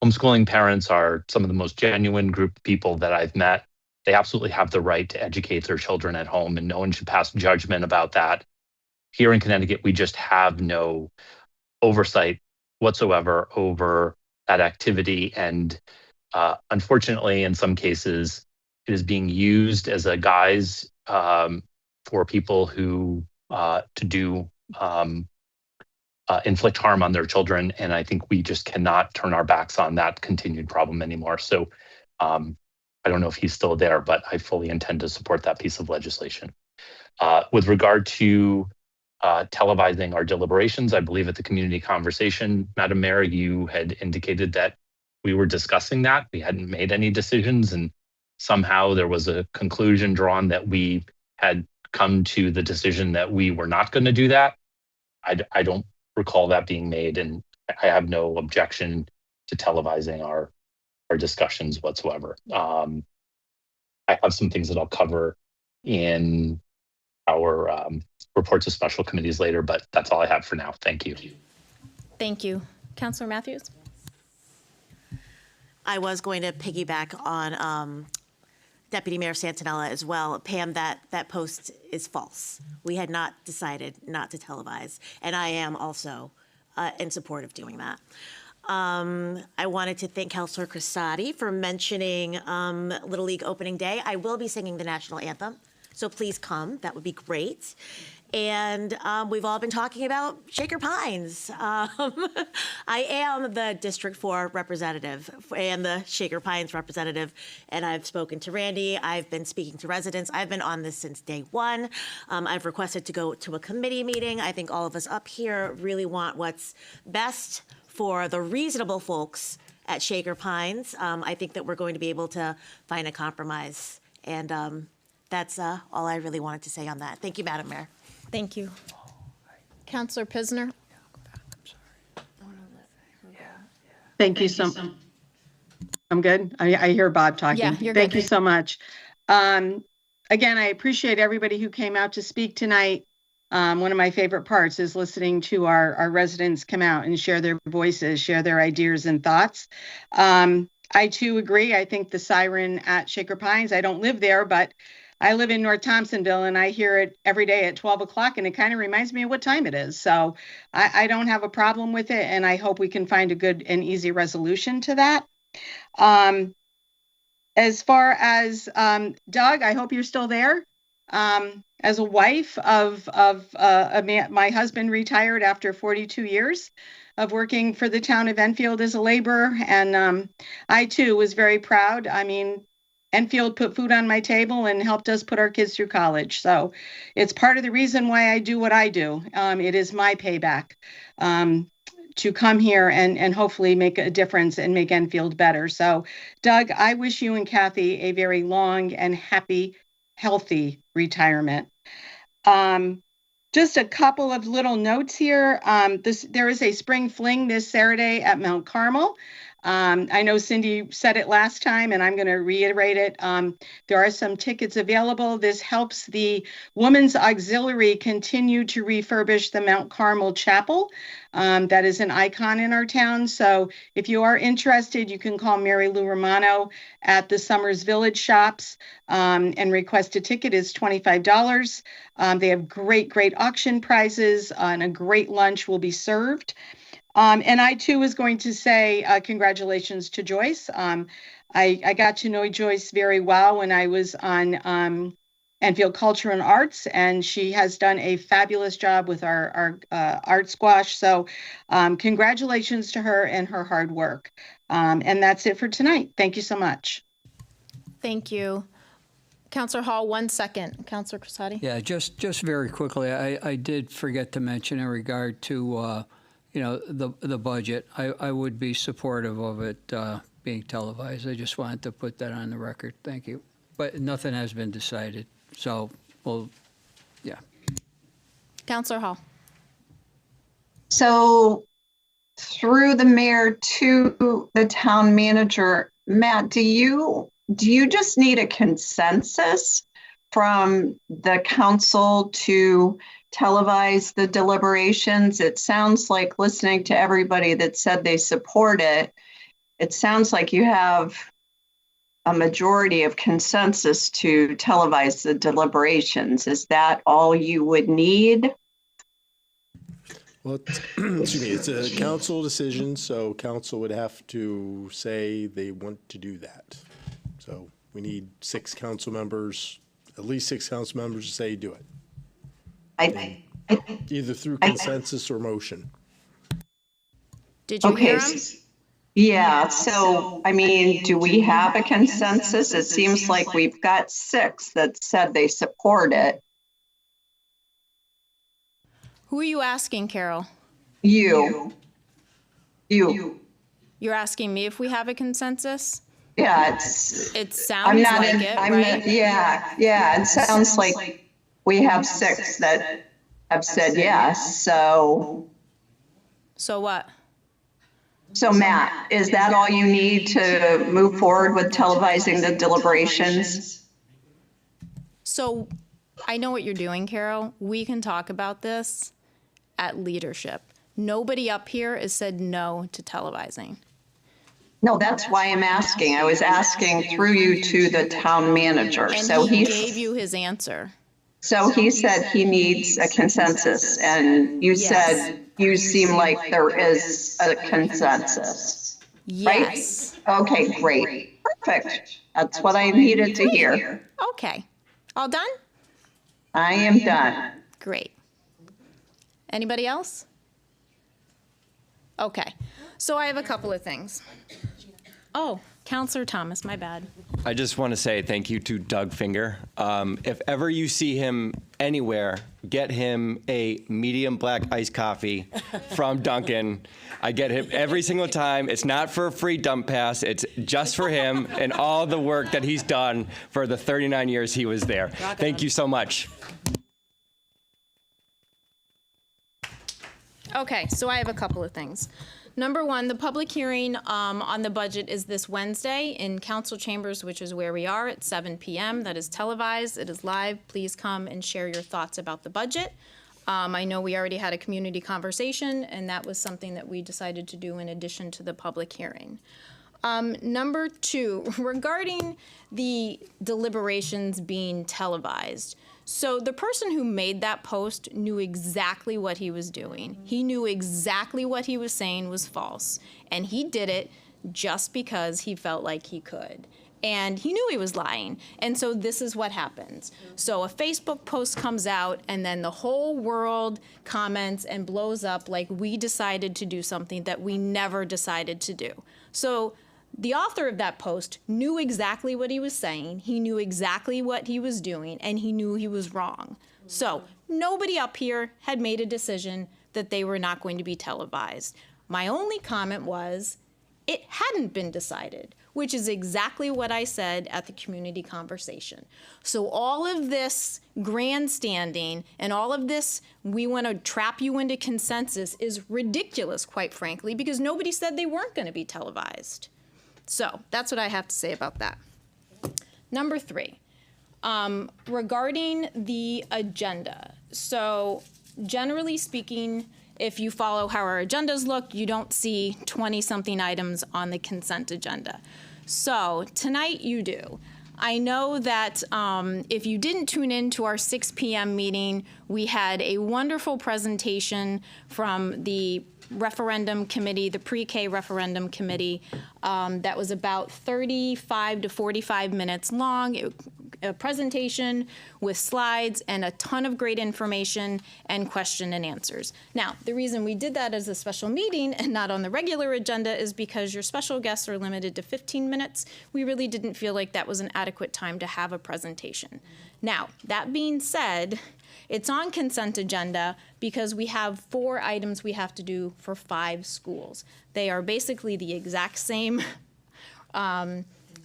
homeschooling parents are some of the most genuine group of people that I've met. They absolutely have the right to educate their children at home, and no one should pass judgment about that. Here in Connecticut, we just have no oversight whatsoever over that activity. And unfortunately, in some cases, it is being used as a guise for people who to do inflict harm on their children. And I think we just cannot turn our backs on that continued problem anymore. So I don't know if he's still there, but I fully intend to support that piece of legislation. With regard to televising our deliberations. I believe at the community conversation, Madam Mayor, you had indicated that we were discussing that. We hadn't made any decisions, and somehow there was a conclusion drawn that we had come to the decision that we were not going to do that. I don't recall that being made, and I have no objection to televising our discussions whatsoever. I have some things that I'll cover in our reports of special committees later, but that's all I have for now. Thank you. Thank you. Councilor Matthews? I was going to piggyback on Deputy Mayor Santinella as well. Pam, that post is false. We had not decided not to televise, and I am also in support of doing that. I wanted to thank Councilor Crissati for mentioning Little League opening day. I will be singing the national anthem, so please come. That would be great. And we've all been talking about Shaker Pines. I am the District 4 representative and the Shaker Pines representative, and I've spoken to Randy. I've been speaking to residents. I've been on this since day one. I've requested to go to a committee meeting. I think all of us up here really want what's best for the reasonable folks at Shaker Pines. I think that we're going to be able to find a compromise, and that's all I really wanted to say on that. Thank you, Madam Mayor. Thank you. Councilor Pisner? Thank you so much. I'm good. I hear Bob talking. Yeah, you're Thank good. you so much. Again, I appreciate everybody who came out to speak tonight. One of my favorite parts is listening to our residents come out and share their voices, share their ideas and thoughts. I too agree. I think the siren at Shaker Pines, I don't live there, but I live in North Thompsonville and I hear it every day at 12 o'clock and it kind of reminds me of what time it is. So I don't have a problem with it, and I hope we can find a good and easy resolution to that. As far as Doug, I hope you're still there. As a wife of a man, my husband retired after 42 years of working for the town of Enfield as a laborer, and I too was very proud. I mean, Enfield put food on my table and helped us put our kids through college. So it's part of the reason why I do what I do. It is my payback to come here and hopefully make a difference and make Enfield better. So Doug, I wish you and Kathy a very long and happy, healthy retirement. Just a couple of little notes here. There is a spring fling this Saturday at Mount Carmel. I know Cindy said it last time, and I'm going to reiterate it. There are some tickets available. This helps the Women's Auxiliary continue to refurbish the Mount Carmel Chapel. That is an icon in our town. So if you are interested, you can call Mary Lou Romano at the Summers Village shops and request a ticket. Is $25. They have great auction prizes, and a great lunch will be served. And I too was going to say congratulations to Joyce. I got to know Joyce very well when I was on Enfield Culture and Arts, and she has done a fabulous job with our art squash. So congratulations to her and her hard work. And that's it for tonight. Thank you so much. Thank you. Councilor Hall, 1 second. Councilor Crissati? Yeah, just very quickly, I did forget to mention in regard to the budget. I would be supportive of it being televised. I just wanted to put that on the record. Thank you. But nothing has been decided. So, yeah. Councilor Hall? So through the mayor to the town manager, Matt, do you just need a consensus from the council to televise the deliberations? It sounds like, listening to everybody that said they support it, it sounds like you have a majority of consensus to televise the deliberations. Is that all you would need? Well, excuse me, it's a council decision, so council would have to say they want to do that. So we need at least six council members to say do it. Either through consensus or motion. Did you hear him? Yeah, so, I mean, do we have a consensus? It seems like we've got 6 that said they support it. Who are you asking, Carol? You. You're asking me if we have a consensus? Yeah, It sounds like it, right? Yeah, it sounds like we have 6 that have said yes, so. So what? So Matt, is that all you need to move forward with televising the deliberations? So I know what you're doing, Carol. We can talk about this at leadership. Nobody up here has said no to televising. No, that's why I'm asking. I was asking through you to the town manager. And So he he's, gave you his answer. so he said he needs a consensus, and you said you seem like there is a consensus. Yes. Right? Okay, great. Perfect. That's what I needed to hear. Okay. All done? I am done. Great. Anybody else? Okay. So I have a couple of things. Oh, Counselor Thomas, my bad. I just want to say thank you to Doug Finger. If ever you see him anywhere, get him a medium black iced coffee from Dunkin'. I get him every single time. It's not for a free dump pass. It's just for him and all the work that he's done for the 39 years he was there. Thank you so much. Okay, so I have a couple of things. Number one, the public hearing on the budget is this Wednesday in council chambers, which is where we are at 7 p.m. That is televised. It is live. Please come and share your thoughts about the budget. I know we already had a community conversation, and that was something that we decided to do in addition to the public hearing. Number two, regarding the deliberations being televised. So the person who made that post knew exactly what he was doing. He knew exactly what he was saying was false. And he did it just because he felt like he could. And he knew he was lying. And so this is what happens. So a Facebook post comes out, and then the whole world comments and blows up like we decided to do something that we never decided to do. So the author of that post knew exactly what he was saying, he knew exactly what he was doing, and he knew he was wrong. So nobody up here had made a decision that they were not going to be televised. My only comment was it hadn't been decided, which is exactly what I said at the community conversation. So all of this grandstanding and all of this, we want to trap you into consensus, is ridiculous, quite frankly, because nobody said they weren't going to be televised. So that's what I have to say about that. Number three, regarding the agenda. So generally speaking, if you follow how our agendas look, you don't see 20-something items on the consent agenda. So tonight you do. I know that if you didn't tune in to our 6 p.m. meeting, we had a wonderful presentation from the referendum committee, the pre-K referendum committee, that was about 35 to 45 minutes long. A presentation with slides and a ton of great information and question and answers. Now, the reason we did that as a special meeting and not on the regular agenda is because your special guests are limited to 15 minutes. We really didn't feel like that was an adequate time to have a presentation. Now, that being said, it's on consent agenda because we have 4 items we have to do for 5 schools. They are basically the exact same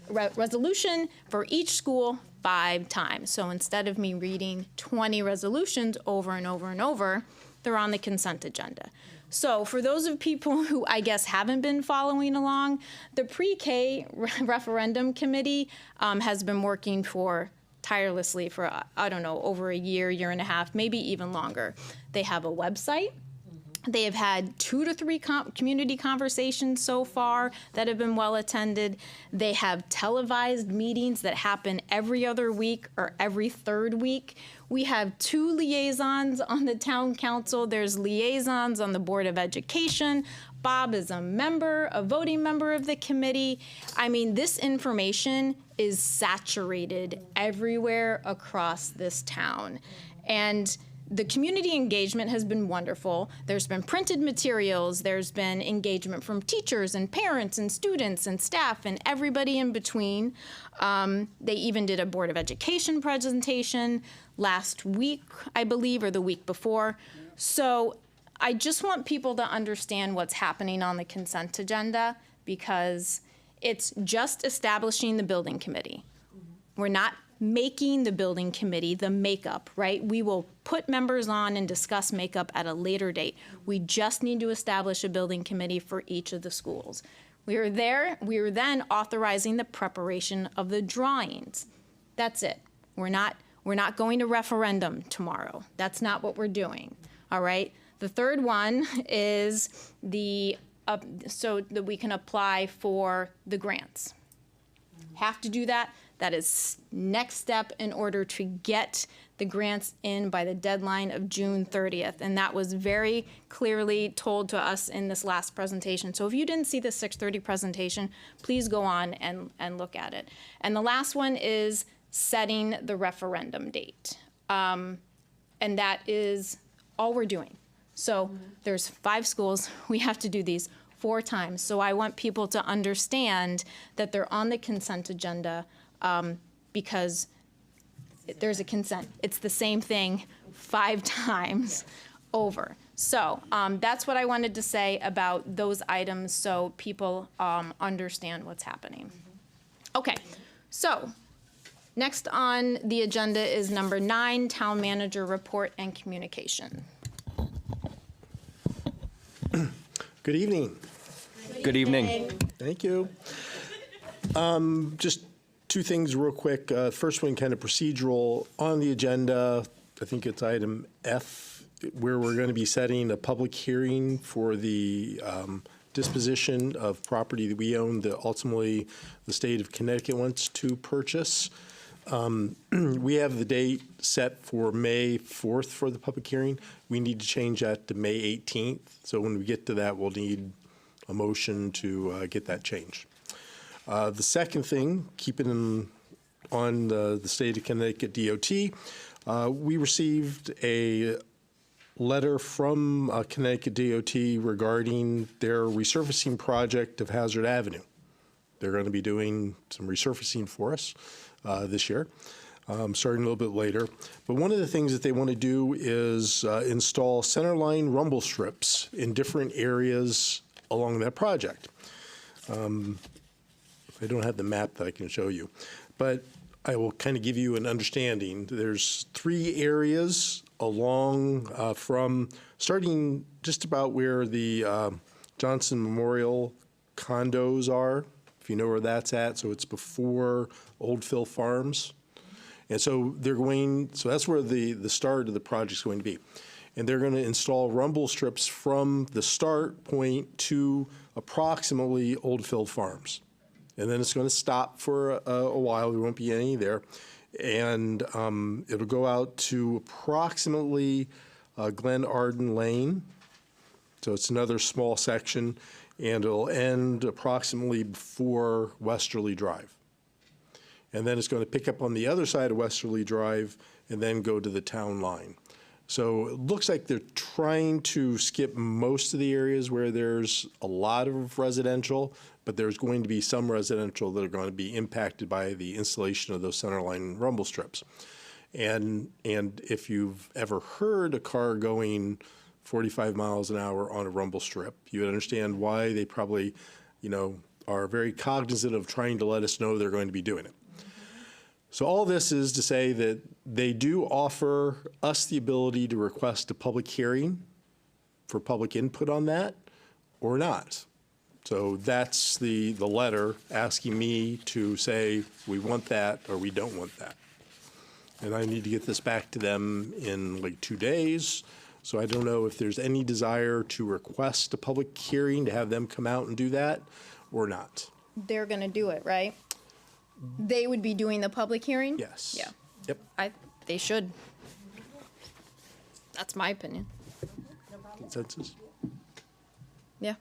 resolution for each school 5 times. So instead of me reading 20 resolutions over and over and over, they're on the consent agenda. So for those of people who I guess haven't been following along, the pre-K referendum committee has been working tirelessly for, I don't know, over a year, year and a half, maybe even longer. They have a website. They have had 2 to 3 community conversations so far that have been well attended. They have televised meetings that happen every other week or every 3rd week. We have 2 liaisons on the town council. There's liaisons on the Board of Education. Bob is a voting member of the committee. I mean, this information is saturated everywhere across this town. And the community engagement has been wonderful. There's been printed materials. There's been engagement from teachers and parents and students and staff and everybody in between. They even did a Board of Education presentation last week, I believe, or the week before. So I just want people to understand what's happening on the consent agenda, because it's just establishing the building committee. We're not making the building committee the makeup, right? We will put members on and discuss makeup at a later date. We just need to establish a building committee for each of the schools. We are then authorizing the preparation of the drawings. That's it. We're not going to referendum tomorrow. That's not what we're doing, all right? The third one is so that we can apply for the grants. Have to do that. That is next step in order to get the grants in by the deadline of June 30th. And that was very clearly told to us in this last presentation. So if you didn't see the 6:30 presentation, please go on and look at it. And the last one is setting the referendum date. And that is all we're doing. So there's 5 schools. We have to do these 4 times. So I want people to understand that they're on the consent agenda because there's a consent. It's the same thing 5 times over. So that's what I wanted to say about those items so people understand what's happening. Okay, so next on the agenda is number 9, Town Manager Report and Communication. Good evening. Good evening. Thank you. Just 2 things real quick. First one, kind of procedural. On the agenda, I think it's item F, where we're going to be setting a public hearing for the disposition of property that we own that ultimately the state of Connecticut wants to purchase. We have the date set for May 4th for the public hearing. We need to change that to May 18th. So when we get to that, we'll need a motion to get that changed. The second thing, keeping on the state of Connecticut DOT, we received a letter from Connecticut DOT regarding their resurfacing project of Hazard Avenue. They're going to be doing some resurfacing for us this year, starting a little bit later. But one of the things that they want to do is install centerline rumble strips in different areas along that project. I don't have the map that I can show you, but I will kind of give you an understanding. There's 3 areas along from starting just about where the Johnson Memorial condos are, if you know where that's at. So it's before Old Phil Farms. And so so that's where the start of the project is going to be. And they're going to install rumble strips from the start point to approximately Old Phil Farms. And then it's going to stop for a while. There won't be any there. And it'll go out to approximately Glen Arden Lane. So it's another small section. And it'll end approximately before Westerly Drive. And then it's going to pick up on the other side of Westerly Drive and then go to the town line. So it looks like they're trying to skip most of the areas where there's a lot of residential, but there's going to be some residential that are going to be impacted by the installation of those centerline rumble strips. And if you've ever heard a car going 45 miles an hour on a rumble strip, you would understand why they probably, are very cognizant of trying to let us know they're going to be doing it. So all this is to say that they do offer us the ability to request a public hearing for public input on that or not. So that's the letter asking me to say we want that or we don't want that. And I need to get this back to them in like 2 days. So I don't know if there's any desire to request a public hearing to have them come out and do that or not. They're going to do it, right? They would be doing the public hearing? Yes. Yeah. Yep. They should. That's my opinion. Consensus? Yeah.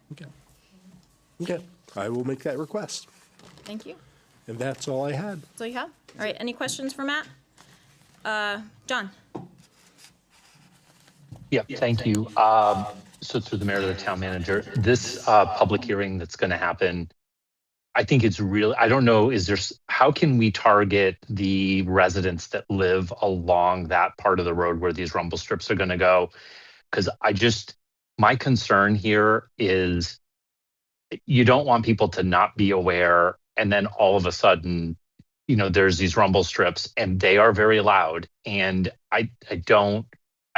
Okay. I will make that request. Thank you. And that's all I had. That's all you have? All right. Any questions for Matt? John? Yeah, thank you. So through the mayor to the town manager, this public hearing that's going to happen, I think it's really, I don't know, how can we target the residents that live along that part of the road where these rumble strips are going to go? because my concern here is you don't want people to not be aware, and then all of a sudden, there's these rumble strips and they are very loud. And I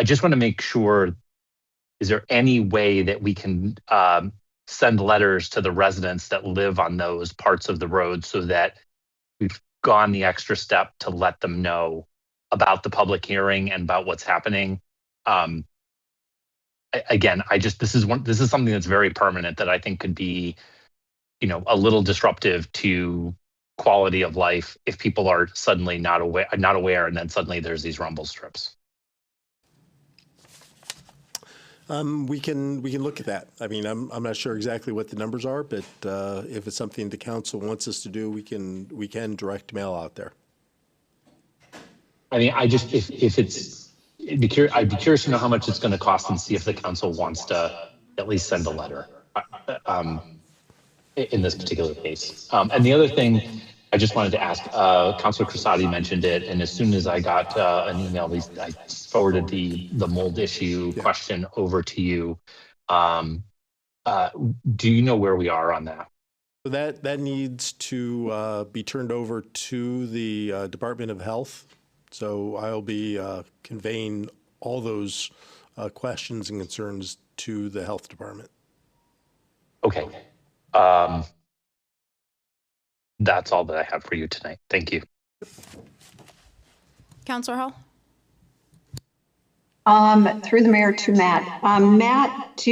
just want to make sure, is there any way that we can send letters to the residents that live on those parts of the road so that we've gone the extra step to let them know about the public hearing and about what's happening? Again, this is something that's very permanent that I think could be, a little disruptive to quality of life if people are suddenly not aware, and then suddenly there's these rumble strips. We can look at that. I mean, I'm not sure exactly what the numbers are, but if it's something the council wants us to do, we can direct mail out there. I mean, I'd be curious to know how much it's going to cost and see if the council wants to at least send a letter in this particular case. And the other thing I just wanted to ask, Councilor Crissati mentioned it, and as soon as I got an email, I forwarded the mold issue question over to you. Do you know where we are on that? So that needs to be turned over to the Department of Health. So I'll be conveying all those questions and concerns to the health department. Okay. That's all that I have for you tonight. Thank you. Councilor Hall? Through the mayor to Matt. Matt,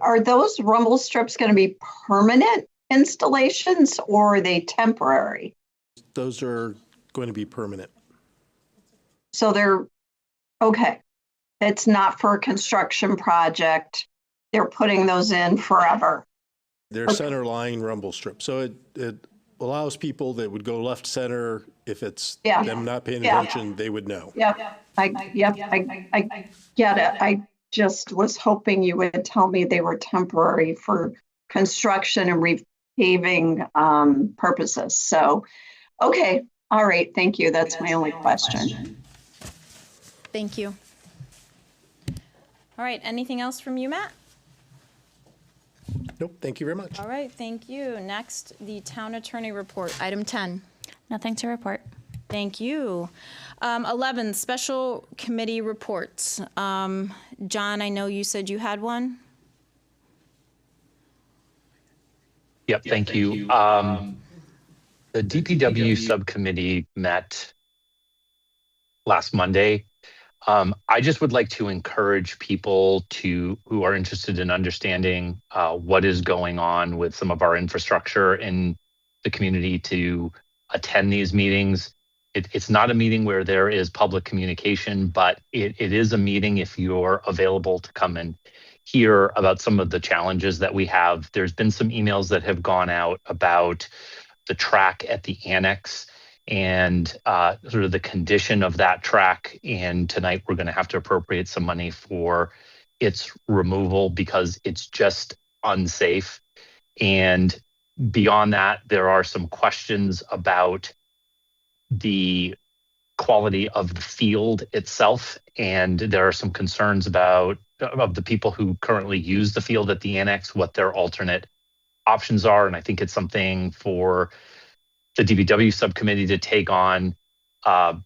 are those rumble strips going to be permanent installations or are they temporary? Those are going to be permanent. So they're, okay. It's not for a construction project. They're putting those in forever. They're center line rumble strips. So it allows people that would go left center, if it's them not paying attention, they would know. I get it. I just was hoping you would tell me they were temporary for construction and repaving purposes. So, okay. All right. Thank you. That's my only question. Thank you. All right. Anything else from you, Matt? Nope. Thank you very much. All right. Thank you. Next, the town attorney report, item 10. Nothing to report. Thank you. 11, special committee reports. John, I know you said you had one. Yep. Thank you. The DPW subcommittee met last Monday. I just would like to encourage people who are interested in understanding what is going on with some of our infrastructure in the community to attend these meetings. It's not a meeting where there is public communication, but it is a meeting if you're available to come and hear about some of the challenges that we have. There's been some emails that have gone out about the track at the annex and sort of the condition of that track. And tonight we're going to have to appropriate some money for its removal because it's just unsafe. And beyond that, there are some questions about the quality of the field itself. And there are some concerns of the people who currently use the field at the annex, what their alternate options are. And I think it's something for the DPW subcommittee to take on. But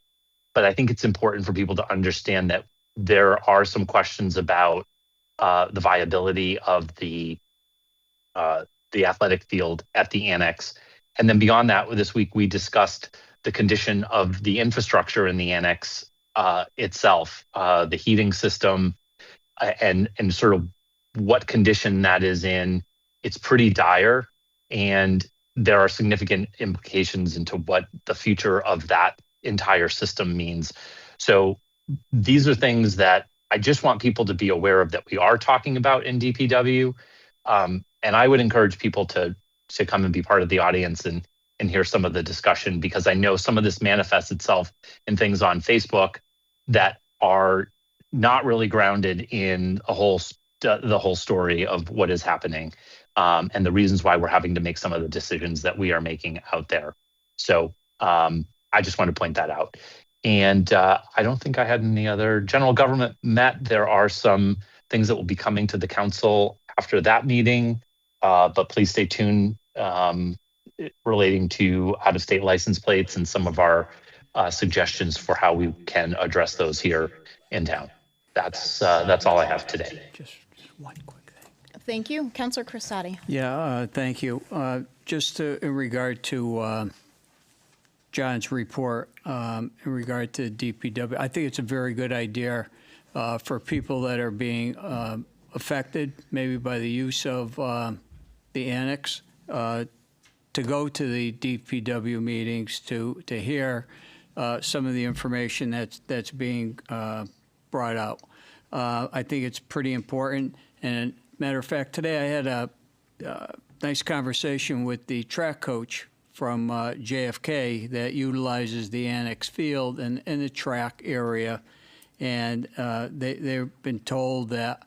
I think it's important for people to understand that there are some questions about the viability of the athletic field at the annex. And then beyond that, this week we discussed the condition of the infrastructure in the annex itself, the heating system, and sort of what condition that is in. It's pretty dire, and there are significant implications into what the future of that entire system means. So these are things that I just want people to be aware of that we are talking about in DPW. And I would encourage people to come and be part of the audience and hear some of the discussion, because I know some of this manifests itself in things on Facebook that are not really grounded in the whole story of what is happening. And the reasons why we're having to make some of the decisions that we are making out there. So I just want to point that out. And I don't think I had any other. General government met. There are some things that will be coming to the council after that meeting, but please stay tuned relating to out-of-state license plates and some of our suggestions for how we can address those here in town. That's all I have today. Just one quick thing. Thank you. Councilor Crissati. Yeah, thank you. Just in regard to John's report, in regard to DPW, I think it's a very good idea for people that are being affected maybe by the use of the annex to go to the DPW meetings to hear some of the information that's being brought out. I think it's pretty important. And matter of fact, today I had a nice conversation with the track coach from JFK that utilizes the annex field and the track area. And they've been told that,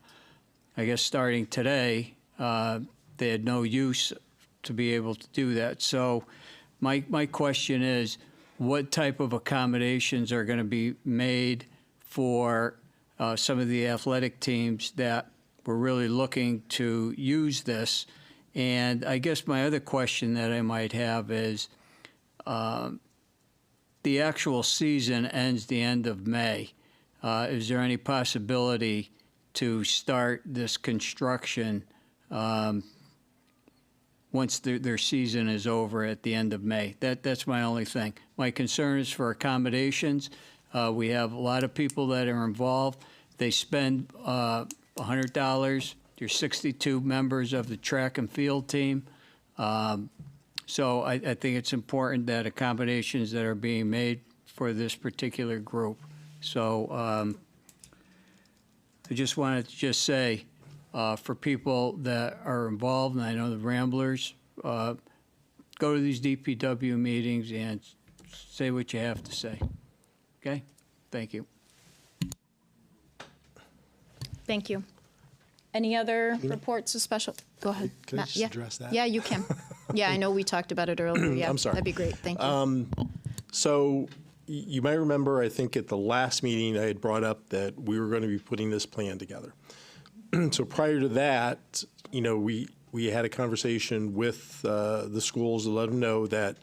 I guess starting today, they had no use to be able to do that. So my question is, what type of accommodations are going to be made for some of the athletic teams that were really looking to use this? And I guess my other question that I might have is, the actual season ends the end of May. Is there any possibility to start this construction once their season is over at the end of May? That's my only thing. My concern is for accommodations. We have a lot of people that are involved. They spend $100. There's 62 members of the track and field team. So I think it's important that accommodations that are being made for this particular group. So I just wanted to say, for people that are involved, and I know the Ramblers, go to these DPW meetings and say what you have to say. Okay? Thank you. Thank you. Any other reports of special? Go ahead. Can I Matt. just address that? Yeah, you can. Yeah, I know we talked about it earlier. Yeah, I'm sorry. That'd be great. Thank you. So you might remember, I think at the last meeting, I had brought up that we were going to be putting this plan together. So prior to that, we had a conversation with the schools to let them know that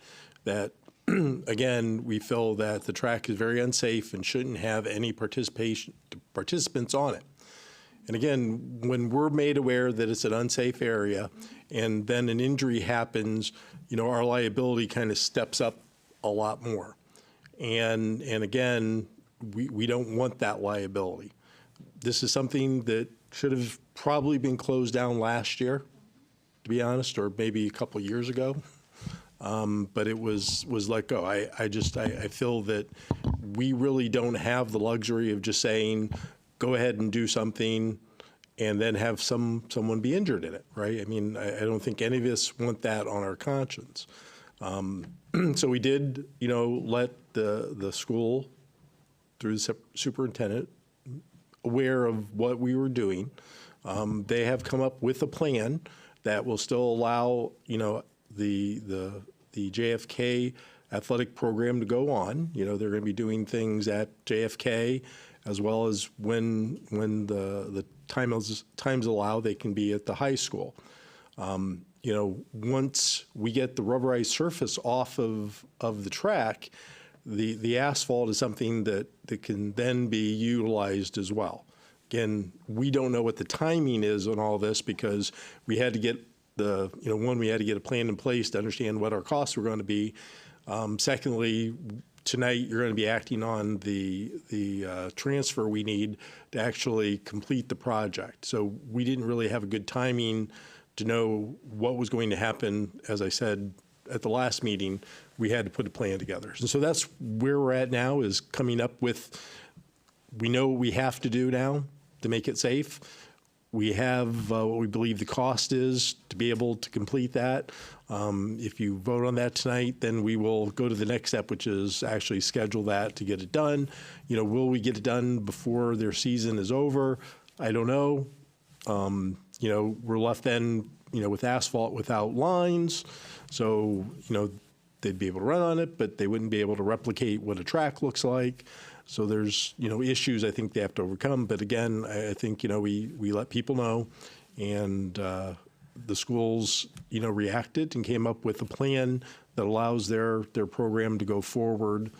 again, we feel that the track is very unsafe and shouldn't have any participants on it. And again, when we're made aware that it's an unsafe area and then an injury happens, our liability kind of steps up a lot more. And again, we don't want that liability. This is something that should have probably been closed down last year, to be honest, or maybe a couple of years ago. But it was let go. I feel that we really don't have the luxury of just saying, go ahead and do something and then have someone be injured in it, right? I mean, I don't think any of us want that on our conscience. So we did, let the school, through the superintendent, aware of what we were doing. They have come up with a plan that will still allow, the JFK athletic program to go on. They're going to be doing things at JFK, as well as when the times allow, they can be at the high school. Once we get the rubberized surface off of the track, the asphalt is something that can then be utilized as well. Again, we don't know what the timing is on all this because we had to get we had to get a plan in place to understand what our costs were going to be. Secondly, tonight you're going to be acting on the transfer we need to actually complete the project. So we didn't really have a good timing to know what was going to happen. As I said at the last meeting, we had to put a plan together. And so that's where we're at now, is coming up with, we know what we have to do now to make it safe. We have what we believe the cost is to be able to complete that. If you vote on that tonight, then we will go to the next step, which is actually schedule that to get it done. Will we get it done before their season is over? I don't know. We're left then, with asphalt without lines. So, they'd be able to run on it, but they wouldn't be able to replicate what a track looks like. So there's, issues I think they have to overcome. But again, I think, we let people know, and the schools, reacted and came up with a plan that allows their program to go forward.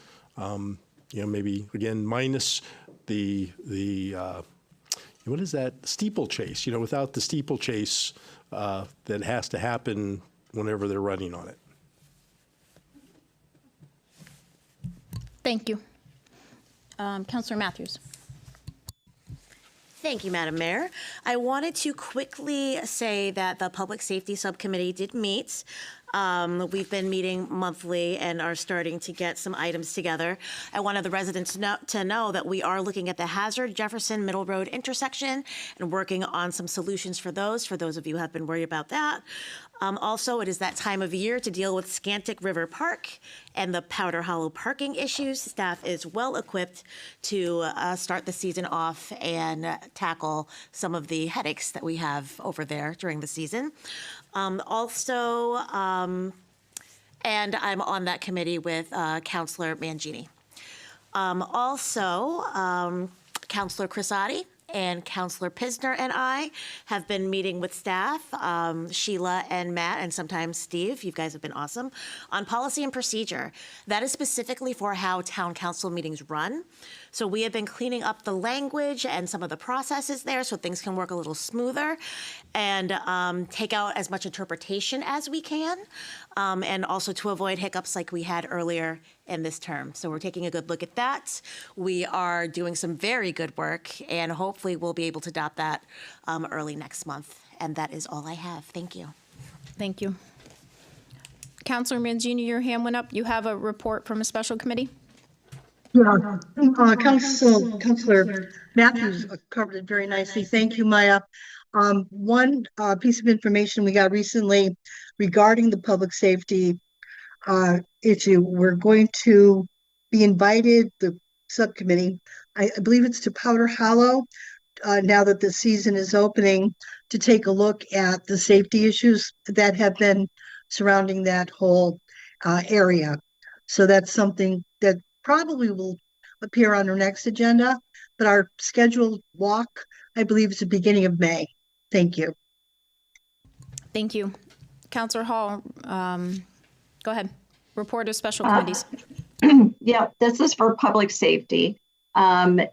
Maybe again, minus the what is that steeplechase? Without the steeplechase that has to happen whenever they're running on it. Thank you. Councillor Matthews. Thank you, Madam Mayor. I wanted to quickly say that the Public Safety Subcommittee did meet. We've been meeting monthly and are starting to get some items together. I wanted the residents to know that we are looking at the Hazard Jefferson Middle Road intersection and working on some solutions for those of you who have been worried about that. Also, it is that time of year to deal with Scantic River Park and the Powder Hollow parking issues. Staff is well equipped to start the season off and tackle some of the headaches that we have over there during the season. And I'm on that committee with Councillor Mangini. Councillor Crisati and Councillor Pisner and I have been meeting with staff, Sheila and Matt, and sometimes Steve, you guys have been awesome, on policy and procedure. That is specifically for how town council meetings run. So we have been cleaning up the language and some of the processes there so things can work a little smoother, and take out as much interpretation as we can, and also to avoid hiccups like we had earlier in this term. So we're taking a good look at that. We are doing some very good work, and hopefully we'll be able to adopt that early next month. And that is all I have. Thank you. Thank you. Councillor Mangini, your hand went up. You have a report from a special committee? Yeah, Councillor Matthews covered it very nicely. Thank you, Maya. One piece of information we got recently regarding the public safety issue, we're going to be invited, the subcommittee, I believe it's to Powder Hollow, now that the season is opening, to take a look at the safety issues that have been surrounding that whole area. So that's something that probably will appear on our next agenda, but our scheduled walk, I believe, is the beginning of May. Thank you. Thank you. Councillor Hall, go ahead. Report of special committees. Yeah, this is for public safety.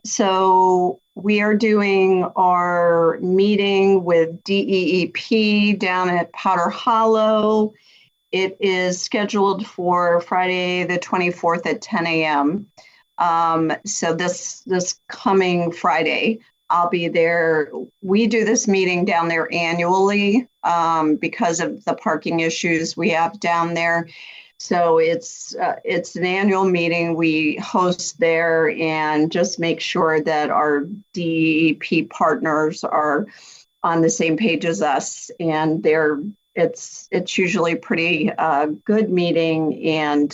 So we are doing our meeting with DEEP down at Powder Hollow. It is scheduled for Friday the 24th at 10 a.m. So this coming Friday, I'll be there. We do this meeting down there annually because of the parking issues we have down there. So it's an annual meeting we host there, and just make sure that our DEP partners are on the same page as us. And it's usually pretty good meeting, and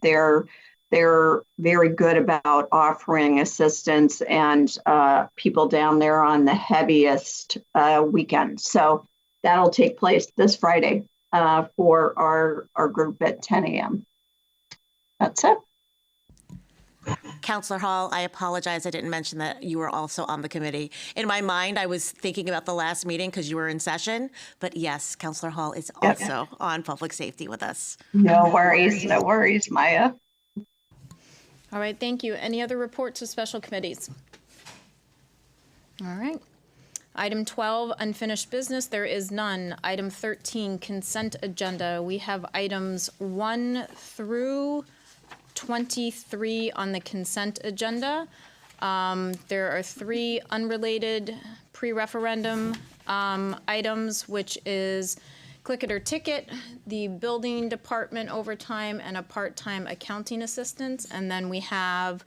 they're very good about offering assistance and people down there on the heaviest weekend. So that'll take place this Friday for our group at 10 a.m. That's it. Councillor Hall, I apologize. I didn't mention that you were also on the committee. In my mind, I was thinking about the last meeting because you were in session. But yes, Councillor Hall is also on public safety with us. No worries, Maya. All right, thank you. Any other reports of special committees? All right. Item 12, unfinished business, there is none. Item 13, consent agenda. We have items 1 through 23 on the consent agenda. There are 3 unrelated pre-referendum items, which is click it or ticket, the building department overtime, and a part-time accounting assistant. And then we have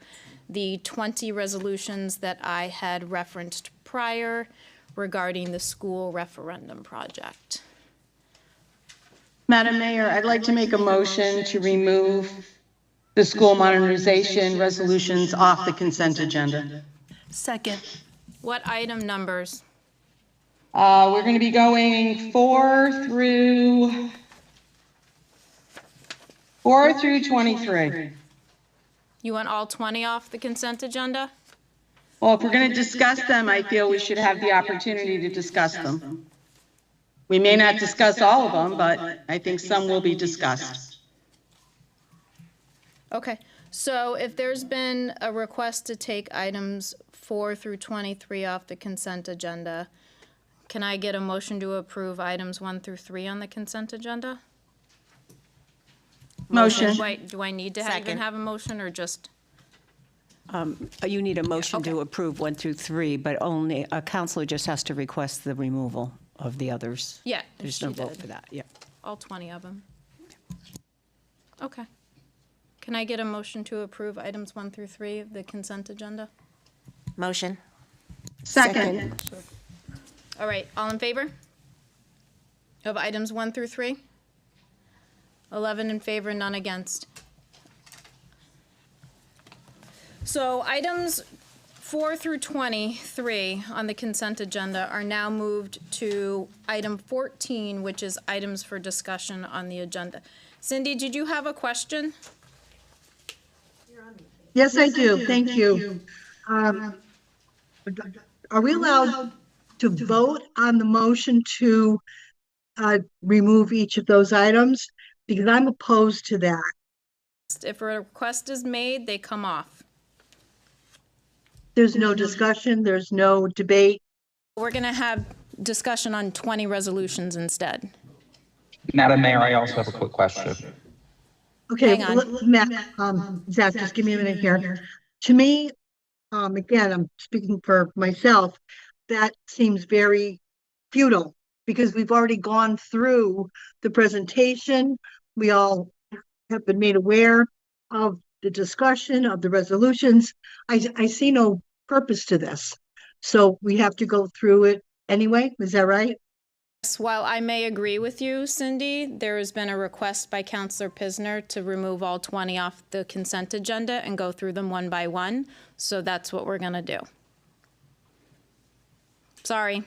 the 20 resolutions that I had referenced prior regarding the school referendum project. Madam Mayor, I'd like to make a motion to remove the school modernization resolutions off the consent agenda. Second. What item numbers? We're going to be going 4 through 4 through 23. You want all 20 off the consent agenda? Well, if we're going to discuss them, I feel we should have the opportunity to discuss them. We may not discuss all of them, but I think some will be discussed. Okay, so if there's been a request to take items 4 through 23 off the consent agenda, can I get a motion to approve items 1 through 3 on the consent agenda? Motion. Do I need to even have a motion or just? You need a motion to approve 1 through 3, but only a counselor just has to request the removal of the others. Yeah. There's no she vote did. for that, yeah. All 20 of them. Okay. Can I get a motion to approve items 1 through 3 of the consent agenda? Motion. Second. All right, all in favor of items 1 through 3? 11 in favor, none against. So items 4 through 23 on the consent agenda are now moved to item 14, which is items for discussion on the agenda. Cindy, did you have a question? Yes, I do. Thank you. Are we allowed to vote on the motion to remove each of those items? Because I'm opposed to that. If a request is made, they come off. There's no discussion, there's no debate. We're going to have discussion on 20 resolutions instead. Madam Mayor, I also have a quick question. Okay, Hang on. Matt, Zach, just give me a minute here. To me, again, I'm speaking for myself, that seems very futile because we've already gone through the presentation. We all have been made aware of the discussion of the resolutions. I see no purpose to this. So we have to go through it anyway. Is that right? While I may agree with you, Cindy, there has been a request by Councilor Pisner to remove all 20 off the consent agenda and go through them one by one. So that's what we're going to do. Sorry.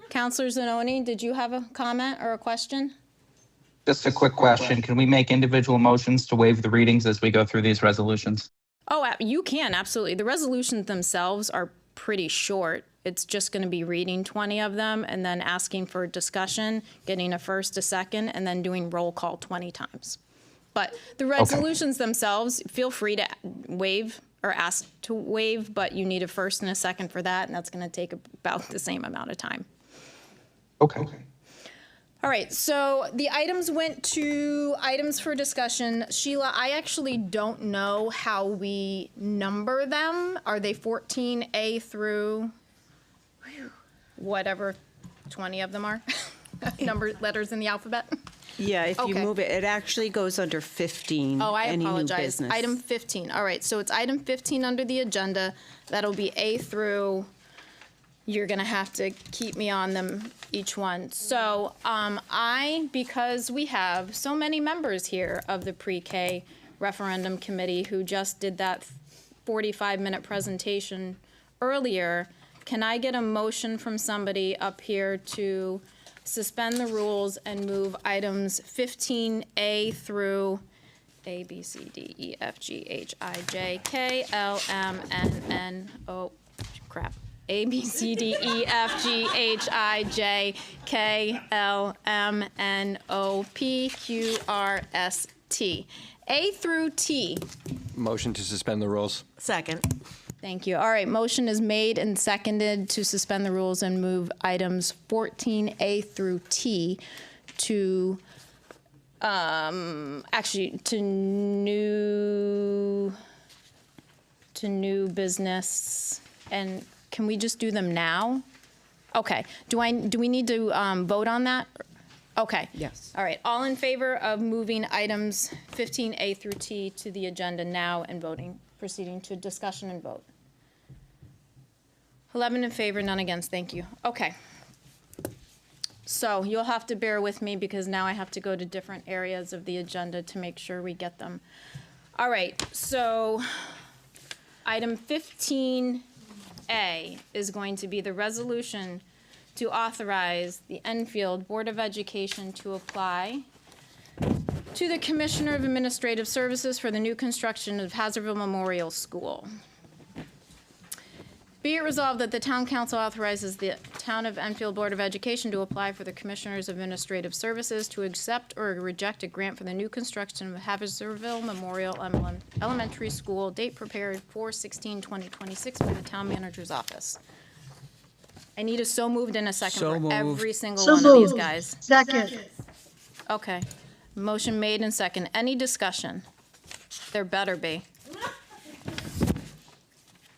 Councilor Zanoni, did you have a comment or a question? Just a quick question. Can we make individual motions to waive the readings as we go through these resolutions? Oh, you can, absolutely. The resolutions themselves are pretty short. It's just going to be reading 20 of them and then asking for discussion, getting a first, a second, and then doing roll call 20 times. But the resolutions themselves, feel free to waive or ask to waive, but you need a first and a second for that, and that's going to take about the same amount of time. Okay. All right, so the items went to items for discussion. Sheila, I actually don't know how we number them. Are they 14A through whatever 20 of them are? Number letters in the alphabet? Yeah, if you Okay. move it, it actually goes under 15. Oh, I any new apologize. business. Item 15. All right, so it's item 15 under the agenda. That'll be A through, you're going to have to keep me on them, each one. So because we have so many members here of the pre-K referendum committee who just did that 45-minute presentation earlier, can I get a motion from somebody up here to suspend the rules and move items 15A through A, B, C, D, E, F, G, H, I, J, K, L, M, N, N, O, crap. A, B, C, D, E, F, G, H, I, J, K, L, M, N, O, P, Q, R, S, T. A through T. Motion to suspend the rules. Second. Thank you. All right, motion is made and seconded to suspend the rules and move items 14A through T to, actually, to new business. And can we just do them now? Okay. Do we need to vote on that? Okay. Yes. All right. All in favor of moving items 15A through T to the agenda now and proceeding to discussion and vote? 11 in favor, none against. Thank you. Okay. So you'll have to bear with me because now I have to go to different areas of the agenda to make sure we get them. All right. So item 15A is going to be the resolution to authorize the Enfield Board of Education to apply To the Commissioner of Administrative Services for the new construction of Hazardville Memorial School. Be it resolved that the Town Council authorizes the Town of Enfield Board of Education to apply for the Commissioners of Administrative Services to accept or reject a grant for the new construction of Hazardville Memorial Elementary School, date prepared 4/16/2026 by the Town Manager's Office. I need a so moved and a second So for moved. every single So one of these moved. guys. Second. Okay. Motion made and second. Any discussion? There better be.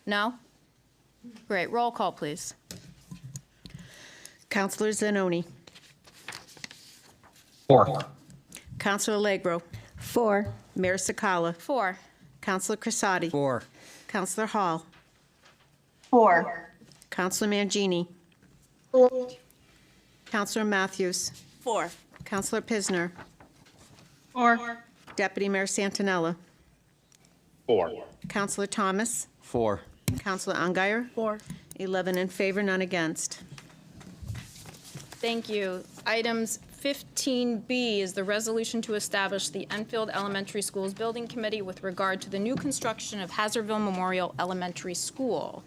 No? Great. Roll call, please. Counselor Zanoni. 4. Counselor Allegro. 4. Mayor Sakala. 4. Counselor Crisati. 4. Counselor Hall. 4. Counselor Mangini. 4. Counselor Matthews. 4. Counselor Pisner. 4. Deputy Mayor Santinella. 4. Counselor Thomas. 4. Counselor Ungary. 4. 11 in favor, none against. Thank you. Items 15B is the resolution to establish the Enfield Elementary Schools Building Committee with regard to the new construction of Hazardville Memorial Elementary School.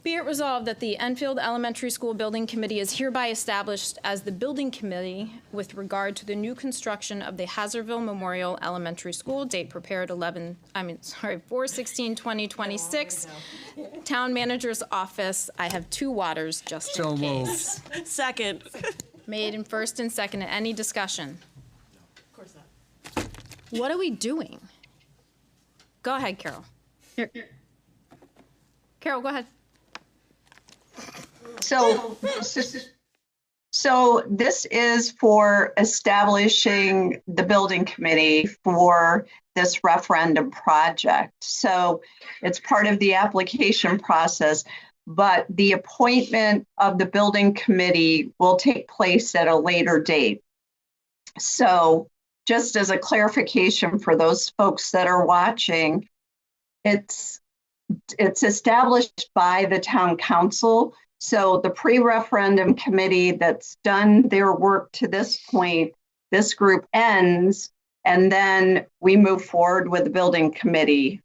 Be it resolved that the Enfield Elementary School Building Committee is hereby established as the building committee with regard to the new construction of the Hazardville Memorial Elementary School, date prepared 4/16/2026. Town Manager's Office. I have 2 waters just So in moved. case. Second. Made in first and second. Any discussion? Of course not. What are we doing? Go ahead, Carol. Carol, go ahead. So this is for establishing the building committee for this referendum project. So it's part of the application process, but the appointment of the building committee will take place at a later date. So just as a clarification for those folks that are watching, it's established by the town council. So the pre-referendum committee that's done their work to this point, this group ends, and then we move forward with the building committee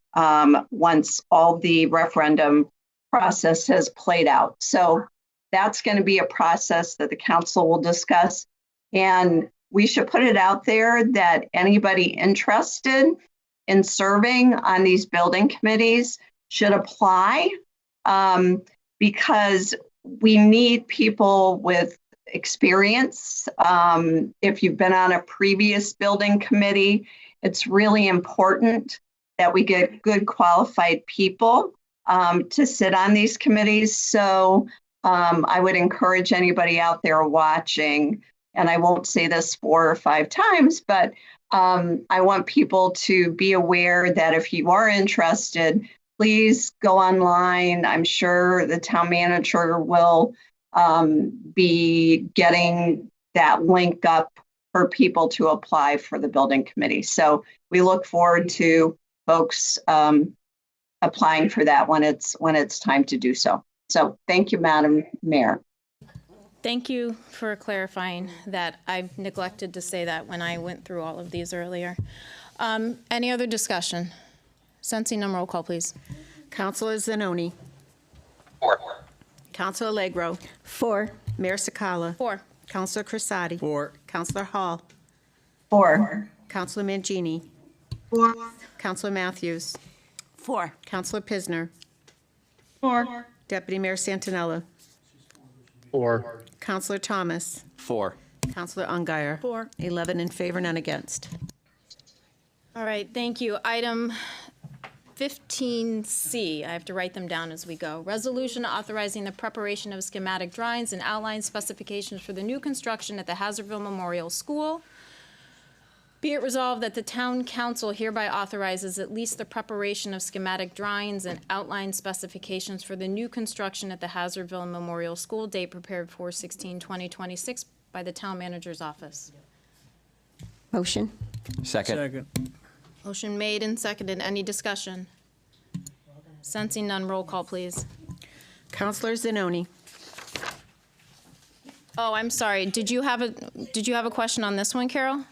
once all the referendum process has played out. So that's going to be a process that the council will discuss. And we should put it out there that anybody interested in serving on these building committees should apply, because we need people with experience. If you've been on a previous building committee, it's really important that we get good qualified people to sit on these committees. So I would encourage anybody out there watching, and I won't say this 4 or 5 times, but I want people to be aware that if you are interested, please go online. I'm sure the town manager will be getting that link up for people to apply for the building committee. So we look forward to folks applying for that when it's time to do so. So thank you, Madam Mayor. Thank you for clarifying that. I've neglected to say that when I went through all of these earlier. Any other discussion? Sensing none, roll call, please. Counselor Zanoni. 4. Counselor Allegro. 4. Mayor Sakala. 4. Counselor Crisati. 4. Counselor Hall. 4. Counselor Mangini. 4. Counselor Matthews. 4. Counselor Pisner. 4. Deputy Mayor Santinella. 4. Counselor Thomas. 4. Counselor Ungary. 4. 11 in favor, none against. All right, thank you. Item 15C, I have to write them down as we go. Resolution authorizing the preparation of schematic drawings and outline specifications for the new construction at the Hazardville Memorial School. Be it resolved that the town council hereby authorizes at least the preparation of schematic drawings and outline specifications for the new construction at the Hazardville Memorial School, date prepared 4/16/2026 by the town manager's office. Motion. Second. Motion made and seconded. Any discussion? Sensing none, roll call, please. Counselor Zanoni. Oh, I'm sorry. Did you have a question on this one, Carol?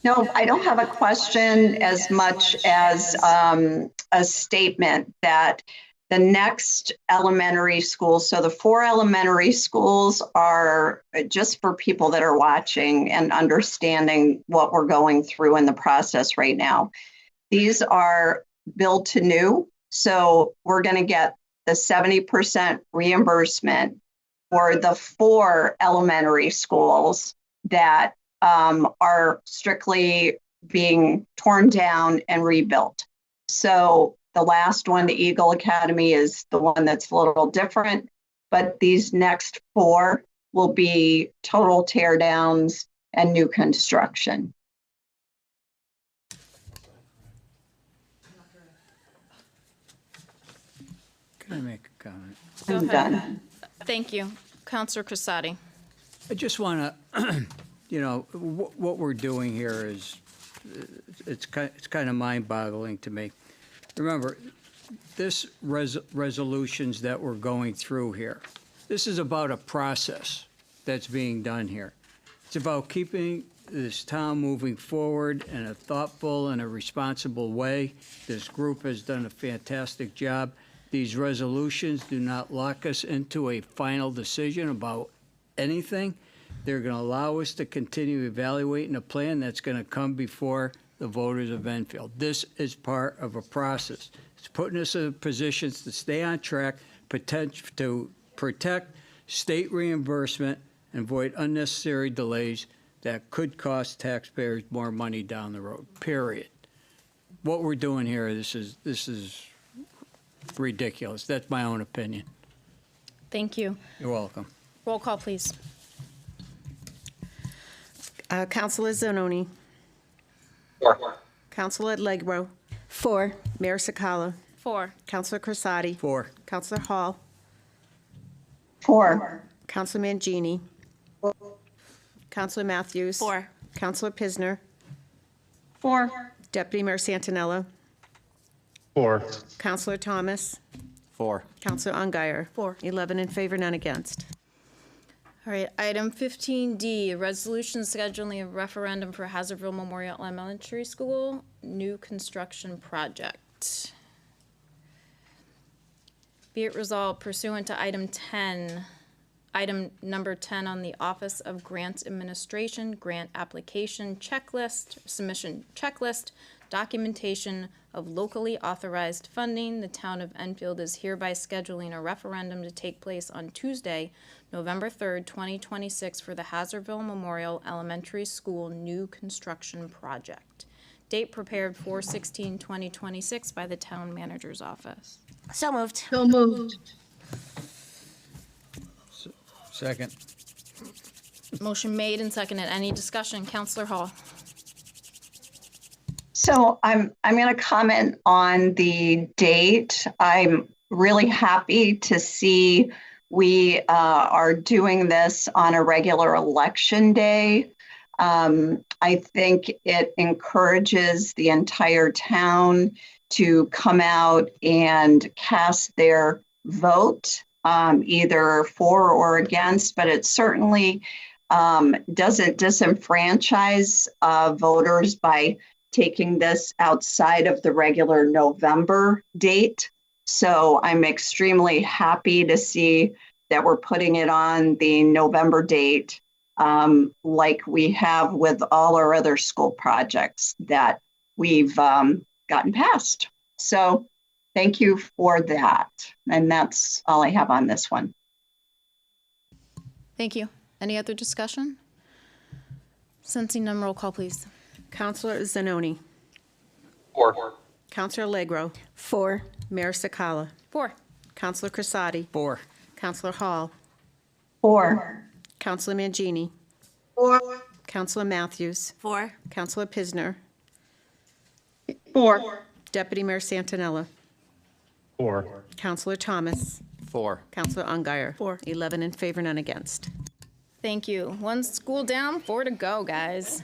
No, I don't have a question as much as a statement that the next elementary schools, so the 4 elementary schools are, just for people that are watching and understanding what we're going through in the process right now, these are built to new. So we're going to get the 70% reimbursement for the 4 elementary schools that are strictly being torn down and rebuilt. So the last one, the Eagle Academy, is the one that's a little different, but these next 4 will be total tear downs and new construction. Can I make a comment? Go I'm ahead. done. Thank you. Counselor Crissati. I just want to, what we're doing here is, it's kind of mind-boggling to me. Remember, this resolutions that we're going through here, this is about a process that's being done here. It's about keeping this town moving forward in a thoughtful and a responsible way. This group has done a fantastic job. These resolutions do not lock us into a final decision about anything. They're going to allow us to continue evaluating a plan that's going to come before the voters of Enfield. This is part of a process. It's putting us in positions to stay on track, to protect state reimbursement, and avoid unnecessary delays that could cost taxpayers more money down the road, period. What we're doing here, this is ridiculous. That's my own opinion. Thank you. You're welcome. Roll call, please. Councilor Zanoni. 4. Councilor Legro. 4. Mayor Sakala. 4. Councilor Crissati. 4. Councilor Hall. 4. Councilor Mangini. Councilor Matthews. 4. Councilor Pisner. 4. Deputy Mayor Santinella. 4. Councilor Thomas. 4. Councilor Ungary. 4. 11 in favor, none against. All right, item 15D, a resolution scheduling a referendum for Hazardville Memorial Elementary School, new construction project. Be it resolved pursuant to item number 10 on the Office of Grants Administration, grant application checklist, submission checklist, documentation of locally authorized funding, the town of Enfield is hereby scheduling a referendum to take place on Tuesday, November 3rd, 2026 for the Hazardville Memorial Elementary School new construction project. Date prepared 4/16/2026 by the town manager's office. So moved. So moved. Second. Motion made and seconded. Any discussion? Counselor Hall. So I'm going to comment on the date. I'm really happy to see we are doing this on a regular election day. I think it encourages the entire town to come out and cast their vote, either for or against, but it certainly doesn't disenfranchise voters by taking this outside of the regular November date. So I'm extremely happy to see that we're putting it on the November date, like we have with all our other school projects that we've gotten passed. So thank you for that. And that's all I have on this one. Thank you. Any other discussion? Sensing none, roll call, please. Councilor Zanoni. 4. Councilor Legro. 4. Mayor Sakala. 4. Councilor Crissati. 4. Councilor Hall. 4. Councilor Mangini. 4. Councilor Matthews. 4. Councilor Pisner. 4. Deputy Mayor Santinella. 4. Councilor Thomas. 4. Councilor Ungary. 4. 11 in favor, none against. Thank you. 1 school down, 4 to go, guys.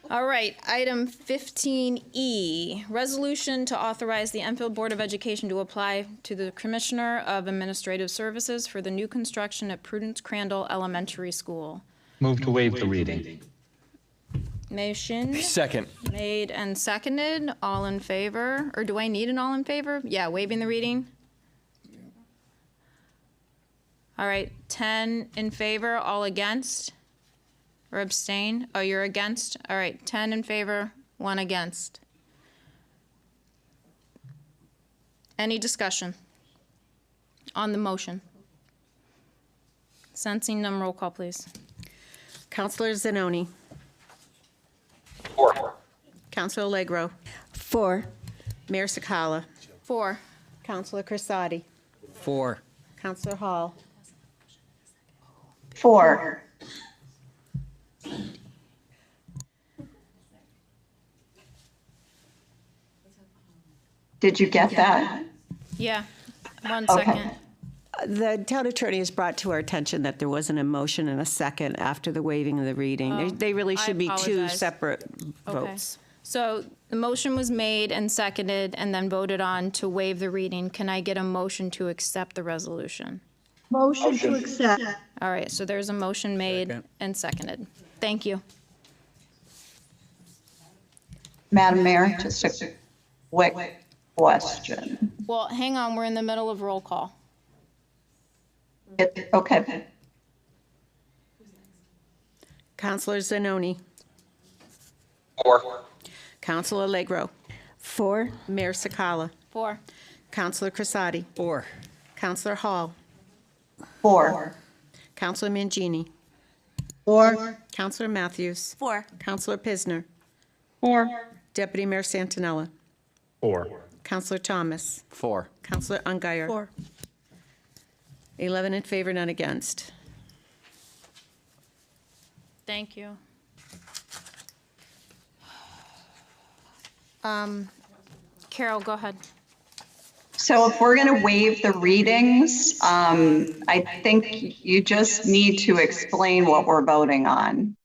All right, item 15E, resolution to authorize the Enfield Board of Education to apply to the Commissioner of Administrative Services for the new construction at Prudence Crandall Elementary School. Move to waive the reading. Motion Second. made and seconded. All in favor? Or do I need an all in favor? Yeah, waiving the reading. All right, 10 in favor, all against? Or abstain? Oh, you're against? All right, 10 in favor, 1 against. Any discussion on the motion? Sensing none, roll call, please. Counselor Zanoni. 4. Counselor Allegro. 4. Mayor Sakala. 4. Counselor Crisati. 4. Counselor Hall. 4. Did you get that? Yeah, 1 Okay. second. The town attorney has brought to our attention that there wasn't a motion and a second after the waiving of the reading. They really I should be two apologize. separate Okay. votes. So the motion was made and seconded and then voted on to waive the reading. Can I get a motion to accept the resolution? Motion to accept. All right, so there's a motion made Second. and seconded. Thank you. Madam Mayor, just a quick question. Well, hang on, we're in the middle of roll call. Okay. Counselor Zanoni. 4. Counselor Allegro. 4. Mayor Sakala. 4. Counselor Crisati. 4. Counselor Hall. 4. Counselor Mangini. 4. Counselor Matthews. 4. Counselor Pisner. 4. Deputy Mayor Santinella. 4. Counselor Thomas. 4. Counselor Ungary. 4. 11 in favor, none against. Thank you. Carol, go ahead. So if we're going to waive the readings, I think you just need to explain what we're voting on.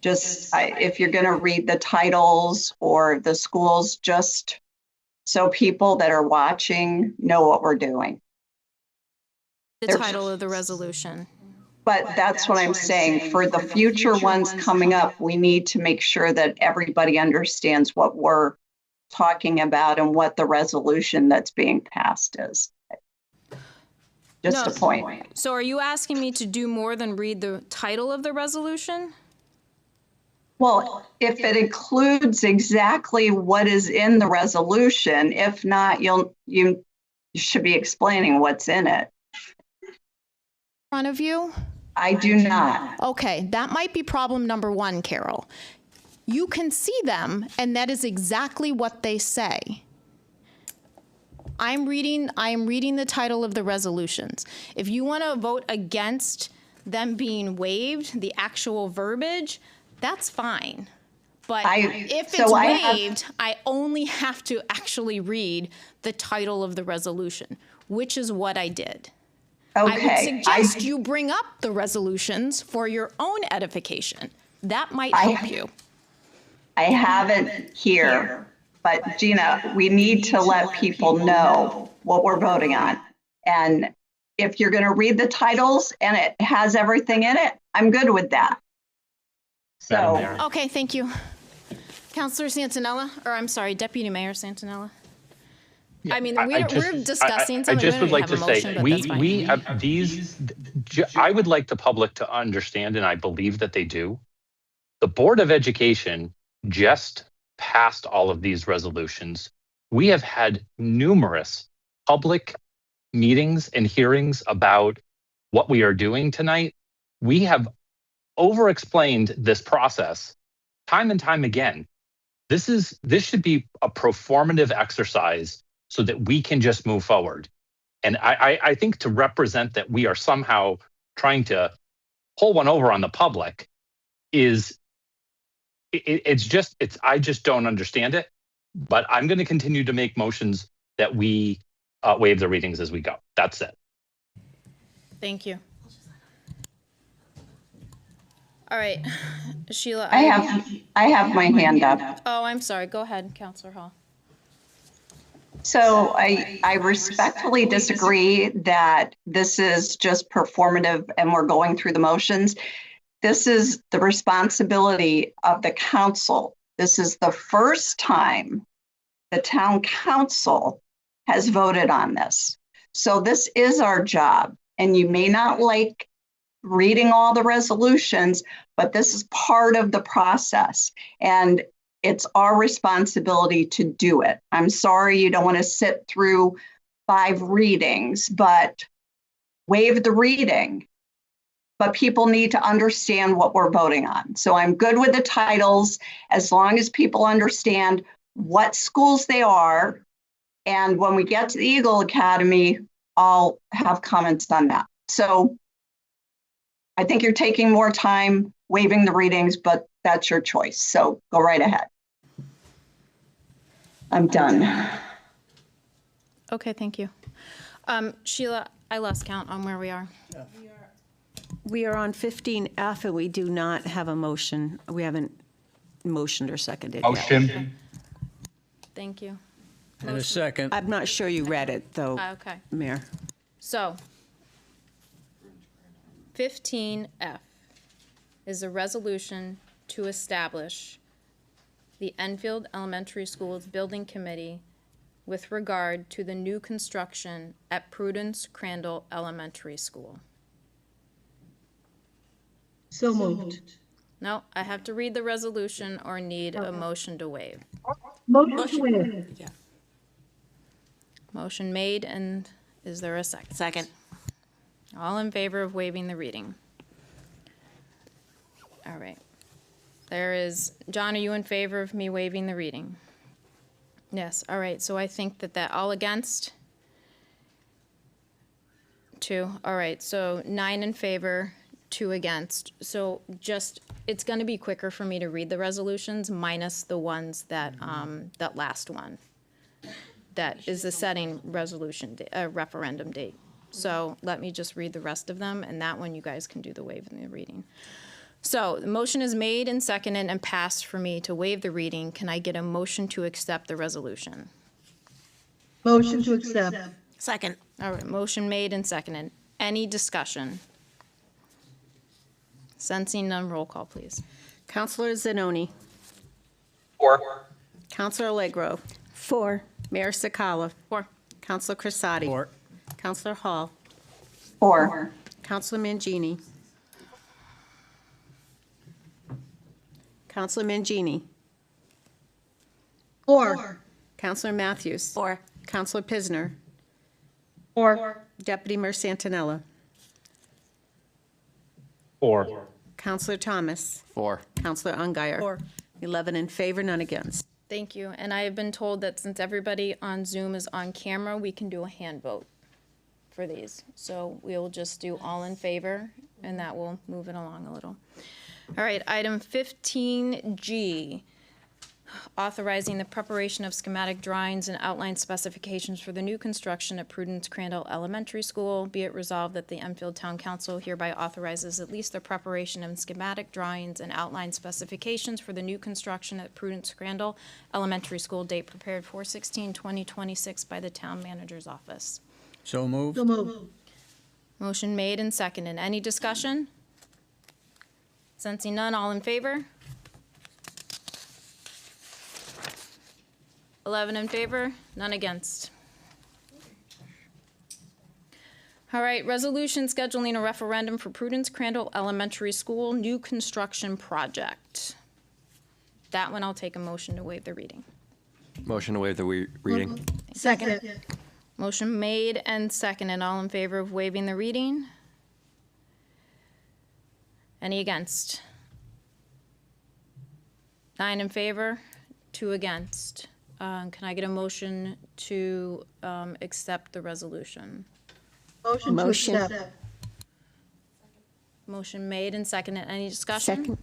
If you're going to read the titles or the schools, just so people that are watching know what we're doing. The title of the resolution. But that's what I'm saying. For the future ones coming up, we need to make sure that everybody understands what we're talking about and what the resolution that's being passed is. Just No. a point. So are you asking me to do more than read the title of the resolution? Well, if it includes exactly what is in the resolution, if not, you should be explaining what's in it. In front of you? I do not. Okay, that might be problem number 1, Carol. You can see them, and that is exactly what they say. I am reading the title of the resolutions. If you want to vote against them being waived, the actual verbiage, that's fine. But if it's waived, I only have to actually read the title of the resolution, which is what I did. I would suggest you bring up the resolutions for your own edification. That might help you. I haven't here, but Gina, we need to let people know what we're voting on. And if you're going to read the titles and it has everything in it, I'm good with that. So, Okay, thank you. Councilor Santinella, or I'm sorry, Deputy Mayor Santinella. I mean, we're discussing I something. just would like to say, but that's fine. we have these, I would like the public to understand, and I believe that they do. The Board of Education just passed all of these resolutions. We have had numerous public meetings and hearings about what we are doing tonight. We have over-explained this process time and time again. This should be a performative exercise so that we can just move forward. And I think to represent that we are somehow trying to pull one over on the public I just don't understand it. But I'm going to continue to make motions that we waive the readings as we go. That's it. Thank you. All right, Sheila. I have my hand up. Oh, I'm sorry. Go ahead, Councilor Hall. So I respectfully disagree that this is just performative and we're going through the motions. this is the responsibility of the council. This is the first time the town council has voted on this. So this is our job. And you may not like reading all the resolutions, but this is part of the process. And it's our responsibility to do it. I'm sorry you don't want to sit through 5 readings, but waive the reading. But people need to understand what we're voting on. So I'm good with the titles as long as people understand what schools they are. And when we get to the Eagle Academy, I'll have comments on that. So I think you're taking more time waiving the readings, but that's your choice. So go right ahead. I'm done. Okay, thank you. Sheila, I lost count on where we are. We are on 15F, and we do not have a motion. We haven't motioned or seconded yet. Motion. Thank you. And a second. I'm not sure you read it, though, Okay. Mayor. So, 15F is a resolution to establish the Enfield Elementary School's Building Committee with regard to the new construction at Prudence Crandall Elementary School. So moved. No, I have to read the resolution or need a motion to waive. Motion to waive. Motion made, and is there a second? Second. All in favor of waiving the reading? All right. There is, John, are you in favor of me waiving the reading? Yes, all right, so I think that all against? 2, all right, so 9 in favor, 2 against. So just, it's gonna be quicker for me to read the resolutions minus the ones that, that last one. That is the setting resolution, referendum date. So let me just read the rest of them, and that one you guys can do the waiving the reading. So the motion is made and seconded and passed for me to waive the reading. Can I get a motion to accept the resolution? Motion to accept. Second. All right, motion made and seconded. Any discussion? Sensing none, roll call, please. Counselor Zanoni. 4. Counselor Allegro. 4. Mayor Sakala. 4. Counselor Crisati. 4. Counselor Hall. 4. Counselor Mangini. Counselor Mangini. 4. Counselor Matthews. 4. Counselor Pisner. 4. Deputy Mayor Santinella. 4. Counselor Thomas. 4. Counselor Ungary. 4. 11 in favor, none against. Thank you. And I have been told that since everybody on Zoom is on camera, we can do a hand vote for these. So we'll just do all in favor, and that will move it along a little. All right, item 15G, authorizing the preparation of schematic drawings and outline specifications for the new construction at Prudence Crandall Elementary School. Be it resolved that the Enfield Town Council hereby authorizes at least the preparation of schematic drawings and outline specifications for the new construction at Prudence Crandall Elementary School, date prepared 4/16/2026 by the Town Manager's Office. So moved. So moved. Motion made and seconded. Any discussion? Sensing none, all in favor? 11 in favor, none against. All right, resolution scheduling a referendum for Prudence Crandall Elementary School new construction project. That one I'll take a motion to waive the reading. Motion to waive the reading. Second. Motion made and seconded. All in favor of waiving the reading? Any against? 9 in favor, 2 against. Can I get a motion to accept the resolution? Motion to accept. Motion made and seconded. Any discussion? Second.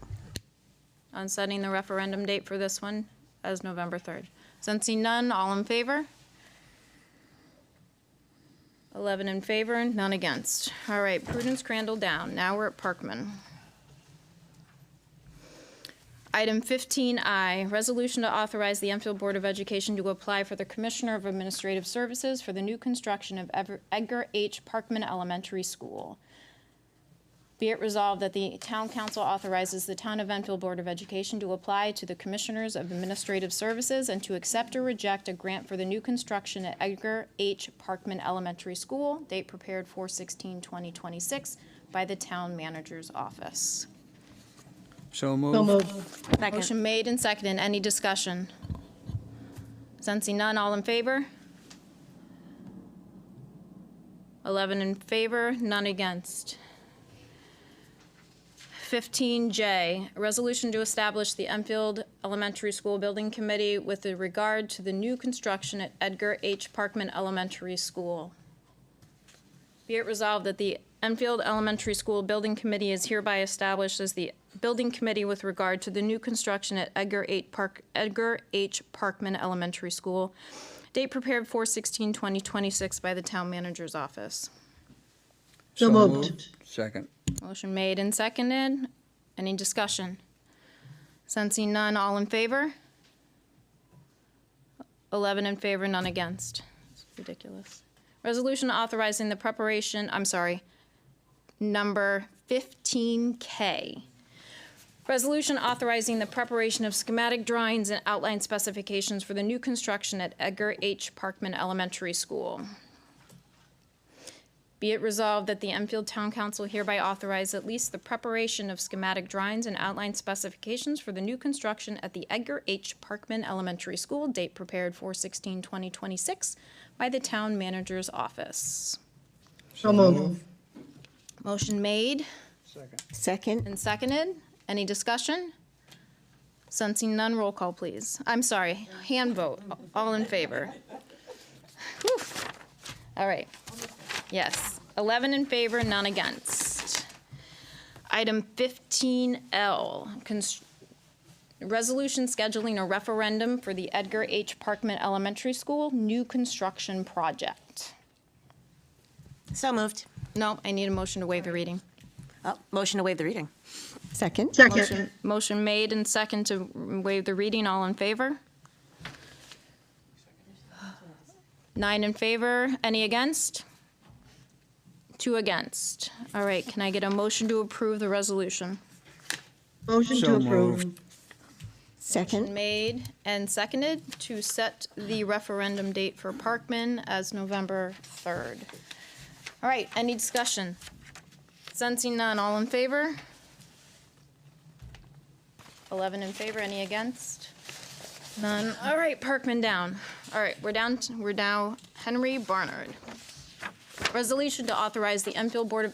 On setting the referendum date for this one as November 3rd. Sensing none, all in favor? 11 in favor, none against. All right, Prudence Crandall down. Now we're at Parkman. Item 15I, resolution to authorize the Enfield Board of Education to apply for the Commissioner of Administrative Services for the new construction of Edgar H. Parkman Elementary School. Be it resolved that the Town Council authorizes the Town of Enfield Board of Education to apply to the Commissioners of Administrative Services and to accept or reject a grant for the new construction at Edgar H. Parkman Elementary School, date prepared 4/16/2026, by the Town Manager's Office. So moved. Motion made and seconded. Any discussion? Sensing none, all in favor? 11 in favor, none against. 15J, a resolution to establish the Enfield Elementary School Building Committee with regard to the new construction at Edgar H. Parkman Elementary School. Be it resolved that the Enfield Elementary School Building Committee is hereby established as the building committee with regard to the new construction at Edgar H. Parkman Elementary School. Date prepared 4/16/2026 by the Town Manager's Office. So moved. Second. Motion made and seconded. Any discussion? Sensing none, all in favor? 11 in favor, none against. It's ridiculous. Resolution authorizing the preparation, number 15K. Resolution authorizing the preparation of schematic drawings and outline specifications for the new construction at Edgar H. Parkman Elementary School. Be it resolved that the Enfield Town Council hereby authorize at least the preparation of schematic drawings and outline specifications for the new construction at the Edgar H. Parkman Elementary School, date prepared 4/16/2026, by the Town Manager's Office. So moved. Motion made Second. and seconded. Any discussion? Sensing none, roll call, please. I'm sorry, hand vote. All in favor? Whew. All right. Yes, 11 in favor, none against. Item 15L, resolution scheduling a referendum for the Edgar H. Parkman Elementary School new construction project. So moved. No, I need a motion to waive the reading. Motion to waive the reading. Second. Motion made and second to waive the reading. All in favor? 9 in favor. Any against? 2 against. All right, can I get a motion to approve the resolution? Motion to approve. Second. Made and seconded to set the referendum date for Parkman as November 3rd. All right, any discussion? Sensing none, all in favor? 11 in favor, any against? None. All right, Parkman down. All right, we're now Henry Barnard. Resolution to authorize the Enfield Board of,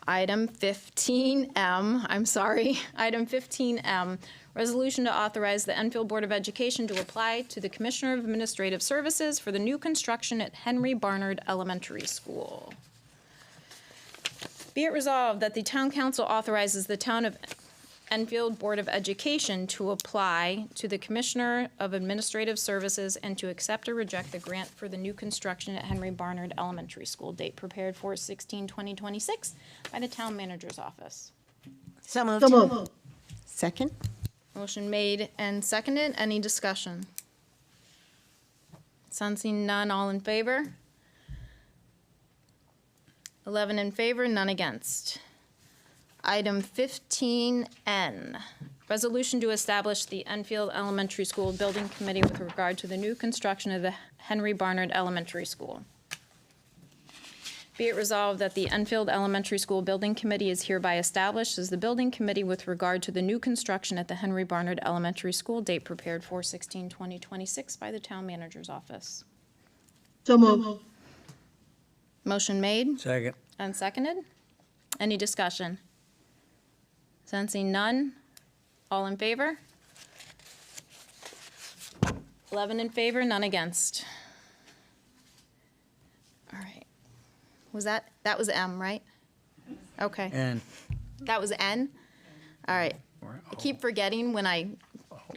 item 15M, item 15M, resolution to authorize the Enfield Board of Education to apply to the Commissioner of Administrative Services for the new construction at Henry Barnard Elementary School. Be it resolved that the Town Council authorizes the Town of Enfield Board of Education to apply to the Commissioner of Administrative Services and to accept or reject the grant for the new construction at Henry Barnard Elementary School, date prepared 4/16/2026 by the Town Manager's Office. So moved. So moved. Second. Motion made and seconded. Any discussion? Sensing none, all in favor? 11 in favor, none against. Item 15N, resolution to establish the Enfield Elementary School Building Committee with regard to the new construction of the Henry Barnard Elementary School. Be it resolved that the Enfield Elementary School Building Committee is hereby established as the building committee with regard to the new construction at the Henry Barnard Elementary School, date prepared 4/16/2026 by the Town Manager's Office. So moved. Motion made Second. and seconded. Any discussion? Sensing none, all in favor? 11 in favor, none against. All right. That was M, right? Okay. And That was N? All right. I keep forgetting when I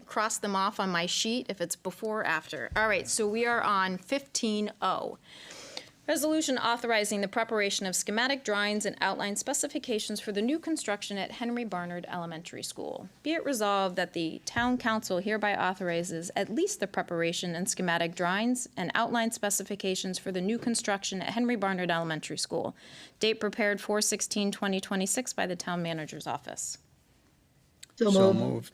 cross them off on my sheet if it's before or after. All right, so we are on 15O. Resolution authorizing the preparation of schematic drawings and outline specifications for the new construction at Henry Barnard Elementary School. Be it resolved that the Town Council hereby authorizes at least the preparation and schematic drawings and outline specifications for the new construction at Henry Barnard Elementary School. Date prepared 4/16/2026 by the Town Manager's Office. So moved.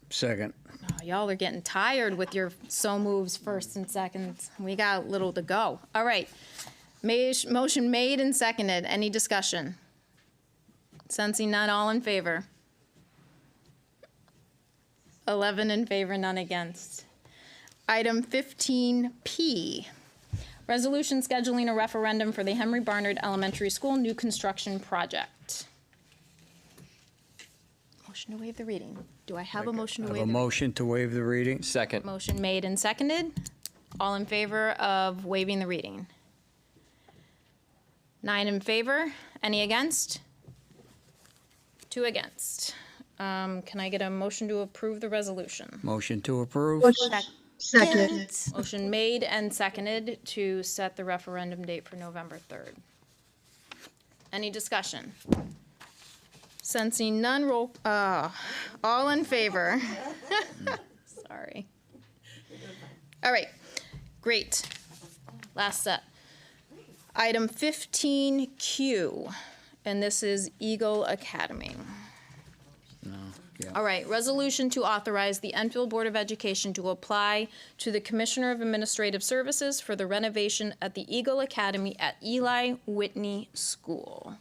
Second. Oh, y'all are getting tired with your so moves first and seconds. We got a little to go. All right. Motion made and seconded. Any discussion? Sensing none, all in favor? 11 in favor, none against. Item 15P, resolution scheduling a referendum for the Henry Barnard Elementary School new construction project. Motion to waive the reading. Do I have a motion to Have waive a the motion to waive the reading? Second. Motion made and seconded. All in favor of waiving the reading? 9 in favor. Any against? 2 against. Can I get a motion to approve the resolution? Motion to approve? Second. Motion made and seconded to set the referendum date for November 3rd. Any discussion? Sensing none, roll, all in favor? Sorry. All right, great. Last set. Item 15Q, and this is Eagle Academy. All right, resolution to authorize the Enfield Board of Education to apply to the Commissioner of Administrative Services for the renovation at the Eagle Academy at Eli Whitney School.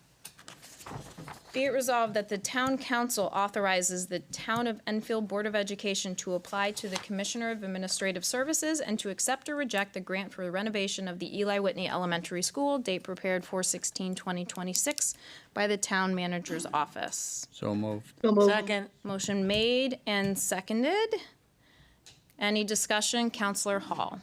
Be it resolved that the Town Council authorizes the Town of Enfield Board of Education to apply to the Commissioner of Administrative Services and to accept or reject the grant for the renovation of the Eli Whitney Elementary School, date prepared 4/16/2026 by the Town Manager's Office. So moved. Second. Motion made and seconded. Any discussion? Counselor Hall.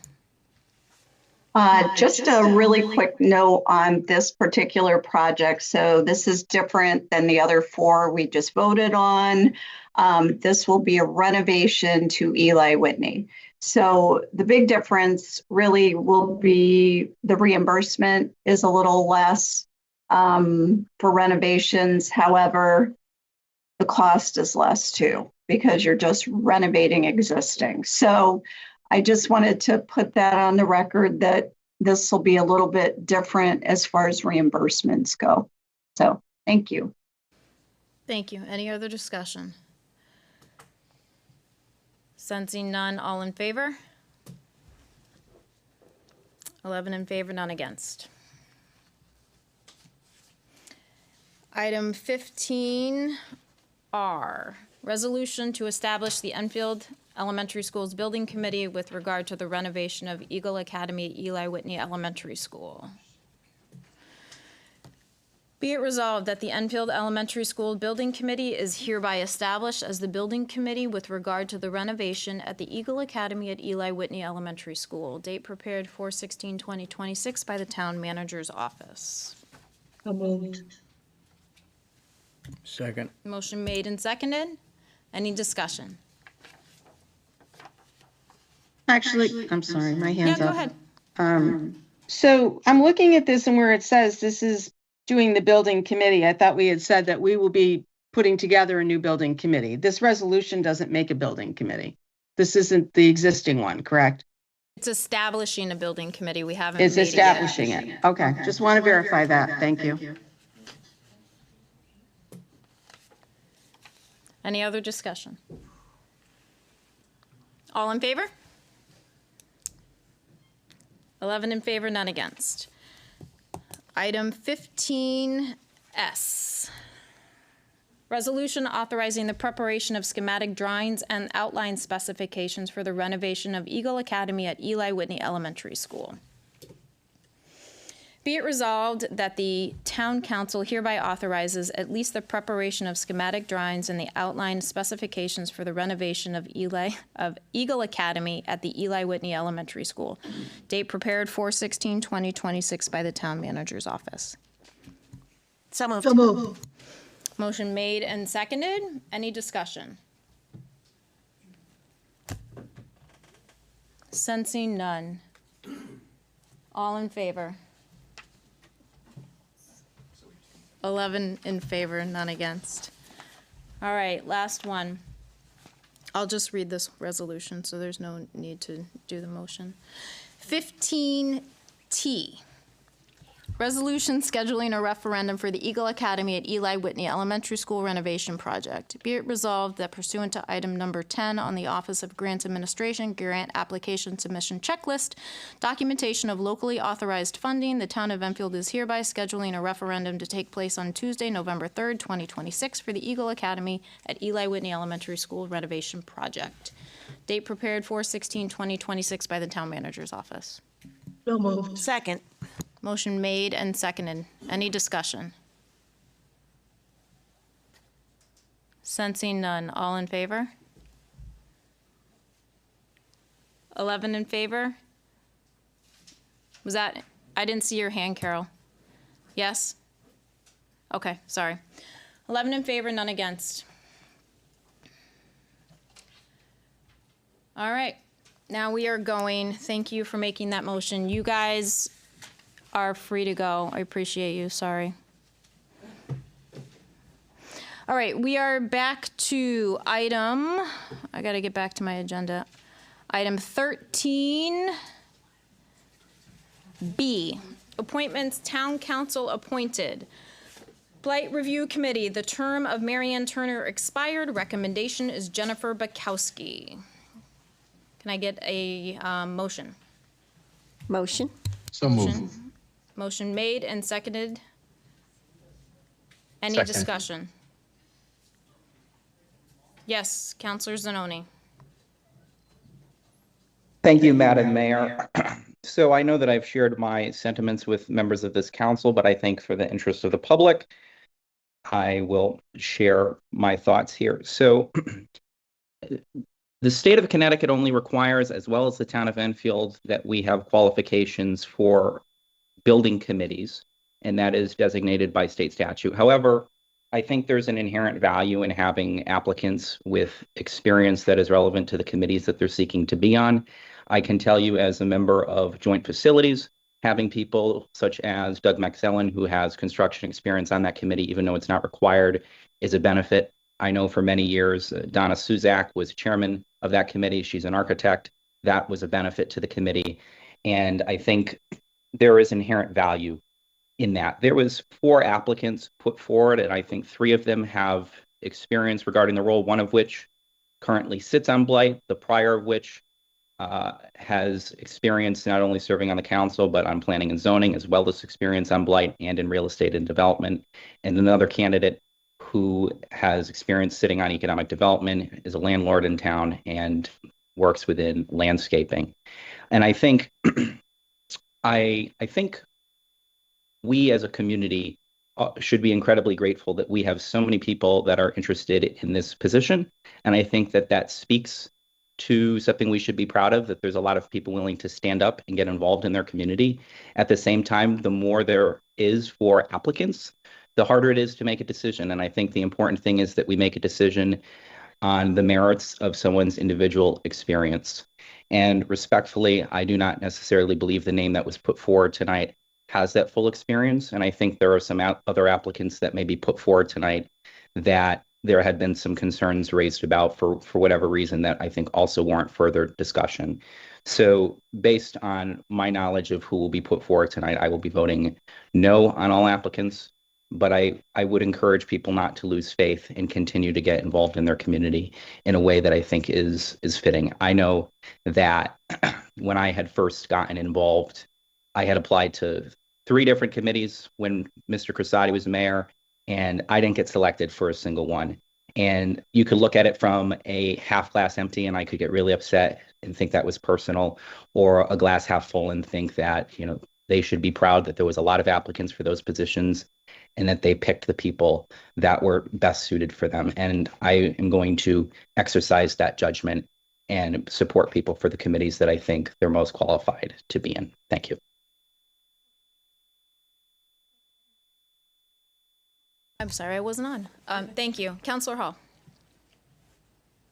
Just a really quick note on this particular project. So this is different than the other 4 we just voted on. This will be a renovation to Eli Whitney. So the big difference really will be the reimbursement is a little less for renovations. However, the cost is less too, because you're just renovating existing. So I just wanted to put that on the record that this will be a little bit different as far as reimbursements go. So thank you. Thank you. Any other discussion? Sensing none, all in favor? 11 in favor, none against. Item 15R, resolution to establish the Enfield Elementary School's Building Committee with regard to the renovation of Eagle Academy at Eli Whitney Elementary School. Be it resolved that the Enfield Elementary School Building Committee is hereby established as the building committee with regard to the renovation at the Eagle Academy at Eli Whitney Elementary School. Date prepared 4/16/2026 by the Town Manager's Office. So moved. Second. Motion made and seconded. Any discussion? Actually, I'm sorry, my hand's Yeah, up. go ahead. So I'm looking at this and where it says this is doing the building committee, I thought we had said that we will be putting together a new building committee. This resolution doesn't make a building committee. This isn't the existing one, correct? It's establishing a building committee. We haven't It's made it yet. establishing it. Okay, just want to verify that. Thank you. Any other discussion? All in favor? 11 in favor, none against. Item 15S. Resolution authorizing the preparation of schematic drawings and outline specifications for the renovation of Eagle Academy at Eli Whitney Elementary School. Be it resolved that the Town Council hereby authorizes at least the preparation of schematic drawings and the outline specifications for the renovation of Eagle Academy at the Eli Whitney Elementary School. Date prepared 4/16/2026 by the Town Manager's Office. So moved. So moved. Motion made and seconded. Any discussion? Sensing none. All in favor? 11 in favor, none against. All right, last one. I'll just read this resolution, so there's no need to do the motion. 15T. Resolution scheduling a referendum for the Eagle Academy at Eli Whitney Elementary School renovation project. Be it resolved that pursuant to item number 10 on the Office of Grants Administration Grant Application Submission Checklist, documentation of locally authorized funding, the town of Enfield is hereby scheduling a referendum to take place on Tuesday, November 3rd, 2026 for the Eagle Academy at Eli Whitney Elementary School renovation project. Date prepared for 4/16/2026 by the town manager's office. So moved. Second. Motion made and seconded. Any discussion? Sensing none. All in favor? 11 in favor? Was that, I didn't see your hand, Carol. Yes? Okay, sorry. 11 in favor, none against. All right, now we are going, thank you for making that motion. You guys are free to go. I appreciate you, sorry. All right, we are back to item, I gotta get back to my agenda. Item 13B, appointments, town council appointed. Blight Review Committee, the term of Marianne Turner expired. Recommendation is Jennifer Bukowski. Can I get a motion? Motion. So moved. Motion made and seconded. Any Second. discussion? Yes, Counselor Zanoni. Thank you, Madam Mayor. So I know that I've shared my sentiments with members of this council, but I think for the interest of the public, I will share my thoughts here. So the state of Connecticut only requires, as well as the town of Enfield, that we have qualifications for building committees, and that is designated by state statute. However, I think there's an inherent value in having applicants with experience that is relevant to the committees that they're seeking to be on. I can tell you as a member of Joint Facilities, having people such as Doug McSellen, who has construction experience on that committee, even though it's not required, is a benefit. I know for many years, Donna Suzak was chairman of that committee. She's an architect. That was a benefit to the committee. And I think there is inherent value in that. There was 4 applicants put forward, and I think 3 of them have experience regarding the role, one of which currently sits on Blight, the prior of which has experience not only serving on the council, but on planning and zoning, as well as experience on Blight and in real estate and development. And another candidate who has experience sitting on economic development, is a landlord in town, and works within landscaping. And I think I think we as a community should be incredibly grateful that we have so many people that are interested in this position. And I think that that speaks to something we should be proud of, that there's a lot of people willing to stand up and get involved in their community. At the same time, the more there is for applicants, the harder it is to make a decision. And I think the important thing is that we make a decision on the merits of someone's individual experience. And respectfully, I do not necessarily believe the name that was put forward tonight has that full experience. And I think there are some other applicants that may be put forward tonight that there had been some concerns raised about for whatever reason that I think also warrant further discussion. So based on my knowledge of who will be put forward tonight, I will be voting no on all applicants. But I would encourage people not to lose faith and continue to get involved in their community in a way that I think is fitting. I know that when I had first gotten involved, I had applied to 3 different committees when Mr. Crissati was mayor, and I didn't get selected for a single one. And you could look at it from a half glass empty, and I could get really upset and think that was personal, or a glass half full and think that, you know, they should be proud that there was a lot of applicants for those positions and that they picked the people that were best suited for them. And I am going to exercise that judgment and support people for the committees that I think they're most qualified to be in. Thank you. I'm sorry, I wasn't on. Thank you. Counselor Hall.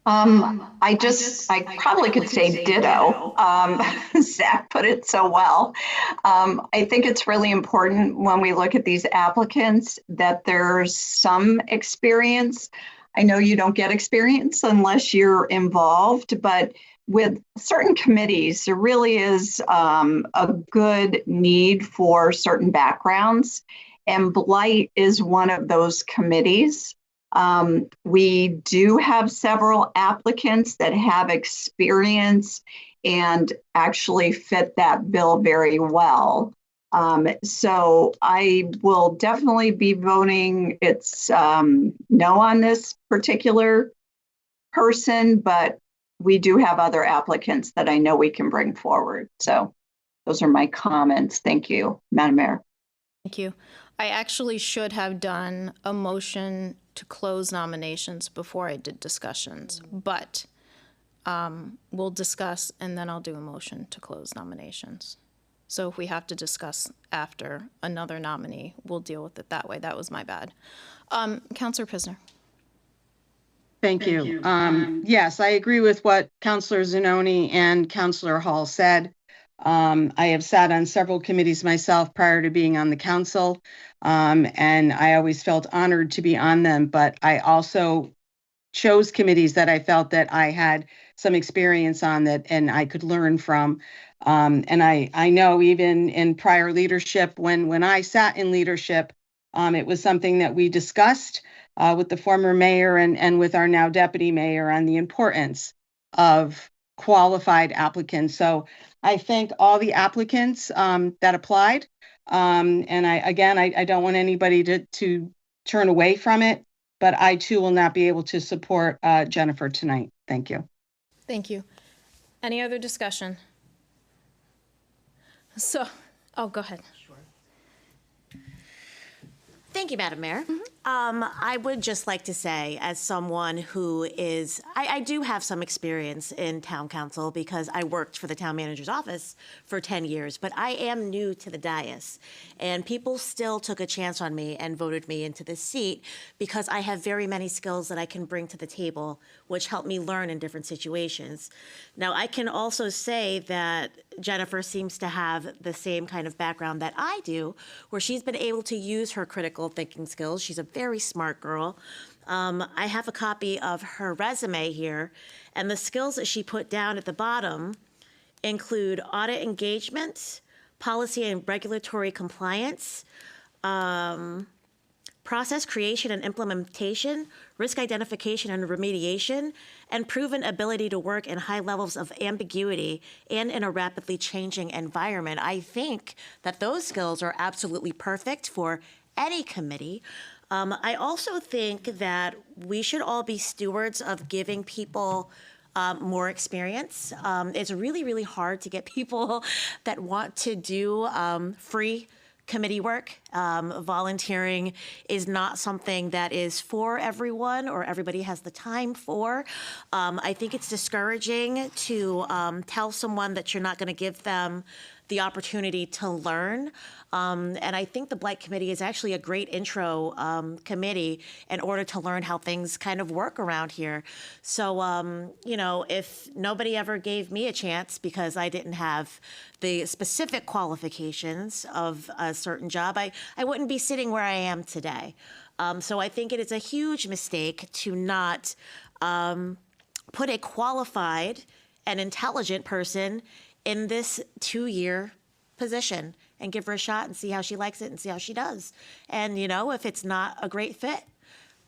I probably could say ditto. Zach put it so well. I think it's really important when we look at these applicants that there's some experience. I know you don't get experience unless you're involved, but with certain committees, there really is a good need for certain backgrounds, and Blight is one of those committees. We do have several applicants that have experience and actually fit that bill very well. So I will definitely be voting it's no on this particular person, but we do have other applicants that I know we can bring forward. So those are my comments. Thank you, Madam Mayor. Thank you. I actually should have done a motion to close nominations before I did discussions, but we'll discuss and then I'll do a motion to close nominations. So if we have to discuss after another nominee, we'll deal with it that way. That was my bad. Councilor Pisner. Thank you. Yes, I agree with what Councilor Zanoni and Councilor Hall said. I have sat on several committees myself prior to being on the council, and I always felt honored to be on them, but I also chose committees that I felt that I had some experience on that and I could learn from. And I know even in prior leadership, when I sat in leadership, it was something that we discussed with the former mayor and with our now deputy mayor on the importance of qualified applicants. So I thank all the applicants that applied. And I don't want anybody to turn away from it, but I too will not be able to support Jennifer tonight. Thank you. Thank you. Any other discussion? So, go ahead. Thank you, Madam Mayor. I would just like to say, as someone who is, I do have some experience in town council because I worked for the town manager's office for 10 years, but I am new to the dais. And people still took a chance on me and voted me into this seat because I have very many skills that I can bring to the table, which help me learn in different situations. Now, I can also say that Jennifer seems to have the same kind of background that I do, where she's been able to use her critical thinking skills. She's a very smart girl. I have a copy of her resume here, and the skills that she put down at the bottom include audit engagement, policy and regulatory compliance, process creation and implementation, risk identification and remediation, and proven ability to work in high levels of ambiguity and in a rapidly changing environment. I think that those skills are absolutely perfect for any committee. I also think that we should all be stewards of giving people more experience. It's really, really hard to get people that want to do free committee work. Volunteering is not something that is for everyone or everybody has the time for. I think it's discouraging to tell someone that you're not going to give them the opportunity to learn. And I think the Blight Committee is actually a great intro committee in order to learn how things kind of work around here. So, if nobody ever gave me a chance because I didn't have the specific qualifications of a certain job, I wouldn't be sitting where I am today. So I think it is a huge mistake to not put a qualified and intelligent person in this 2-year position and give her a shot and see how she likes it and see how she does. And, if it's not a great fit,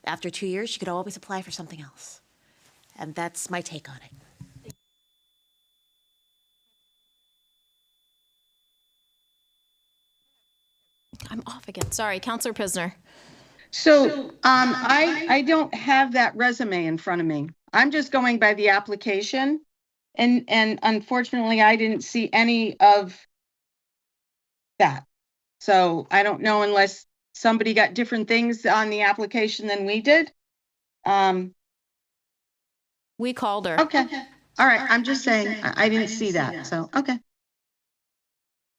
after 2 years, she could always apply for something else. And that's my take on it. I'm off again. Sorry, Councilor Pisner. So I don't have that resume in front of me. I'm just going by the application. And unfortunately, I didn't see any of that. So I don't know unless somebody got different things on the application than we did. We called her. Okay. All right. I'm just saying I didn't see that. So, okay.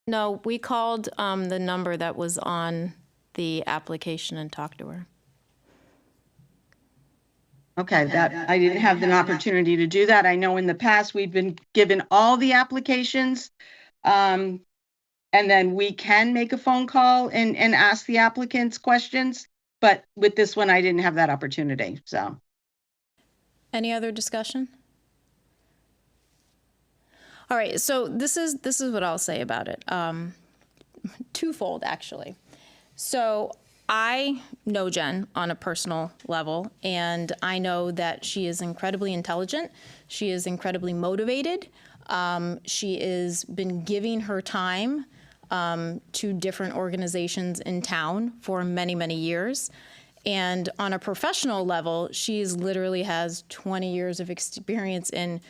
No, we called the number that was on the application and talked to her. Okay, that, I didn't have an opportunity to do that. I know in the past, we've been given all the applications. And then we can make a phone call and ask the applicants questions. But with this one, I didn't have that opportunity, so. Any other discussion? All right, so this is what I'll say about it. Twofold, actually. So I know Jen on a personal level, and I know that she is incredibly intelligent. She is incredibly motivated. She has been giving her time to different organizations in town for many, many years. And on a professional level, she literally has 20 years of experience in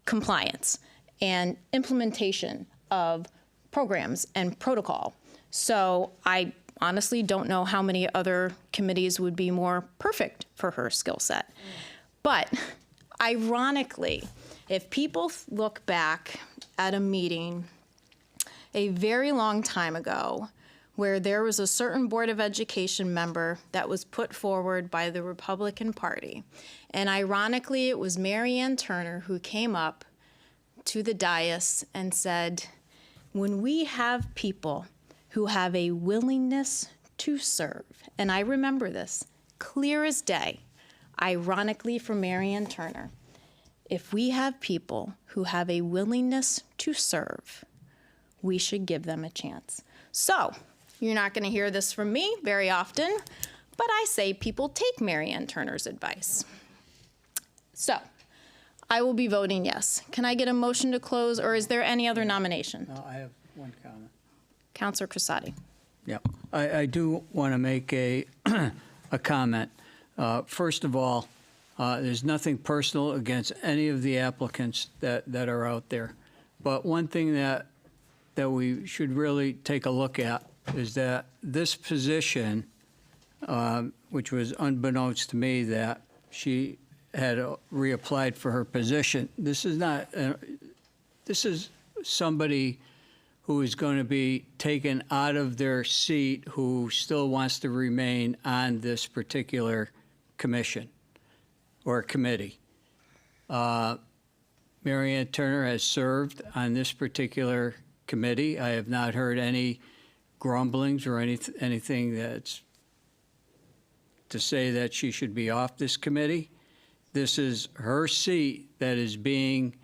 compliance and implementation of programs and protocol. So I honestly don't know how many other committees would be more perfect for her skill set. But ironically, if people look back at a meeting a very long time ago where there was a certain Board of Education member that was put forward by the Republican Party, and ironically it was Mary Ann Turner who came up to the dais and said, when we have people who have a willingness to serve, and I remember this clear as day, ironically for Mary Ann Turner, if we have people who have a willingness to serve, we should give them a chance. So, you're not going to hear this from me very often, but I say people take Mary Ann Turner's advice. So, I will be voting yes. Can I get a motion to close, or is there any other nomination? No, I have one comment. Councilor Crissati. Yeah, I do want to make a comment. First of all, there's nothing personal against any of the applicants that are out there. But one thing that we should really take a look at is that this position, which was unbeknownst to me that she had reapplied for her position, this is somebody who is going to be taken out of their seat who still wants to remain on this particular commission or committee. Mary Ann Turner has served on this particular committee. I have not heard any grumblings or anything that's to say that she should be off this committee. This is her seat that is being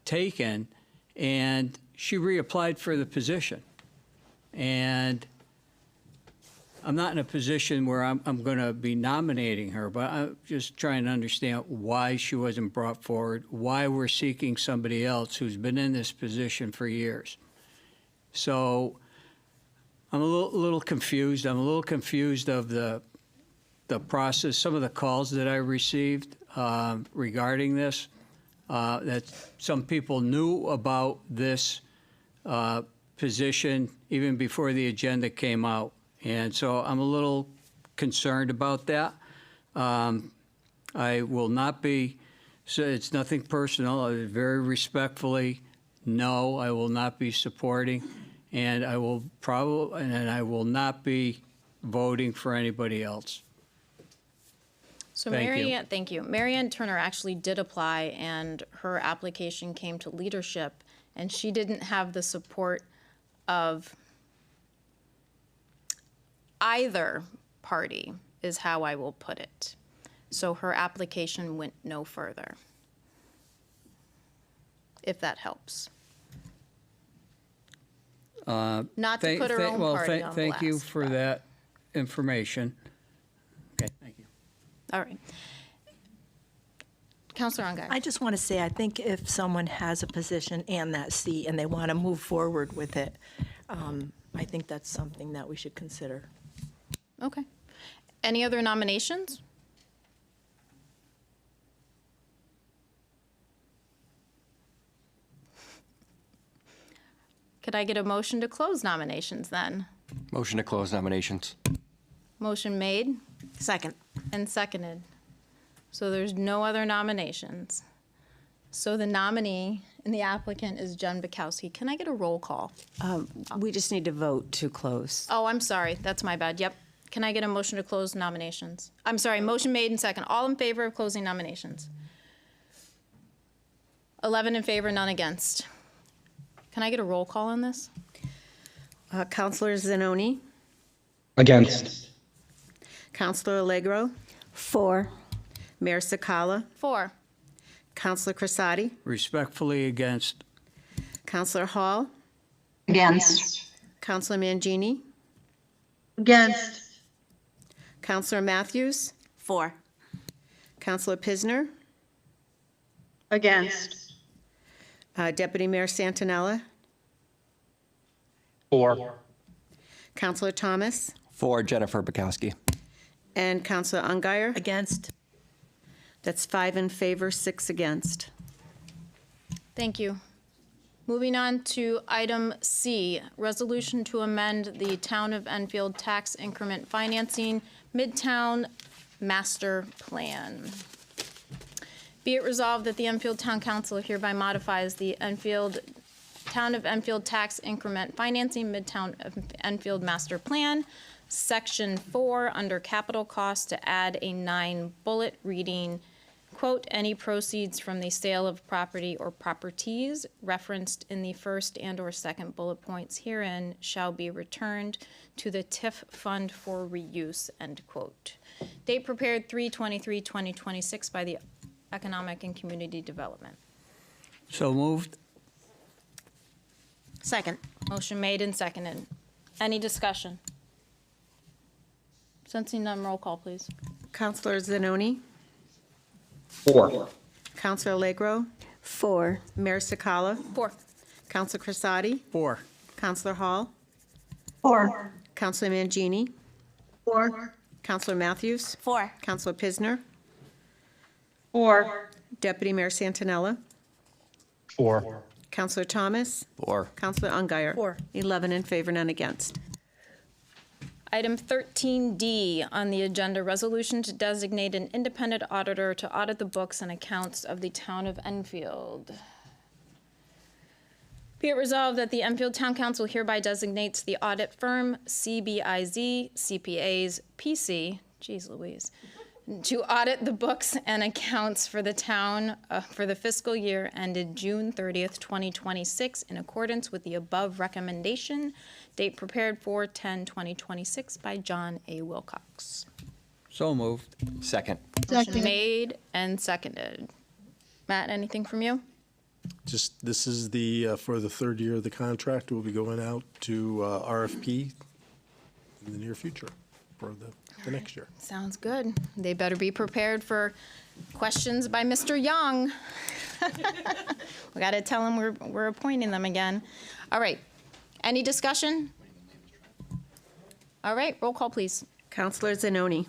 taken, and she reapplied for the position. And I'm not in a position where I'm going to be nominating her, but I'm just trying to understand why she wasn't brought forward, why we're seeking somebody else who's been in this position for years. So I'm a little confused. I'm a little confused of the process, some of the calls that I received regarding this, that some people knew about this position even before the agenda came out. And so I'm a little concerned about that. I will not be, so it's nothing personal. I very respectfully, no, I will not be supporting, and I will not be voting for anybody else. So Thank you. Mary Ann Turner actually did apply, and her application came to leadership, and she didn't have the support of either party, is how I will put it. So her application went no further, if that helps. Not to put her own party on Thank you blast, for that information. Okay, thank you. All right. Councilor Ongare. I just want to say, I think if someone has a position and that seat and they want to move forward with it, I think that's something that we should consider. Okay. Any other nominations? Could I get a motion to close nominations then? Motion to close nominations. Motion made Second. and seconded. So there's no other nominations. So the nominee and the applicant is Jen Bukowski. Can I get a roll call? We just need to vote to close. Oh, I'm sorry. That's my bad. Yep. Can I get a motion to close nominations? I'm sorry, motion made and second. All in favor of closing nominations? 11 in favor, none against. Can I get a roll call on this? Counselor Zanoni, Against. Counselor Allegro, 4. Mayor Sakala, 4. Counselor Crisati, Respectfully against. Counselor Hall, Against. Counselor Mangini, Against. Counselor Matthews, 4. Counselor Pisner, Against. Deputy Mayor Santinella, 4. Counselor Thomas, For Jennifer Bukowski. and Counselor Ungary. Against. That's 5 in favor, 6 against. Thank you. Moving on to item C, resolution to amend the Town of Enfield Tax Increment Financing Midtown Master Plan. Be it resolved that the Enfield Town Council hereby modifies the Town of Enfield Tax Increment Financing Midtown Enfield Master Plan, Section 4, under capital costs to add a 9 bullet reading, quote, any proceeds from the sale of property or properties referenced in the first and/or second bullet points herein shall be returned to the TIF fund for reuse, end quote. Date prepared 3/23/2026 by the Economic and Community Development. So moved. Second. Motion made and seconded. Any discussion? Sensing none, roll call, please. Counselor Zanoni, 4. Counselor Allegro, 4. Mayor Sakala, 4. Counselor Crisati, 4. Counselor Hall, 4. Counselor Mangini, 4. Counselor Matthews, 4. Counselor Pisner, 4. Deputy Mayor Santinella, 4. Counselor Thomas, For. Counselor Ungary. 4. 11 in favor, none against. Item 13D on the agenda, resolution to designate an independent auditor to audit the books and accounts of the Town of Enfield. Be it resolved that the Enfield Town Council hereby designates the audit firm CBIZ CPAs PC, geez Louise, to audit the books and accounts for the town for the fiscal year ended June 30th, 2026, in accordance with the above recommendation. Date prepared for 10/2026 by John A. Wilcox. So moved. Second. Motion made and seconded. Matt, anything from you? Just, this is the, for the third year of the contract, we'll be going out to RFP in the near future for the next year. Sounds good. They better be prepared for questions by Mr. Young. We got to tell him we're appointing them again. All right. Any discussion? All right, roll call, please. Counselor Zanoni,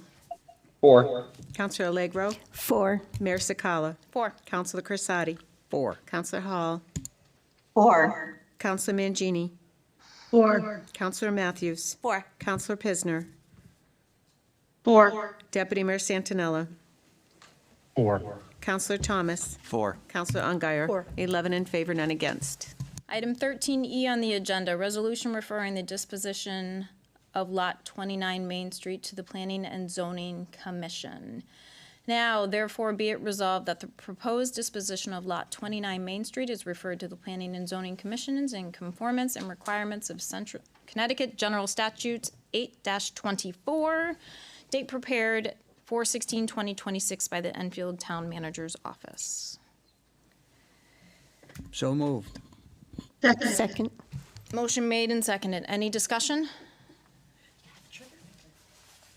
4. Counselor Allegro, 4. Mayor Sakala, 4. Counselor Crisati, 4. Counselor Hall, 4. Counselor Mangini, 4. Counselor Matthews, 4. Counselor Pisner, 4. Deputy Mayor Santinella, 4. Counselor Thomas, For. Counselor Ungary. 4. 11 in favor, none against. Item 13E on the agenda, resolution referring the disposition of Lot 29 Main Street to the Planning and Zoning Commission. Now, therefore, be it resolved that the proposed disposition of Lot 29 Main Street is referred to the Planning and Zoning Commissions in conformance and requirements of Central Connecticut General Statutes 8-24, date prepared 4/16/2026 by the Enfield Town Manager's Office. So moved. Second. Motion made and seconded. Any discussion?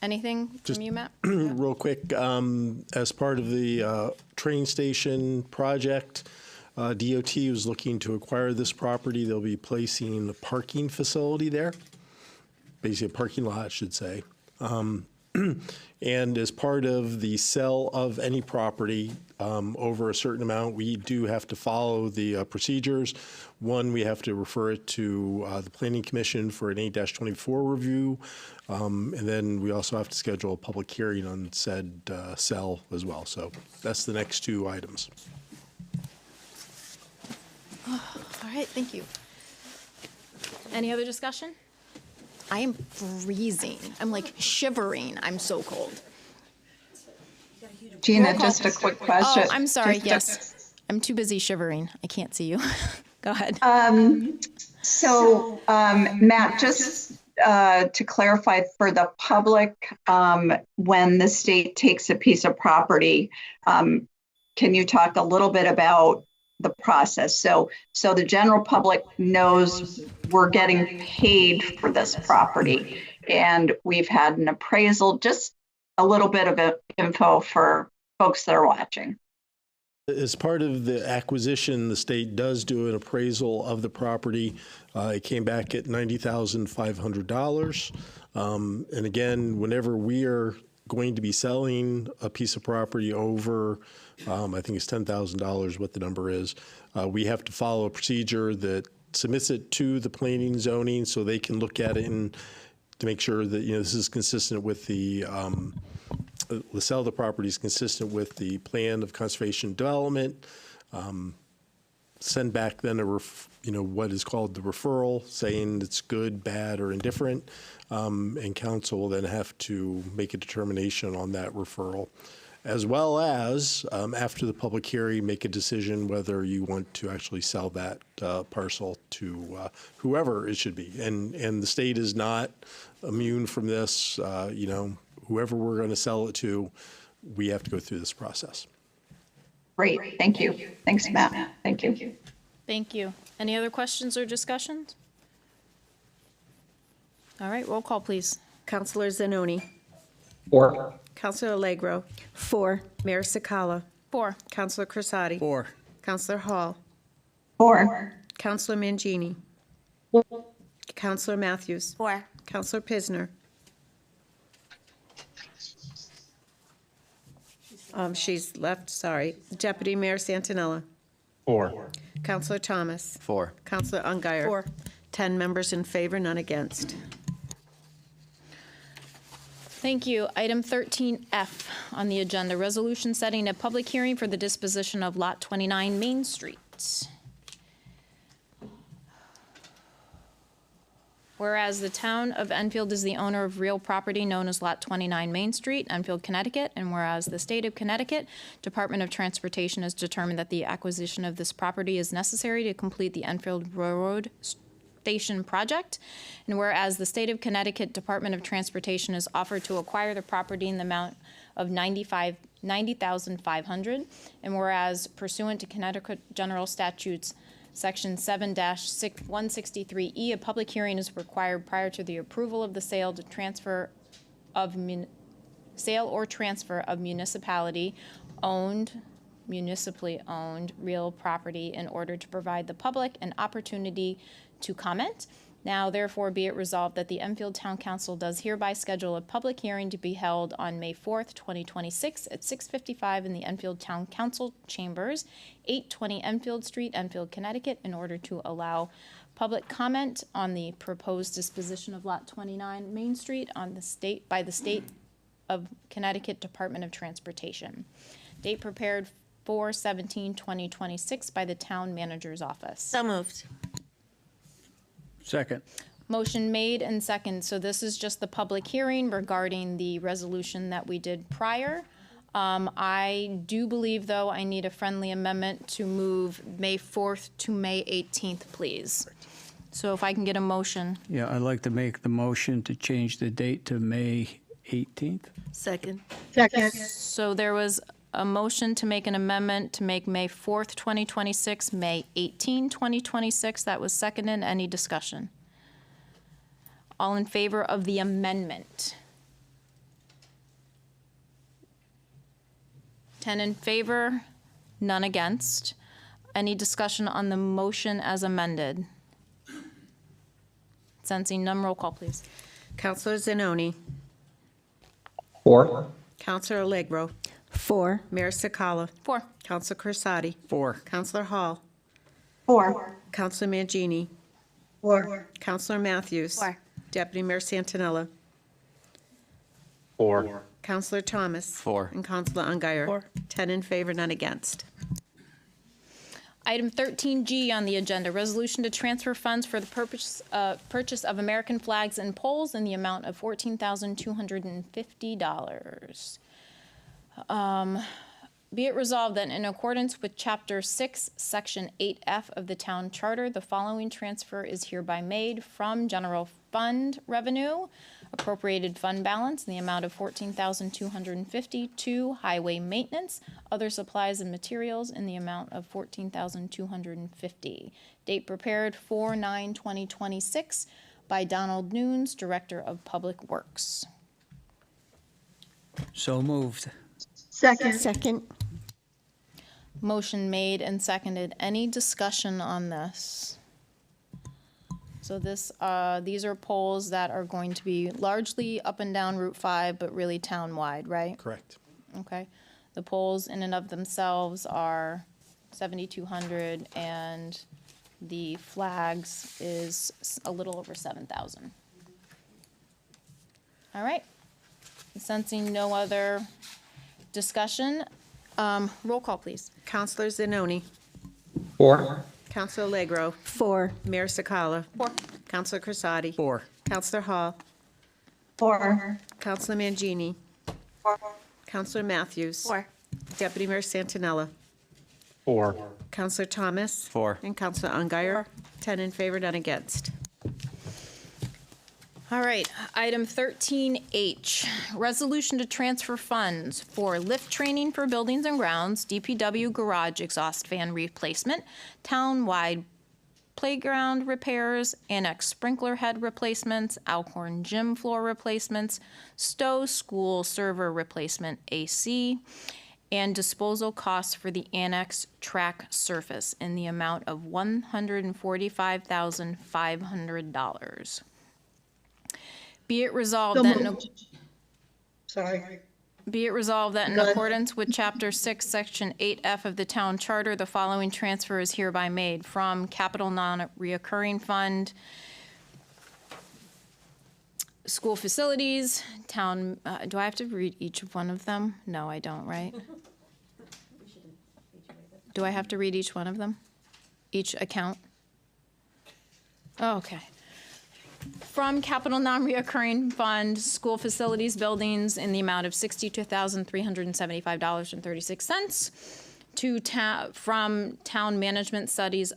Anything Just from you, Matt? real quick, as part of the train station project, DOT was looking to acquire this property. They'll be placing a parking facility there, basically a parking lot, I should say. And as part of the sale of any property over a certain amount, we do have to follow the procedures. One, we have to refer it to the Planning Commission for an 8-24 review. And then we also have to schedule a public hearing on said sale as well. So that's the next 2 items. All right, thank you. Any other discussion? I am freezing. I'm like shivering. I'm so cold. Gina, just a quick question. Oh, I'm sorry. Just a- Yes. I'm too busy shivering. I can't see you. Go ahead. Matt, just to clarify for the public, when the state takes a piece of property, can you talk a little bit about the process? So the general public knows we're getting paid for this property, and we've had an appraisal, just a little bit of info for folks that are watching. As part of the acquisition, the state does do an appraisal of the property. It came back at $90,500. And again, whenever we are going to be selling a piece of property over, I think it's $10,000, what the number is, we have to follow a procedure that submits it to the planning and zoning so they can look at it and to make sure that, this is consistent with the sale of the property is consistent with the plan of conservation development. Send back then what is called the referral, saying it's good, bad, or indifferent, and council will then have to make a determination on that referral, as well as after the public hearing, make a decision whether you want to actually sell that parcel to whoever it should be. And the state is not immune from this. Whoever we're going to sell it to, we have to go through this process. Great, thank you. Thanks, Matt. Thank you. Thank you. Any other questions or discussions? All right, roll call, please. Counselor Zanoni. 4. Counselor Allegro. 4. Mayor Sakala. 4. Counselor Crisati. 4. Counselor Hall. 4. Counselor Mangini. Counselor Matthews. 4. Counselor Pisner. She's left, sorry. Deputy Mayor Santinella. 4. Counselor Thomas. 4. Counselor Ungary. 4. 10 members in favor, none against. Thank you. Item 13F on the agenda, resolution setting a public hearing for the disposition of Lot 29 Main Street. Whereas the town of Enfield is the owner of real property known as Lot 29 Main Street, Enfield, Connecticut, and whereas the state of Connecticut Department of Transportation has determined that the acquisition of this property is necessary to complete the Enfield Railroad Station project, and whereas the state of Connecticut Department of Transportation has offered to acquire the property in the amount of $90,500, and whereas pursuant to Connecticut General Statutes Section 7-163E, a public hearing is required prior to the approval of the sale or transfer of municipally owned real property in order to provide the public an opportunity to comment. Now, therefore, be it resolved that the Enfield Town Council does hereby schedule a public hearing to be held on May 4th, 2026 at 6:55 in the Enfield Town Council Chambers, 820 Enfield Street, Enfield, Connecticut, in order to allow public comment on the proposed disposition of Lot 29 Main Street by the State of Connecticut Department of Transportation. Date prepared 4/17/2026 by the Town Manager's Office. So moved. Second. Motion made and second. So this is just the public hearing regarding the resolution that we did prior. I do believe, though, I need a friendly amendment to move May 4th to May 18th, please. So if I can get a motion. Yeah, I'd like to make the motion to change the date to May 18th. Second. So there was a motion to make an amendment to make May 4th, 2026, May 18, 2026. That was seconded. Any discussion? All in favor of the amendment? 10 in favor, none against. Any discussion on the motion as amended? Sensing none, roll call, please. Counselor Zanoni. 4. Counselor Allegro. 4. Mayor Sakala. 4. Counselor Crisati. 4. Counselor Hall. 4. Counselor Mangini. 4. Counselor Matthews. 4. Deputy Mayor Santinella. 4. Counselor Thomas. 4. And Counselor Ungary. 4. 10 in favor, none against. Item 13G on the agenda, resolution to transfer funds for the purchase of American flags and poles in the amount of $14,250. Be it resolved that in accordance with Chapter 6, Section 8F of the Town Charter, the following transfer is hereby made from general fund revenue, appropriated fund balance in the amount of $14,250 to highway maintenance, other supplies and materials in the amount of $14,250. Date prepared 4/9/2026 by Donald Nunes, Director of Public Works. So moved. Second. Second. Motion made and seconded. Any discussion on this? So these are poles that are going to be largely up and down Route 5, but really town-wide, right? Correct. Okay. The poles in and of themselves are 7,200, and the flags is a little over 7,000. All right. Sensing no other discussion, roll call, please. Counselor Zanoni. 4. Counselor Allegro. 4. Mayor Sakala. 4. Counselor Crissati. 4. Counselor Hall. 4. Counselor Mangini. 4. Counselor Matthews. 4. Deputy Mayor Santinella. 4. Counselor Thomas. 4. And Counselor Ungary. 10 in favor, none against. All right, item 13H, resolution to transfer funds for lift training for buildings and grounds, DPW garage exhaust fan replacement, town-wide playground repairs, annex sprinkler head replacements, Alcorn gym floor replacements, Stowe school server replacement AC, and disposal costs for the annex track surface in the amount of $145,500. Be it resolved So that moved. Sorry. be it resolved that in Go ahead. accordance with Chapter 6, Section 8F of the Town Charter, the following transfer is hereby made from Capital Non-Reoccurring Fund, School Facilities, Town, do I have to read each one of them? No, I don't, right? Do I have to read each one of them? Each account? Oh, okay. From Capital Non-Reoccurring Fund, School Facilities Buildings in the amount of $62,375.36 to from Town Management Studies,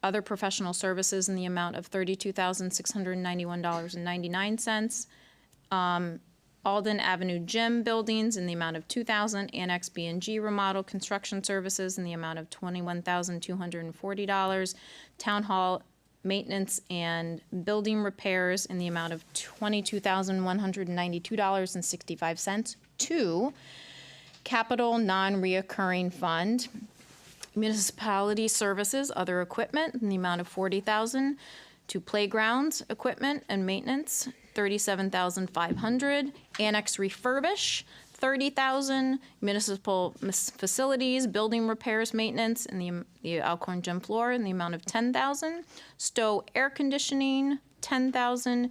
other professional services in the amount of $32,691.99. Alden Avenue Gym Buildings in the amount of $2,000. Annex B&G Remodel Construction Services in the amount of $21,240. Town Hall Maintenance and building repairs in the amount of $22,192.65 to Capital Non-Reoccurring Fund, Municipality Services, Other Equipment in the amount of $40,000 to Playgrounds Equipment and Maintenance, $37,500, Annex Refurbish, $30,000, Municipal Facilities, Building Repairs Maintenance in the Alcorn Gym Floor in the amount of $10,000, Stowe Air Conditioning, $10,000,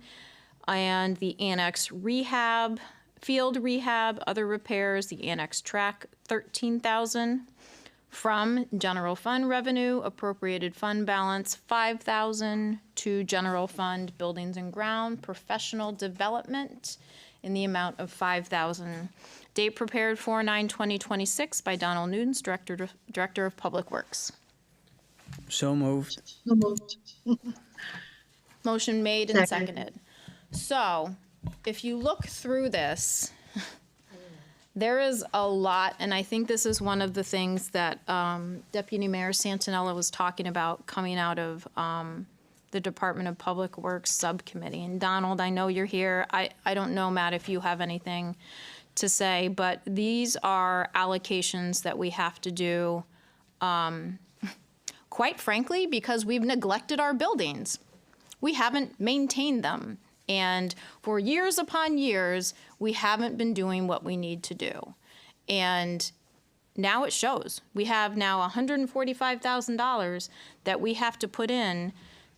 and the Annex Rehab, Field Rehab, Other Repairs, the Annex Track, $13,000. From General Fund Revenue, Appropriated Fund Balance, $5,000 to General Fund Buildings and Ground, Professional Development in the amount of $5,000. Date prepared 4/9/2026 by Donald Nunes, Director of Public Works. So moved. So moved. Motion made and seconded. So, if you look through this, there is a lot, and I think this is one of the things that Deputy Mayor Santinella was talking about coming out of the Department of Public Works Subcommittee. And Donald, I know you're here. I don't know, Matt, if you have anything to say, but these are allocations that we have to do, quite frankly, because we've neglected our buildings. We haven't maintained them. And for years upon years, we haven't been doing what we need to do. And now it shows. We have now $145,000 that we have to put in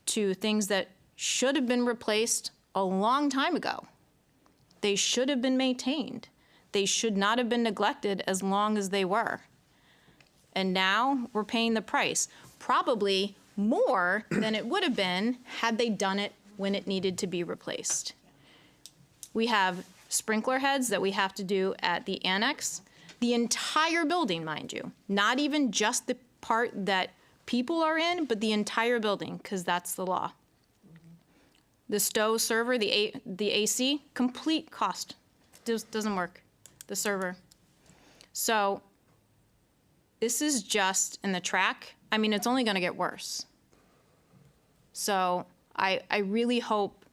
to things that should have been replaced a long time ago. They should have been maintained. They should not have been neglected as long as they were. And now we're paying the price. probably more than it would have been had they done it when it needed to be replaced. We have sprinkler heads that we have to do at the annex, the entire building, mind you, not even just the part that people are in, but the entire building, because that's the law. The Stowe server, the AC, complete cost. Just doesn't work, the server. So this is just in the track. I mean, it's only gonna get worse. So I really hope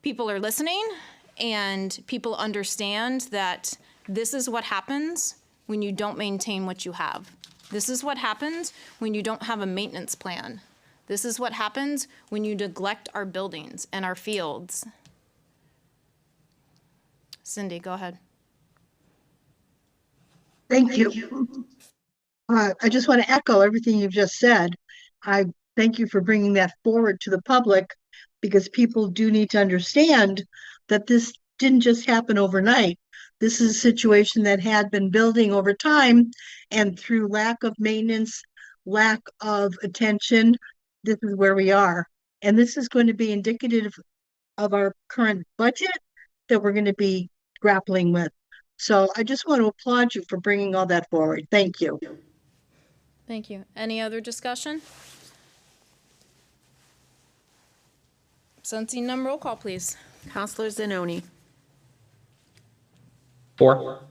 people are listening and people understand that this is what happens when you don't maintain what you have. This is what happens when you don't have a maintenance plan. This is what happens when you neglect our buildings and our fields. Cindy, go ahead. Thank you. I just want to echo everything you've just said. I thank you for bringing that forward to the public, because people do need to understand that this didn't just happen overnight. This is a situation that had been building over time, and through lack of maintenance, lack of attention, this is where we are. And this is going to be indicative of our current budget that we're going to be grappling with. So I just want to applaud you for bringing all that forward. Thank you. Thank you. Any other discussion? Sensing none, roll call, please. Counselor Zanoni. 4.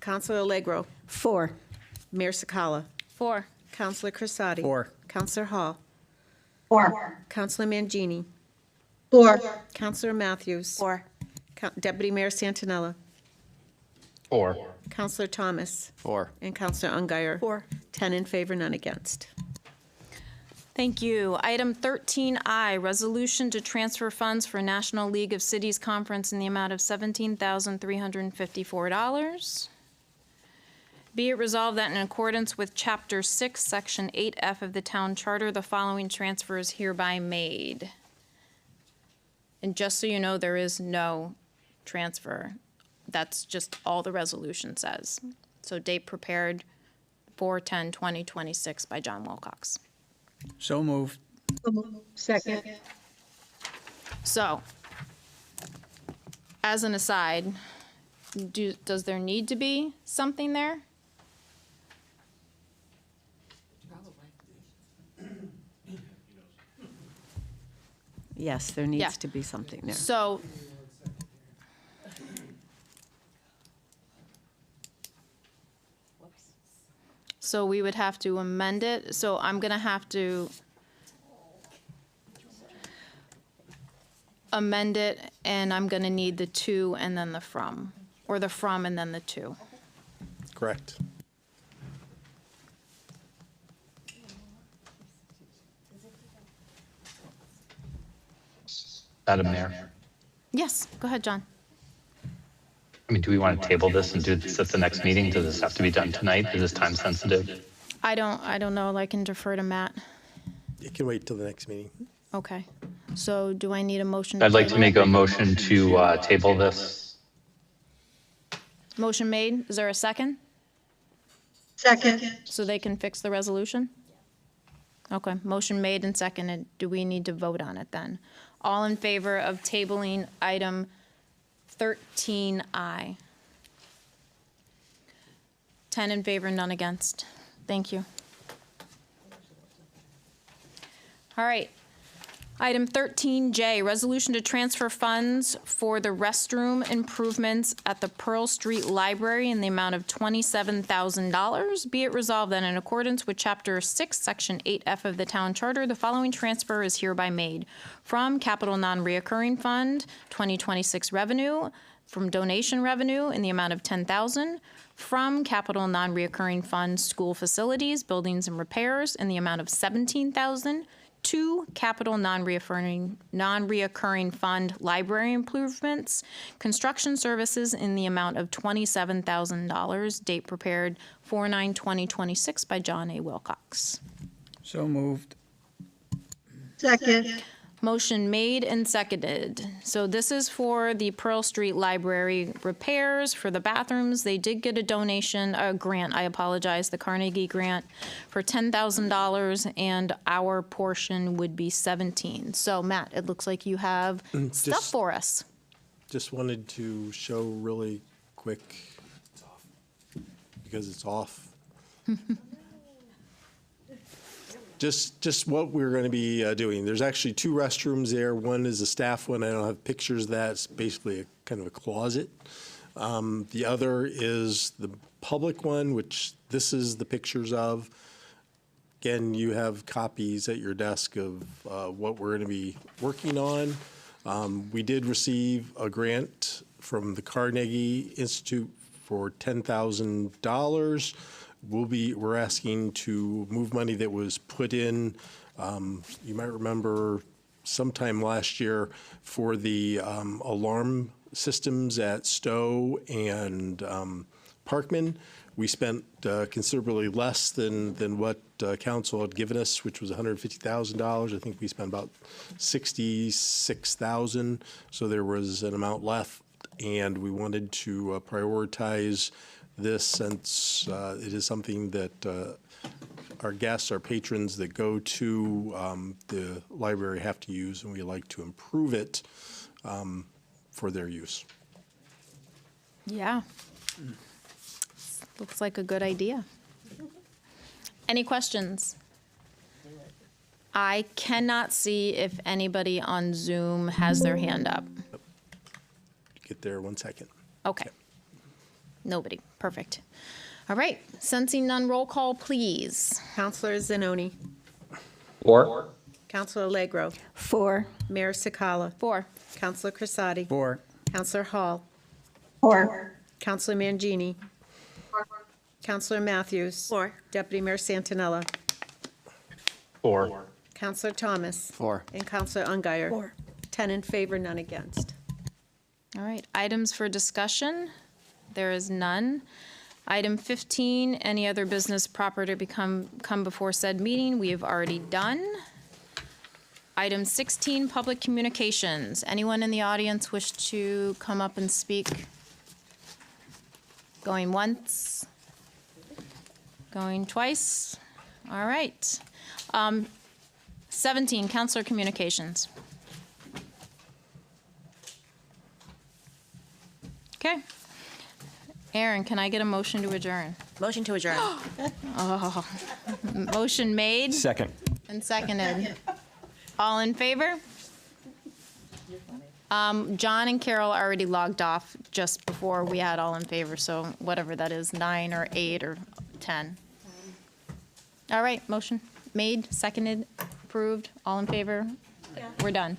Counselor Allegro. 4. Mayor Sakala. 4. Counselor Crisati. 4. Counselor Hall. 4. Counselor Mangini. 4. Counselor Matthews. 4. Deputy Mayor Santinella. 4. Counselor Thomas. 4. And Counselor Ungary. 4. 10 in favor, none against. Thank you. Item 13I, resolution to transfer funds for National League of Cities Conference in the amount of $17,354. Be it resolved that in accordance with Chapter 6, Section 8F of the Town Charter, the following transfer is hereby made. And just so you know, there is no transfer. That's just all the resolution says. So date prepared 4/10/2026 by John Wilcox. So moved. Second. So, as an aside, does there need to be something there? Yes, there needs to be something there. So we would have to amend it. So I'm going to have to amend it, and I'm going to need the to and then the from, or the from and then the to. Correct. Madam Mayor, Yes, go ahead, John. I mean, do we want to table this and do this at the next meeting? Does this have to be done tonight? Is this time sensitive? I don't know. I can defer to Matt. It can wait till the next meeting. Okay. So do I need a motion? I'd like to table make it? a motion to table this. Motion made. Is there a second? Second. So they can fix the resolution? Okay, motion made and seconded. Do we need to vote on it then? All in favor of tabling item 13I? 10 in favor, none against. Thank you. All right. Item 13J, resolution to transfer funds for the restroom improvements at the Pearl Street Library in the amount of $27,000. Be it resolved that in accordance with Chapter 6, Section 8F of the Town Charter, the following transfer is hereby made. From Capital Non-Reoccurring Fund, 2026 revenue, from donation revenue in the amount of $10,000, from Capital Non-Reoccurring Fund, School Facilities, Buildings and Repairs in the amount of $17,000, to Capital Non-Reoccurring Fund Library Improvements, Construction Services in the amount of $27,000, date prepared 4/9/2026 by John A. Wilcox. So moved. Second. Motion made and seconded. So this is for the Pearl Street Library repairs for the bathrooms. They did get a grant, I apologize, the Carnegie grant for $10,000, and our portion would be 17. So Matt, it looks like you have stuff for us. Just wanted to show really quick, because it's off. Just what we're going to be doing. There's actually 2 restrooms there. One is a staff one. I don't have pictures of that. It's basically a kind of a closet. The other is the public one, which this is the pictures of. Again, you have copies at your desk of what we're going to be working on. We did receive a grant from the Carnegie Institute for $10,000. We're asking to move money that was put in, you might remember sometime last year, for the alarm systems at Stowe and Parkman. We spent considerably less than what council had given us, which was $150,000. I think we spent about $66,000. So there was an amount left, and we wanted to prioritize this, since it is something that our guests, our patrons that go to the library have to use, and we like to improve it for their use. Yeah. Looks like a good idea. Any questions? I cannot see if anybody on Zoom has their hand up. Get there 1 second. Okay. Nobody. Perfect. All right. Sensing none, roll call, please. Counselor Zanoni. 4. Counselor Allegro. 4. Mayor Sakala. 4. Counselor Crisati. 4. Counselor Hall. 4. Counselor Mangini. 4. Counselor Matthews. 4. Deputy Mayor Santinella. 4. Counselor Thomas. 4. And Counselor Ungary. 4. 10 in favor, none against. All right. Items for discussion. There is none. Item 15, any other business proper to come before said meeting, we have already done. Item 16, public communications. Anyone in the audience wish to come up and speak? Going once? Going twice? All right. 17, councilor communications. Okay. Aaron, can I get a motion to adjourn? Motion to adjourn. Oh, motion made Second. and seconded. All in favor? John and Carol already logged off just before we had all in favor, so whatever that is, 9 or 8 or 10. All right, motion made, seconded, approved, all in favor? We're done.